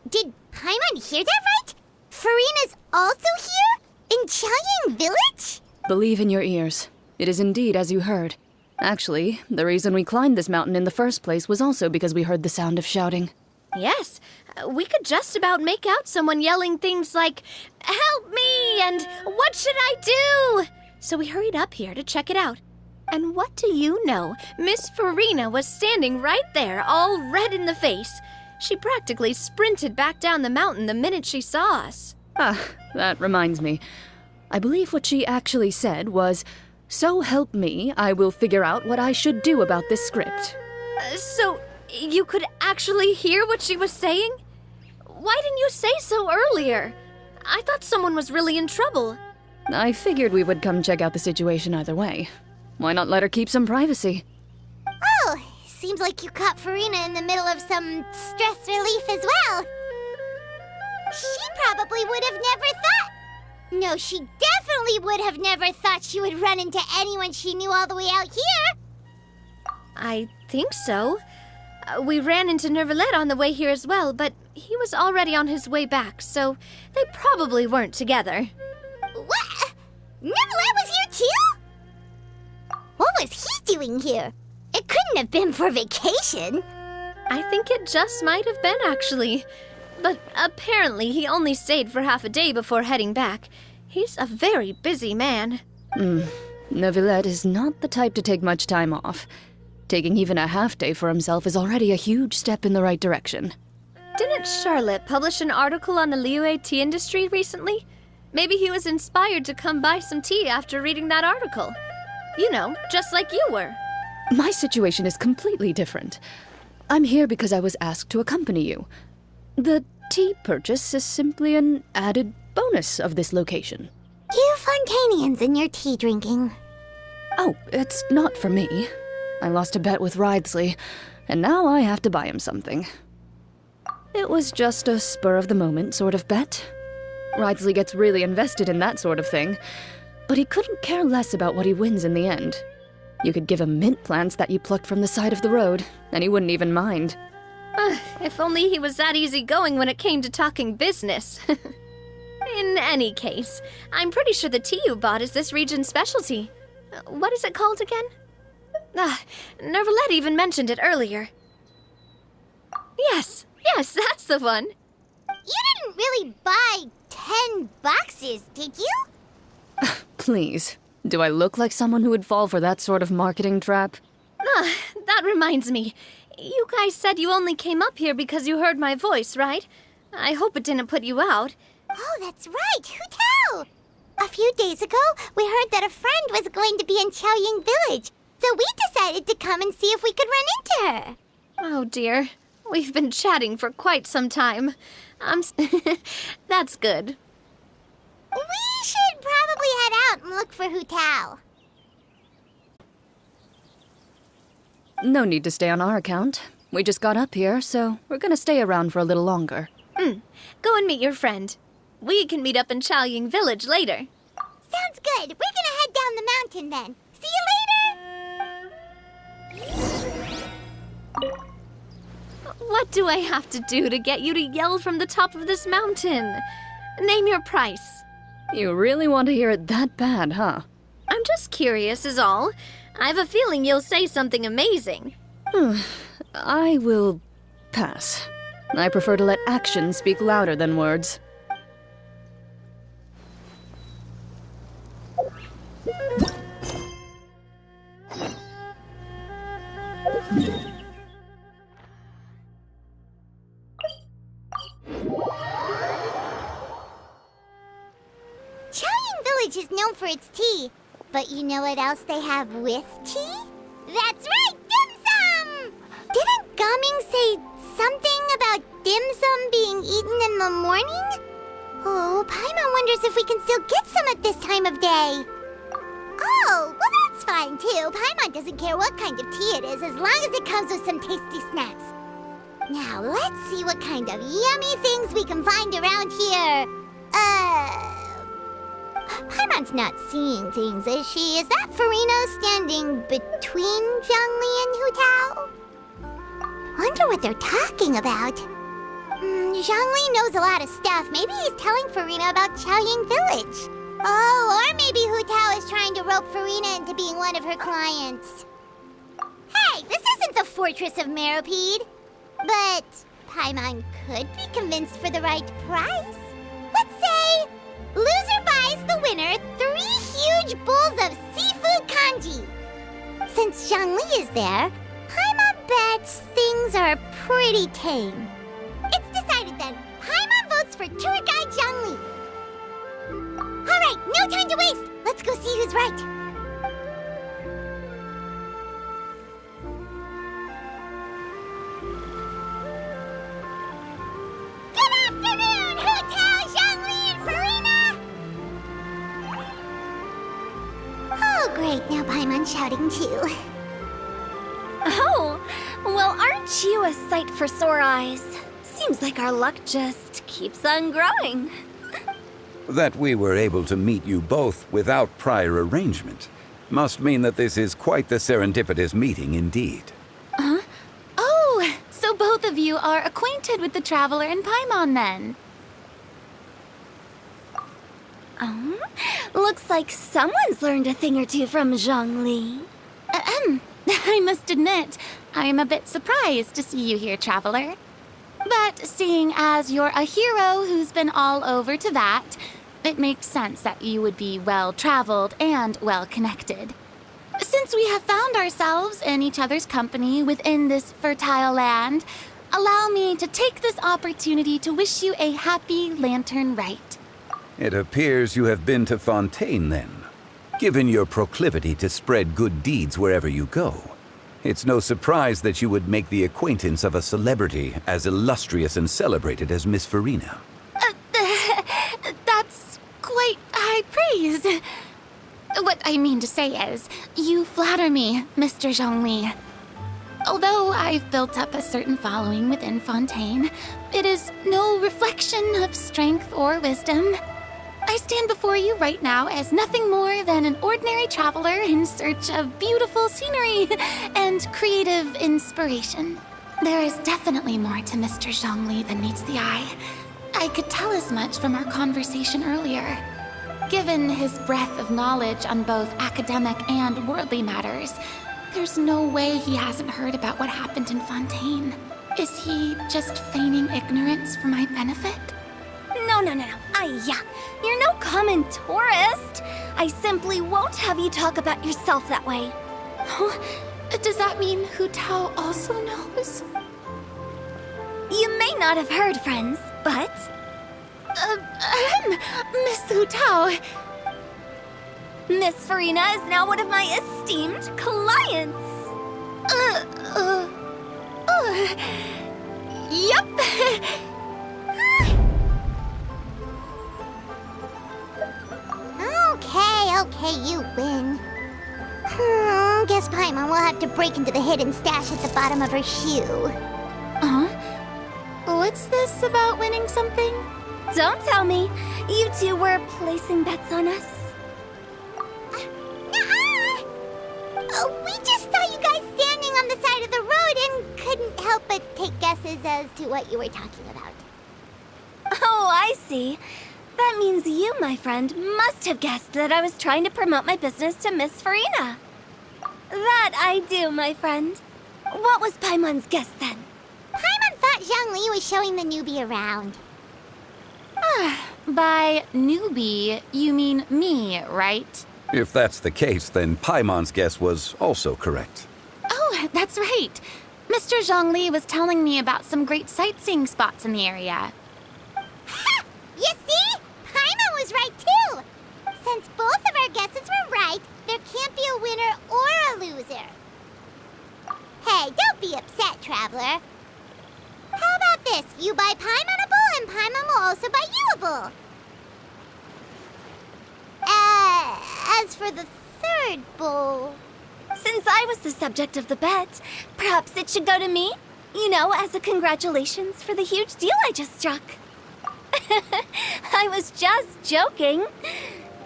Did Paimon hear that right? Farina's also here? In Chaoyang Village? Believe in your ears. It is indeed as you heard. Actually, the reason we climbed this mountain in the first place was also because we heard the sound of shouting. Yes, we could just about make out someone yelling things like, "Help me!" and "What should I do?" So we hurried up here to check it out. And what do you know? Miss Farina was standing right there, all red in the face. She practically sprinted back down the mountain the minute she saw us. That reminds me. I believe what she actually said was, "So help me, I will figure out what I should do about this script." So, you could actually hear what she was saying? Why didn't you say so earlier? I thought someone was really in trouble. I figured we would come check out the situation either way. Why not let her keep some privacy? Oh, seems like you caught Farina in the middle of some stress relief as well. She probably would have never thought... No, she definitely would have never thought she would run into anyone she knew all the way out here. I think so. We ran into Nervalet on the way here as well, but he was already on his way back, so they probably weren't together. What? Nervalet was here too? What was he doing here? It couldn't have been for vacation. I think it just might have been, actually. But apparently he only stayed for half a day before heading back. He's a very busy man. Nervalet is not the type to take much time off. Taking even a half day for himself is already a huge step in the right direction. Didn't Charlotte publish an article on the Liyue tea industry recently? Maybe he was inspired to come buy some tea after reading that article. You know, just like you were. My situation is completely different. I'm here because I was asked to accompany you. The tea purchase is simply an added bonus of this location. You Fontanians and your tea drinking. Oh, it's not for me. I lost a bet with Ridesley, and now I have to buy him something. It was just a spur-of-the-moment sort of bet. Wriothesley gets really invested in that sort of thing, but he couldn't care less about what he wins in the end. You could give him mint plants that you plucked from the side of the road, and he wouldn't even mind. If only he was that easygoing when it came to talking business. In any case, I'm pretty sure the tea you bought is this region's specialty. What is it called again? Nervalette even mentioned it earlier. Yes, that's the one. You didn't really buy 10 boxes, did you? Please, do I look like someone who would fall for that sort of marketing trap? That reminds me. You guys said you only came up here because you heard my voice, right? I hope it didn't put you out. Oh, that's right. Who tell? A few days ago, we heard that a friend was going to be in Chaoying Village, so we decided to come and see if we could run into her. Oh dear. We've been chatting for quite some time. That's good. We should probably head out and look for Hu Tao. No need to stay on our account. We just got up here, so we're gonna stay around for a little longer. Go and meet your friend. We can meet up in Chaoying Village later. Sounds good. We're gonna head down the mountain then. See you later! What do I have to do to get you to yell from the top of this mountain? Name your price. You really want to hear it that bad, huh? I'm just curious is all. I have a feeling you'll say something amazing. I will pass. I prefer to let actions speak louder than words. Chaoying Village is known for its tea, but you know what else they have with tea? That's right, dim sum! Didn't Gaming say something about dim sum being eaten in the morning? Oh, Paimon wonders if we can still get some at this time of day. Oh, well that's fine too. Paimon doesn't care what kind of tea it is as long as it comes with some tasty snacks. Now, let's see what kind of yummy things we can find around here. Paimon's not seeing things, is she? Is that Farina standing between Zhongli and Hu Tao? Wonder what they're talking about. Zhongli knows a lot of stuff. Maybe he's telling Farina about Chaoying Village. Oh, or maybe Hu Tao is trying to rope Farina into being one of her clients. Hey, this isn't the Fortress of Meropide. But Paimon could be convinced for the right price. Let's say loser buys the winner 3 huge bowls of seafood kanji. Since Zhongli is there, Paimon bets things are pretty tame. It's decided then. Paimon votes for tour guide Zhongli. All right, no time to waste. Let's go see who's right. Great, now Paimon's shouting too. Oh, well, aren't you a sight for sore eyes? Seems like our luck just keeps on growing. That we were able to meet you both without prior arrangement must mean that this is quite the serendipitous meeting indeed. Huh? Oh, so both of you are acquainted with the Traveler and Paimon then? Looks like someone's learned a thing or two from Zhongli. I must admit, I am a bit surprised to see you here, Traveler. But seeing as you're a hero who's been all over to that, it makes sense that you would be well-traveled and well-connected. Since we have found ourselves in each other's company within this fertile land, allow me to take this opportunity to wish you a happy Lantern Rite. It appears you have been to Fontaine then. Given your proclivity to spread good deeds wherever you go, it's no surprise that you would make the acquaintance of a celebrity as illustrious and celebrated as Miss Farina. That's quite high praise. What I mean to say is, you flatter me, Mr. Zhongli. Although I've built up a certain following within Fontaine, it is no reflection of strength or wisdom. I stand before you right now as nothing more than an ordinary traveler in search of beautiful scenery and creative inspiration. There is definitely more to Mr. Zhongli than meets the eye. I could tell as much from our conversation earlier. Given his breadth of knowledge on both academic and worldly matters, there's no way he hasn't heard about what happened in Fontaine. Is he just feigning ignorance for my benefit? No. You're no common tourist. I simply won't have you talk about yourself that way. Huh? Does that mean Hu Tao also knows? You may not have heard, friends, but... Miss Hu Tao. Miss Farina is now one of my esteemed clients. Yep. Okay, you win. Guess Paimon will have to break into the hidden stash at the bottom of her shoe. What's this about winning something? Don't tell me. You two were placing bets on us. We just saw you guys standing on the side of the road and couldn't help but take guesses as to what you were talking about. Oh, I see. That means you, my friend, must have guessed that I was trying to promote my business to Miss Farina. That I do, my friend. What was Paimon's guess then? Paimon thought Zhongli was showing the newbie around. By newbie, you mean me, right? If that's the case, then Paimon's guess was also correct. Oh, that's right. Mr. Zhongli was telling me about some great sightseeing spots in the area. Ha! You see? Paimon was right too! Since both of our guesses were right, there can't be a winner or a loser. Hey, don't be upset, traveler. How about this? You buy Paimon a bowl and Paimon will also buy you a bowl. As for the third bowl... Since I was the subject of the bet, perhaps it should go to me? You know, as a congratulations for the huge deal I just struck. I was just joking.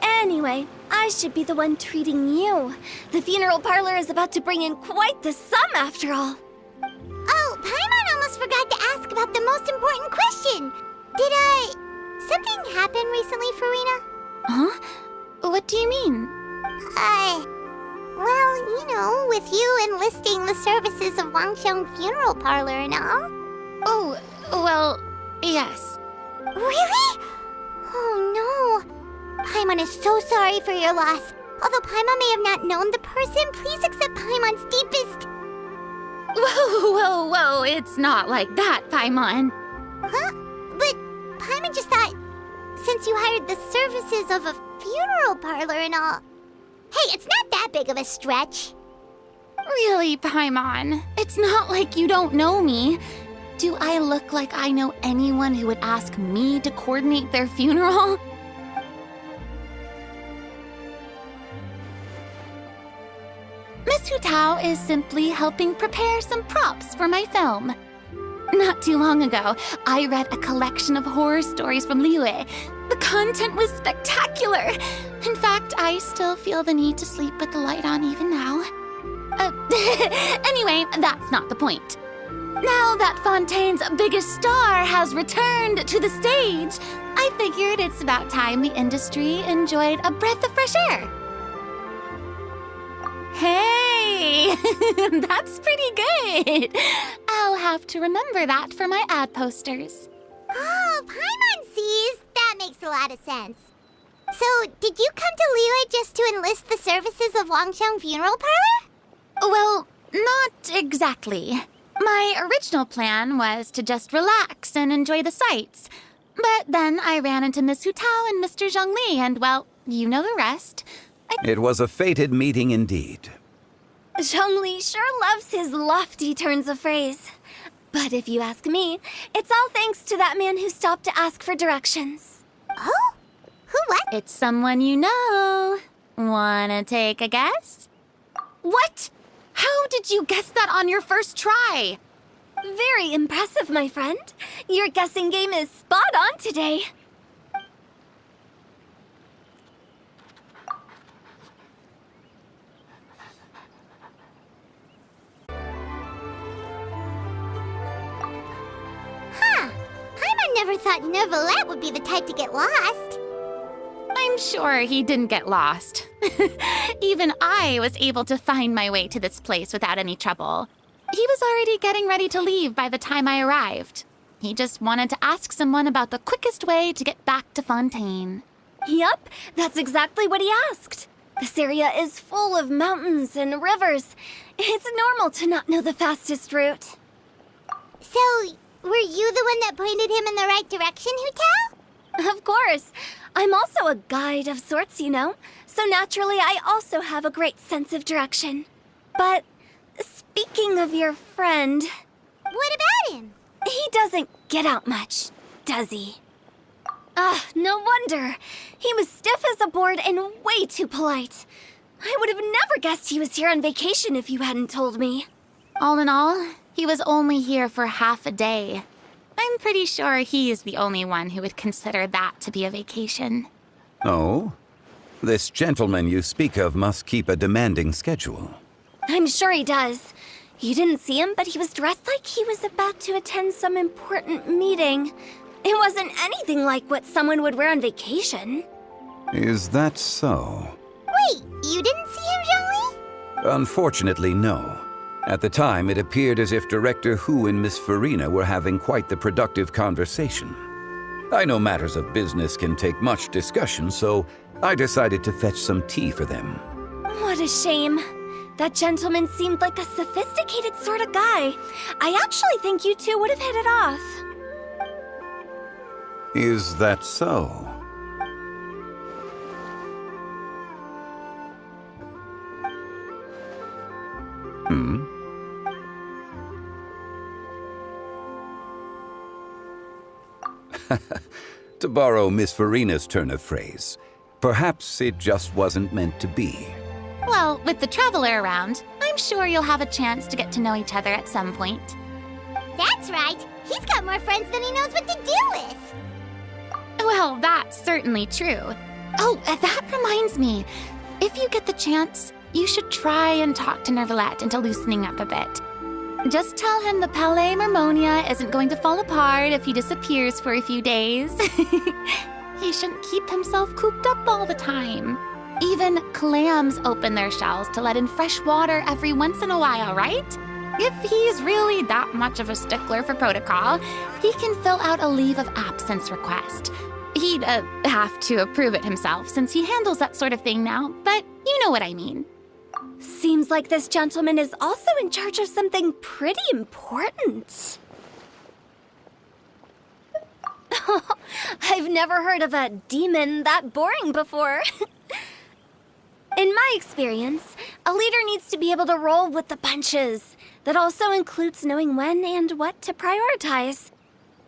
Anyway, I should be the one treating you. The funeral parlor is about to bring in quite the sum after all. Oh, Paimon almost forgot to ask about the most important question. Did something happen recently, Farina? Huh? What do you mean? Well, you know, with you enlisting the services of Wangxiang Funeral Parlor and all. Oh, well, yes. Really? Oh no. Paimon is so sorry for your loss. Although Paimon may have not known the person, please accept Paimon's deepest... Whoa, it's not like that, Paimon. Huh? But Paimon just thought, since you hired the services of a funeral parlor and all... Hey, it's not that big of a stretch. Really, Paimon? It's not like you don't know me. Do I look like I know anyone who would ask me to coordinate their funeral? Miss Hu Tao is simply helping prepare some props for my film. Not too long ago, I read a collection of horror stories from Liyue. The content was spectacular. In fact, I still feel the need to sleep with the light on even now. Anyway, that's not the point. Now that Fontaine's biggest star has returned to the stage, I figured it's about time the industry enjoyed a breath of fresh air. Hey, that's pretty good. I'll have to remember that for my ad posters. Oh, Paimon sees. That makes a lot of sense. So, did you come to Liyue just to enlist the services of Wangxiang Funeral Parlor? Well, not exactly. My original plan was to just relax and enjoy the sights. But then I ran into Miss Hu Tao and Mr. Zhongli, and well, you know the rest. It was a fated meeting indeed. Zhongli sure loves his lofty turns of phrase. But if you ask me, it's all thanks to that man who stopped to ask for directions. Oh? Who what? It's someone you know. Wanna take a guess? What? How did you guess that on your first try? Very impressive, my friend. Your guessing game is spot on today. never thought Neuvillette would be the type to get lost. I'm sure he didn't get lost. Even I was able to find my way to this place without any trouble. He was already getting ready to leave by the time I arrived. He just wanted to ask someone about the quickest way to get back to Fontaine. Yup, that's exactly what he asked. This area is full of mountains and rivers. It's normal to not know the fastest route. So, were you the one that pointed him in the right direction, Hu-Tao? Of course. I'm also a guide of sorts, you know. So naturally, I also have a great sense of direction. But speaking of your friend... What about him? He doesn't get out much, does he? No wonder. He was stiff as a board and way too polite. I would have never guessed he was here on vacation if you hadn't told me. All in all, he was only here for half a day. I'm pretty sure he is the only one who would consider that to be a vacation. Oh? This gentleman you speak of must keep a demanding schedule. I'm sure he does. You didn't see him, but he was dressed like he was about to attend some important meeting. It wasn't anything like what someone would wear on vacation. Is that so? Wait, you didn't see him, Zhongli? Unfortunately, no. At the time, it appeared as if Director Hu and Miss Farina were having quite the productive conversation. I know matters of business can take much discussion, so I decided to fetch some tea for them. What a shame. That gentleman seemed like a sophisticated sort of guy. I actually think you two would have hit it off. Is that so? To borrow Miss Farina's turn of phrase, perhaps it just wasn't meant to be. Well, with the Traveler around, I'm sure you'll have a chance to get to know each other at some point. That's right. He's got more friends than he knows what to do with. Well, that's certainly true. Oh, that reminds me. If you get the chance, you should try and talk to Neuvillette into loosening up a bit. Just tell him the Palais Mermonia isn't going to fall apart if he disappears for a few days. He shouldn't keep himself cooped up all the time. Even clams open their shells to let in fresh water every once in a while, right? If he's really that much of a stickler for protocol, he can fill out a leave of absence request. He'd have to approve it himself since he handles that sort of thing now, but you know what I mean. Seems like this gentleman is also in charge of something pretty important. I've never heard of a demon that boring before. In my experience, a leader needs to be able to roll with the punches. That also includes knowing when and what to prioritize.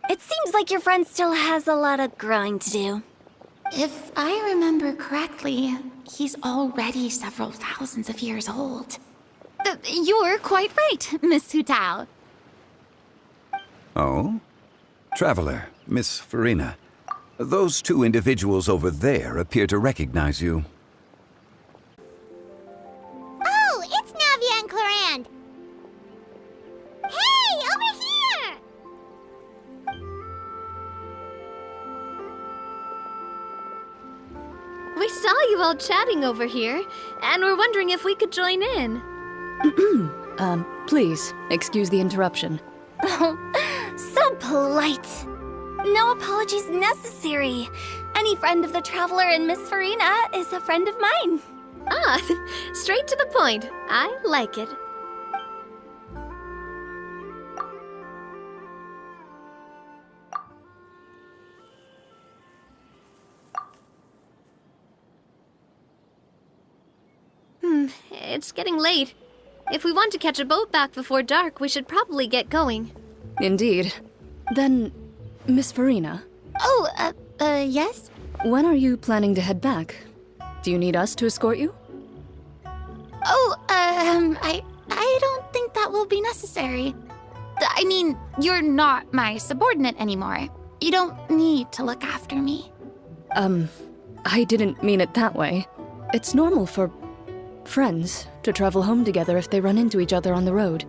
It seems like your friend still has a lot of growing to do. If I remember correctly, he's already several thousands of years old. You're quite right, Miss Hu-Tao. Oh? Traveler, Miss Farina. Those two individuals over there appear to recognize you. Oh, it's Navia and Clarand. Hey, over here! We saw you all chatting over here, and we're wondering if we could join in. Please, excuse the interruption. So polite. No apologies necessary. Any friend of the Traveler and Miss Farina is a friend of mine. Straight to the point. I like it. It's getting late. If we want to catch a boat back before dark, we should probably get going. Indeed. Then, Miss Farina. Oh, yes? When are you planning to head back? Do you need us to escort you? Oh, I don't think that will be necessary. I mean, you're not my subordinate anymore. You don't need to look after me. I didn't mean it that way. It's normal for friends to travel home together if they run into each other on the road.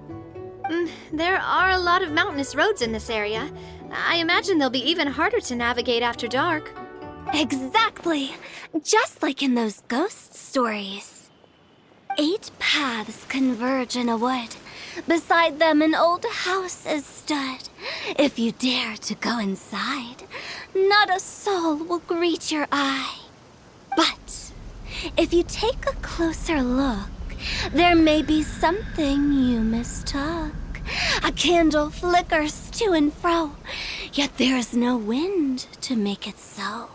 there are a lot of mountainous roads in this area. I imagine they'll be even harder to navigate after dark. Exactly. Just like in those ghost stories. 8 paths converge in a wood. Beside them an old house is stood. If you dare to go inside, not a soul will greet your eye. But if you take a closer look, there may be something you mistook. A candle flickers to and fro, yet there is no wind to make it so.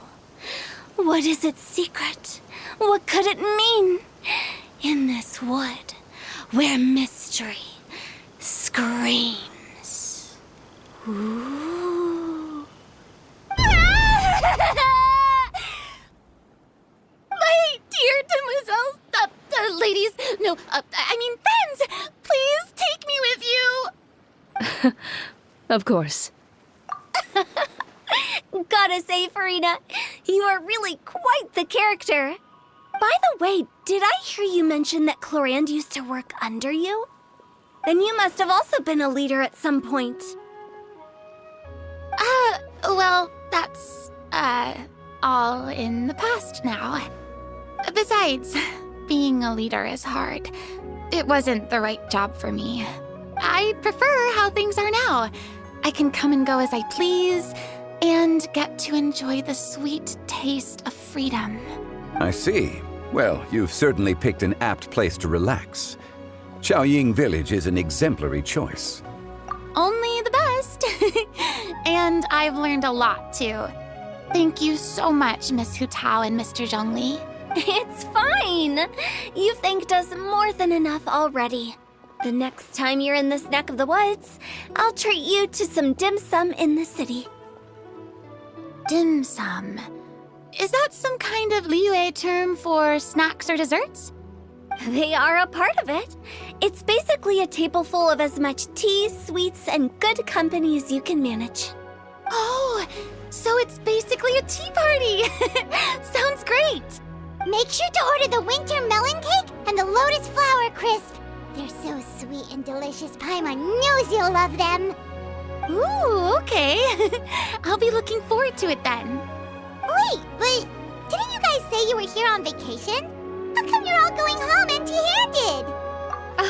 What is its secret? What could it mean? In this wood, where mystery screams. Ooh. My dear demoiselles, ladies, no, I mean friends, please take me with you. Of course. Gotta say, Farina, you are really quite the character. By the way, did I hear you mention that Clorand used to work under you? Then you must have also been a leader at some point. Well, that's, all in the past now. Besides, being a leader is hard. It wasn't the right job for me. I prefer how things are now. I can come and go as I please, and get to enjoy the sweet taste of freedom. I see. Well, you've certainly picked an apt place to relax. Xiaoying Village is an exemplary choice. Only the best. And I've learned a lot, too. Thank you so much, Miss Hu Tao and Mr. Zhongli. It's fine. You've thanked us more than enough already. The next time you're in this neck of the woods, I'll treat you to some dim sum in the city. Dim sum? Is that some kind of Liyue term for snacks or desserts? They are a part of it. It's basically a table full of as much tea, sweets, and good company as you can manage. Oh, so it's basically a tea party! Sounds great! Make sure to order the winter melon cake and the lotus flower crisp. They're so sweet and delicious, Paimon knows you'll love them. Ooh, okay. I'll be looking forward to it then. Wait, but didn't you guys say you were here on vacation? How come you're all going home empty-handed?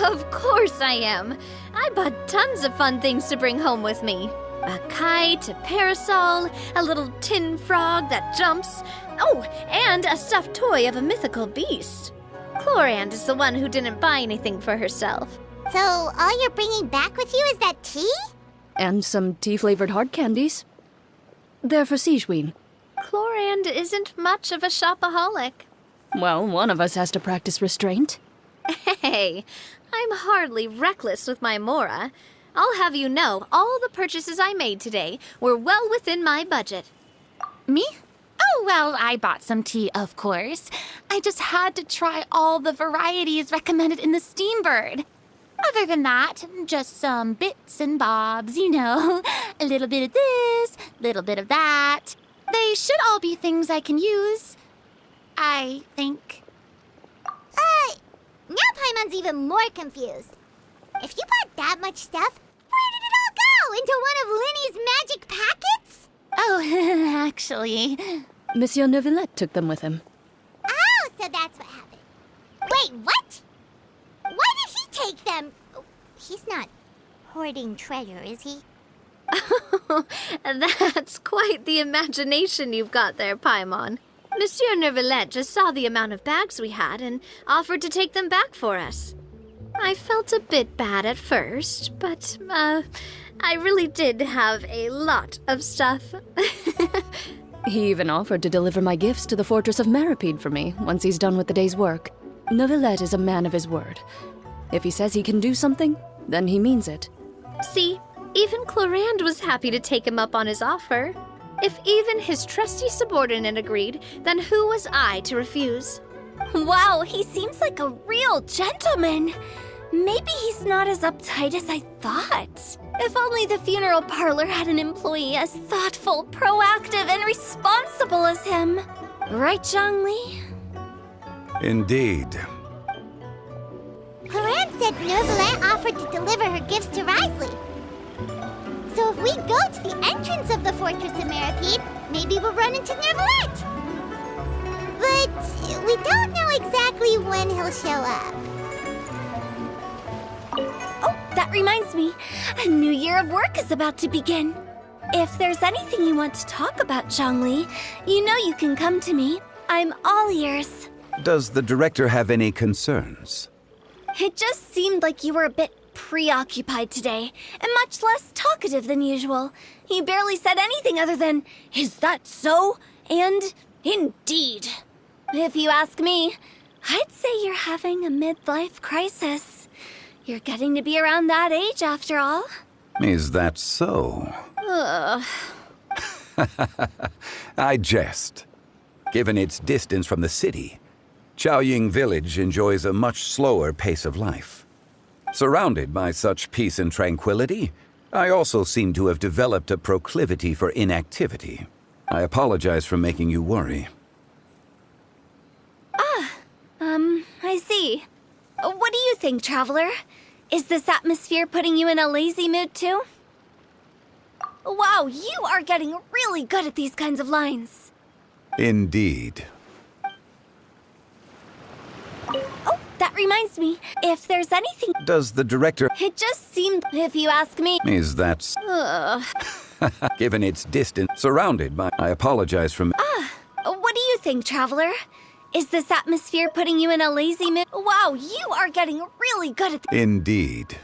Of course I am. I bought tons of fun things to bring home with me. A kite, a parasol, a little tin frog that jumps. Oh, and a stuffed toy of a mythical beast. Clorand is the one who didn't buy anything for herself. So all you're bringing back with you is that tea? And some tea-flavored hard candies. They're for Sigewin. Clorand isn't much of a shopaholic. Well, one of us has to practice restraint. Hey, I'm hardly reckless with my Mora. I'll have you know, all the purchases I made today were well within my budget. Me? Oh, well, I bought some tea, of course. I just had to try all the varieties recommended in the Steambird. Other than that, just some bits and bobs, you know. A little bit of this, little bit of that. They should all be things I can use, I think. Now Paimon's even more confused. If you bought that much stuff, where did it all go? Into one of Linny's magic packets? Oh, actually... Monsieur Neuvillette took them with him. Oh, so that's what happened. Wait, what? Why did he take them? He's not hoarding treasure, is he? That's quite the imagination you've got there, Paimon. Monsieur Neuvillette just saw the amount of bags we had and offered to take them back for us. I felt a bit bad at first, but, I really did have a lot of stuff. He even offered to deliver my gifts to the Fortress of Maripede for me once he's done with the day's work. Neuvillette is a man of his word. If he says he can do something, then he means it. See, even Clorand was happy to take him up on his offer. If even his trusty subordinate agreed, then who was I to refuse? Wow, he seems like a real gentleman. Maybe he's not as uptight as I thought. If only the funeral parlor had an employee as thoughtful, proactive, and responsible as him. Right, Zhongli? Indeed. Clorand said Nervalet offered to deliver her gifts to Risley. So if we go to the entrance of the Fortress of Meripede, maybe we'll run into Nervalet. But we don't know exactly when he'll show up. Oh, that reminds me. A new year of work is about to begin. If there's anything you want to talk about, Zhongli, you know you can come to me. I'm all ears. Does the director have any concerns? It just seemed like you were a bit preoccupied today, and much less talkative than usual. You barely said anything other than, "Is that so?" and "Indeed." If you ask me, I'd say you're having a midlife crisis. You're getting to be around that age after all. Is that so? Ugh. I jest. Given its distance from the city, Chaoying Village enjoys a much slower pace of life. Surrounded by such peace and tranquility, I also seem to have developed a proclivity for inactivity. I apologize for making you worry. I see. What do you think, Traveler? Is this atmosphere putting you in a lazy mood too? Wow, you are getting really good at these kinds of lines. Indeed. Oh, that reminds me. If there's anything... Does the director... It just seemed, if you ask me... Is that... Ugh. Given its distance, surrounded by... I apologize for... What do you think, Traveler? Is this atmosphere putting you in a lazy mood? Wow, you are getting really good at... Indeed.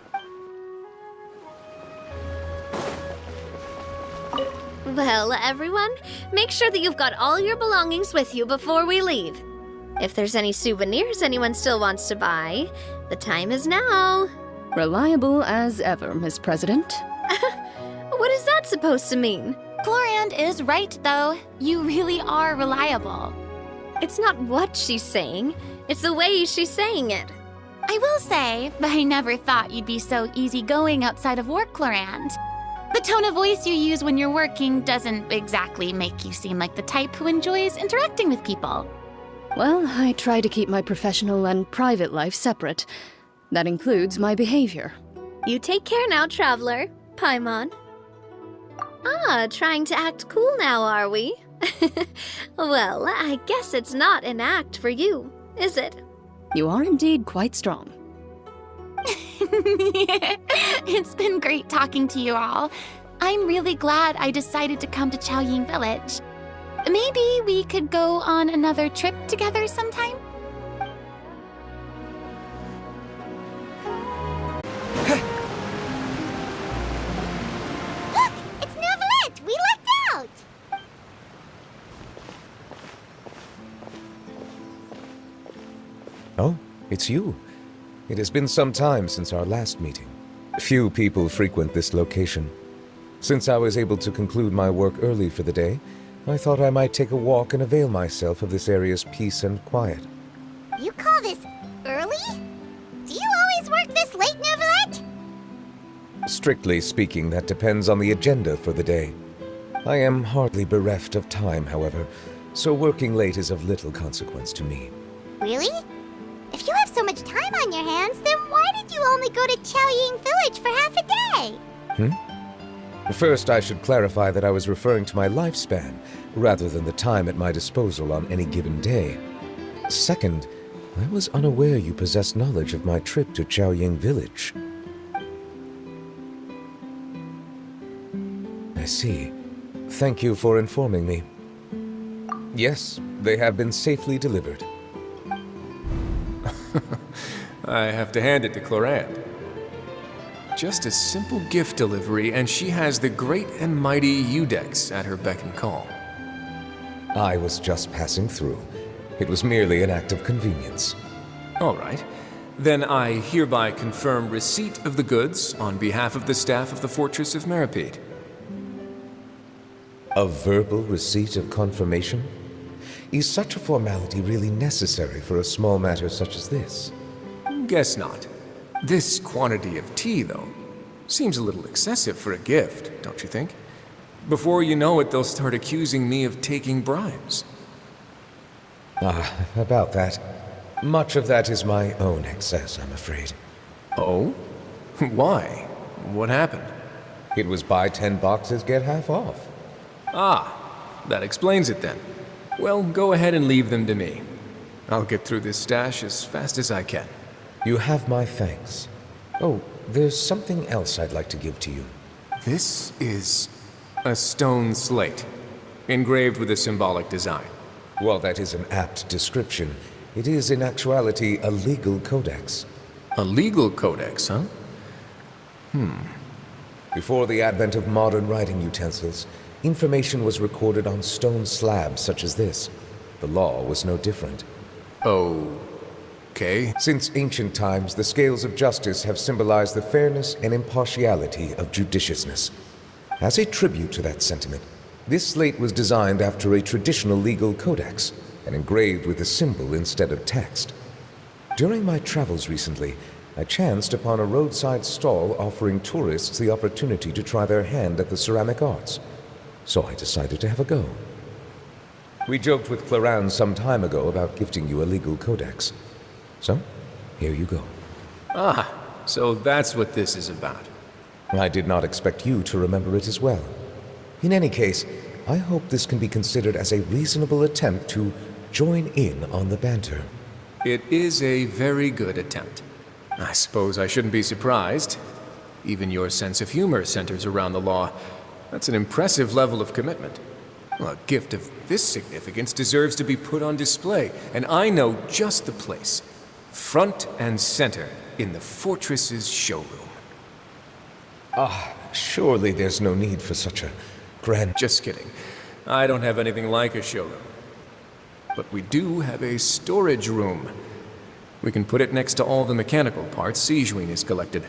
Well, everyone, make sure that you've got all your belongings with you before we leave. If there's any souvenirs anyone still wants to buy, the time is now. Reliable as ever, Miss President. What is that supposed to mean? Chlorand is right, though. You really are reliable. It's not what she's saying, it's the way she's saying it. I will say, but I never thought you'd be so easygoing outside of work, Chlorand. The tone of voice you use when you're working doesn't exactly make you seem like the type who enjoys interacting with people. Well, I try to keep my professional and private life separate. That includes my behavior. You take care now, Traveler. Paimon. Trying to act cool now, are we? Well, I guess it's not an act for you, is it? You are indeed quite strong. It's been great talking to you all. I'm really glad I decided to come to Chaoying Village. Maybe we could go on another trip together sometime? Look! It's Nervalet! We lucked out! Oh, it's you. It has been some time since our last meeting. Few people frequent this location. Since I was able to conclude my work early for the day, I thought I might take a walk and avail myself of this area's peace and quiet. You call this early? Do you always work this late, Nervalet? Strictly speaking, that depends on the agenda for the day. I am hardly bereft of time, however, so working late is of little consequence to me. Really? If you have so much time on your hands, then why did you only go to Chaoying Village for half a day? First, I should clarify that I was referring to my lifespan, rather than the time at my disposal on any given day. Second, I was unaware you possessed knowledge of my trip to Chaoying Village. I see. Thank you for informing me. Yes, they have been safely delivered. I have to hand it to Chlorand. Just a simple gift delivery, and she has the great and mighty Udex at her beck and call. I was just passing through. It was merely an act of convenience. All right. Then I hereby confirm receipt of the goods on behalf of the staff of the Fortress of Meripede. A verbal receipt of confirmation? Is such a formality really necessary for a small matter such as this? Guess not. This quantity of tea, though, seems a little excessive for a gift, don't you think? Before you know it, they'll start accusing me of taking bribes. About that. Much of that is my own excess, I'm afraid. Oh? Why? What happened? It was buy 10 boxes, get half off. Ah, that explains it then. Well, go ahead and leave them to me. I'll get through this stash as fast as I can. You have my thanks. Oh, there's something else I'd like to give to you. This is a stone slate, engraved with a symbolic design. While that is an apt description, it is in actuality a legal codex. A legal codex, huh? Before the advent of modern writing utensils, information was recorded on stone slabs such as this. The law was no different. Okay. Since ancient times, the scales of justice have symbolized the fairness and impartiality of judiciousness. As a tribute to that sentiment, this slate was designed after a traditional legal codex and engraved with a symbol instead of text. During my travels recently, I chanced upon a roadside stall offering tourists the opportunity to try their hand at the ceramic arts, so I decided to have a go. We joked with Clarence some time ago about gifting you a legal codex. So, here you go. Ah, so that's what this is about. I did not expect you to remember it as well. In any case, I hope this can be considered as a reasonable attempt to join in on the banter. It is a very good attempt. I suppose I shouldn't be surprised. Even your sense of humor centers around the law. That's an impressive level of commitment. Well, a gift of this significance deserves to be put on display, and I know just the place. Front and center in the fortress's showroom. Surely there's no need for such a grand... Just kidding. I don't have anything like a showroom. But we do have a storage room. We can put it next to all the mechanical parts Sijuin has collected.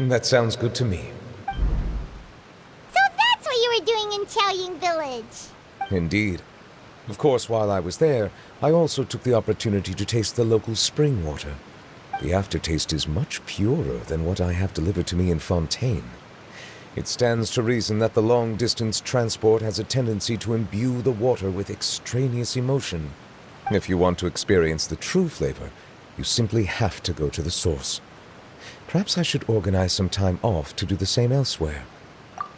That sounds good to me. So that's what you were doing in Chaoying Village. Indeed. Of course, while I was there, I also took the opportunity to taste the local spring water. The aftertaste is much purer than what I have delivered to me in Fontaine. It stands to reason that the long-distance transport has a tendency to imbue the water with extraneous emotion. If you want to experience the true flavor, you simply have to go to the source. Perhaps I should organize some time off to do the same elsewhere.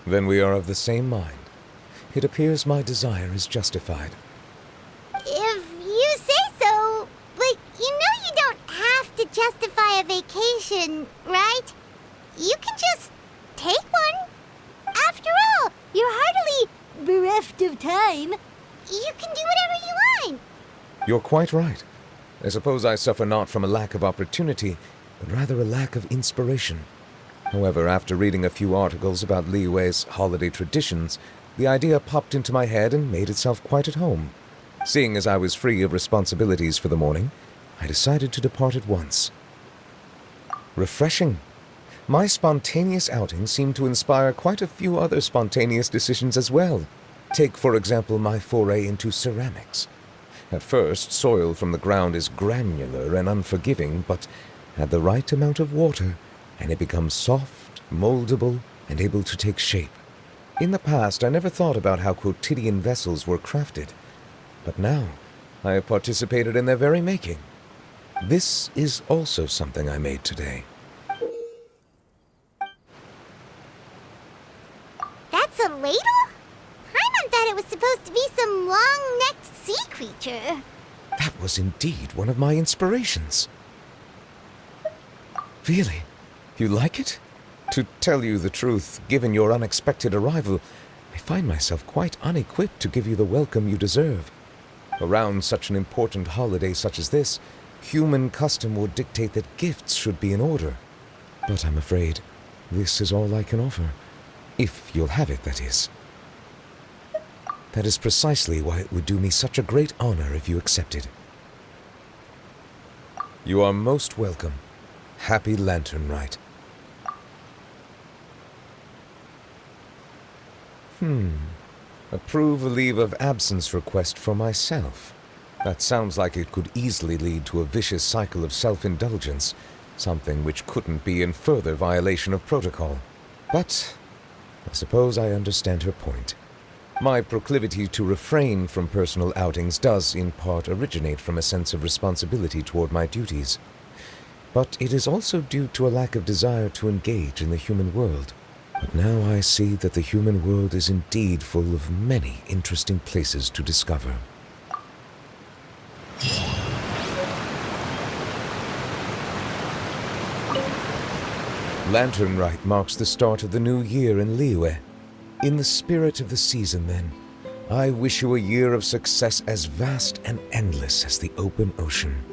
Then we are of the same mind. It appears my desire is justified. If you say so, but you know you don't have to justify a vacation, right? You can just take one. After all, you're hardly bereft of time. You can do whatever you want. You're quite right. I suppose I suffer not from a lack of opportunity, but rather a lack of inspiration. However, after reading a few articles about Liyue's holiday traditions, the idea popped into my head and made itself quite at home. Seeing as I was free of responsibilities for the morning, I decided to depart at once. Refreshing. My spontaneous outing seemed to inspire quite a few other spontaneous decisions as well. Take, for example, my foray into ceramics. At first, soil from the ground is granular and unforgiving, but add the right amount of water, and it becomes soft, moldable, and able to take shape. In the past, I never thought about how quotidian vessels were crafted, but now I have participated in their very making. This is also something I made today. That's a ladle? Paimon thought it was supposed to be some long-necked sea creature. That was indeed one of my inspirations. Really? You like it? To tell you the truth, given your unexpected arrival, I find myself quite unequipped to give you the welcome you deserve. Around such an important holiday such as this, human custom would dictate that gifts should be in order. But I'm afraid this is all I can offer. If you'll have it, that is. That is precisely why it would do me such a great honor if you accepted. You are most welcome. Happy Lantern Rite. Approve a leave of absence request for myself. That sounds like it could easily lead to a vicious cycle of self-indulgence, something which couldn't be in further violation of protocol. But I suppose I understand her point. My proclivity to refrain from personal outings does in part originate from a sense of responsibility toward my duties. But it is also due to a lack of desire to engage in the human world. But now I see that the human world is indeed full of many interesting places to discover. Lantern Rite marks the start of the new year in Liyue. In the spirit of the season, then, I wish you a year of success as vast and endless as the open ocean.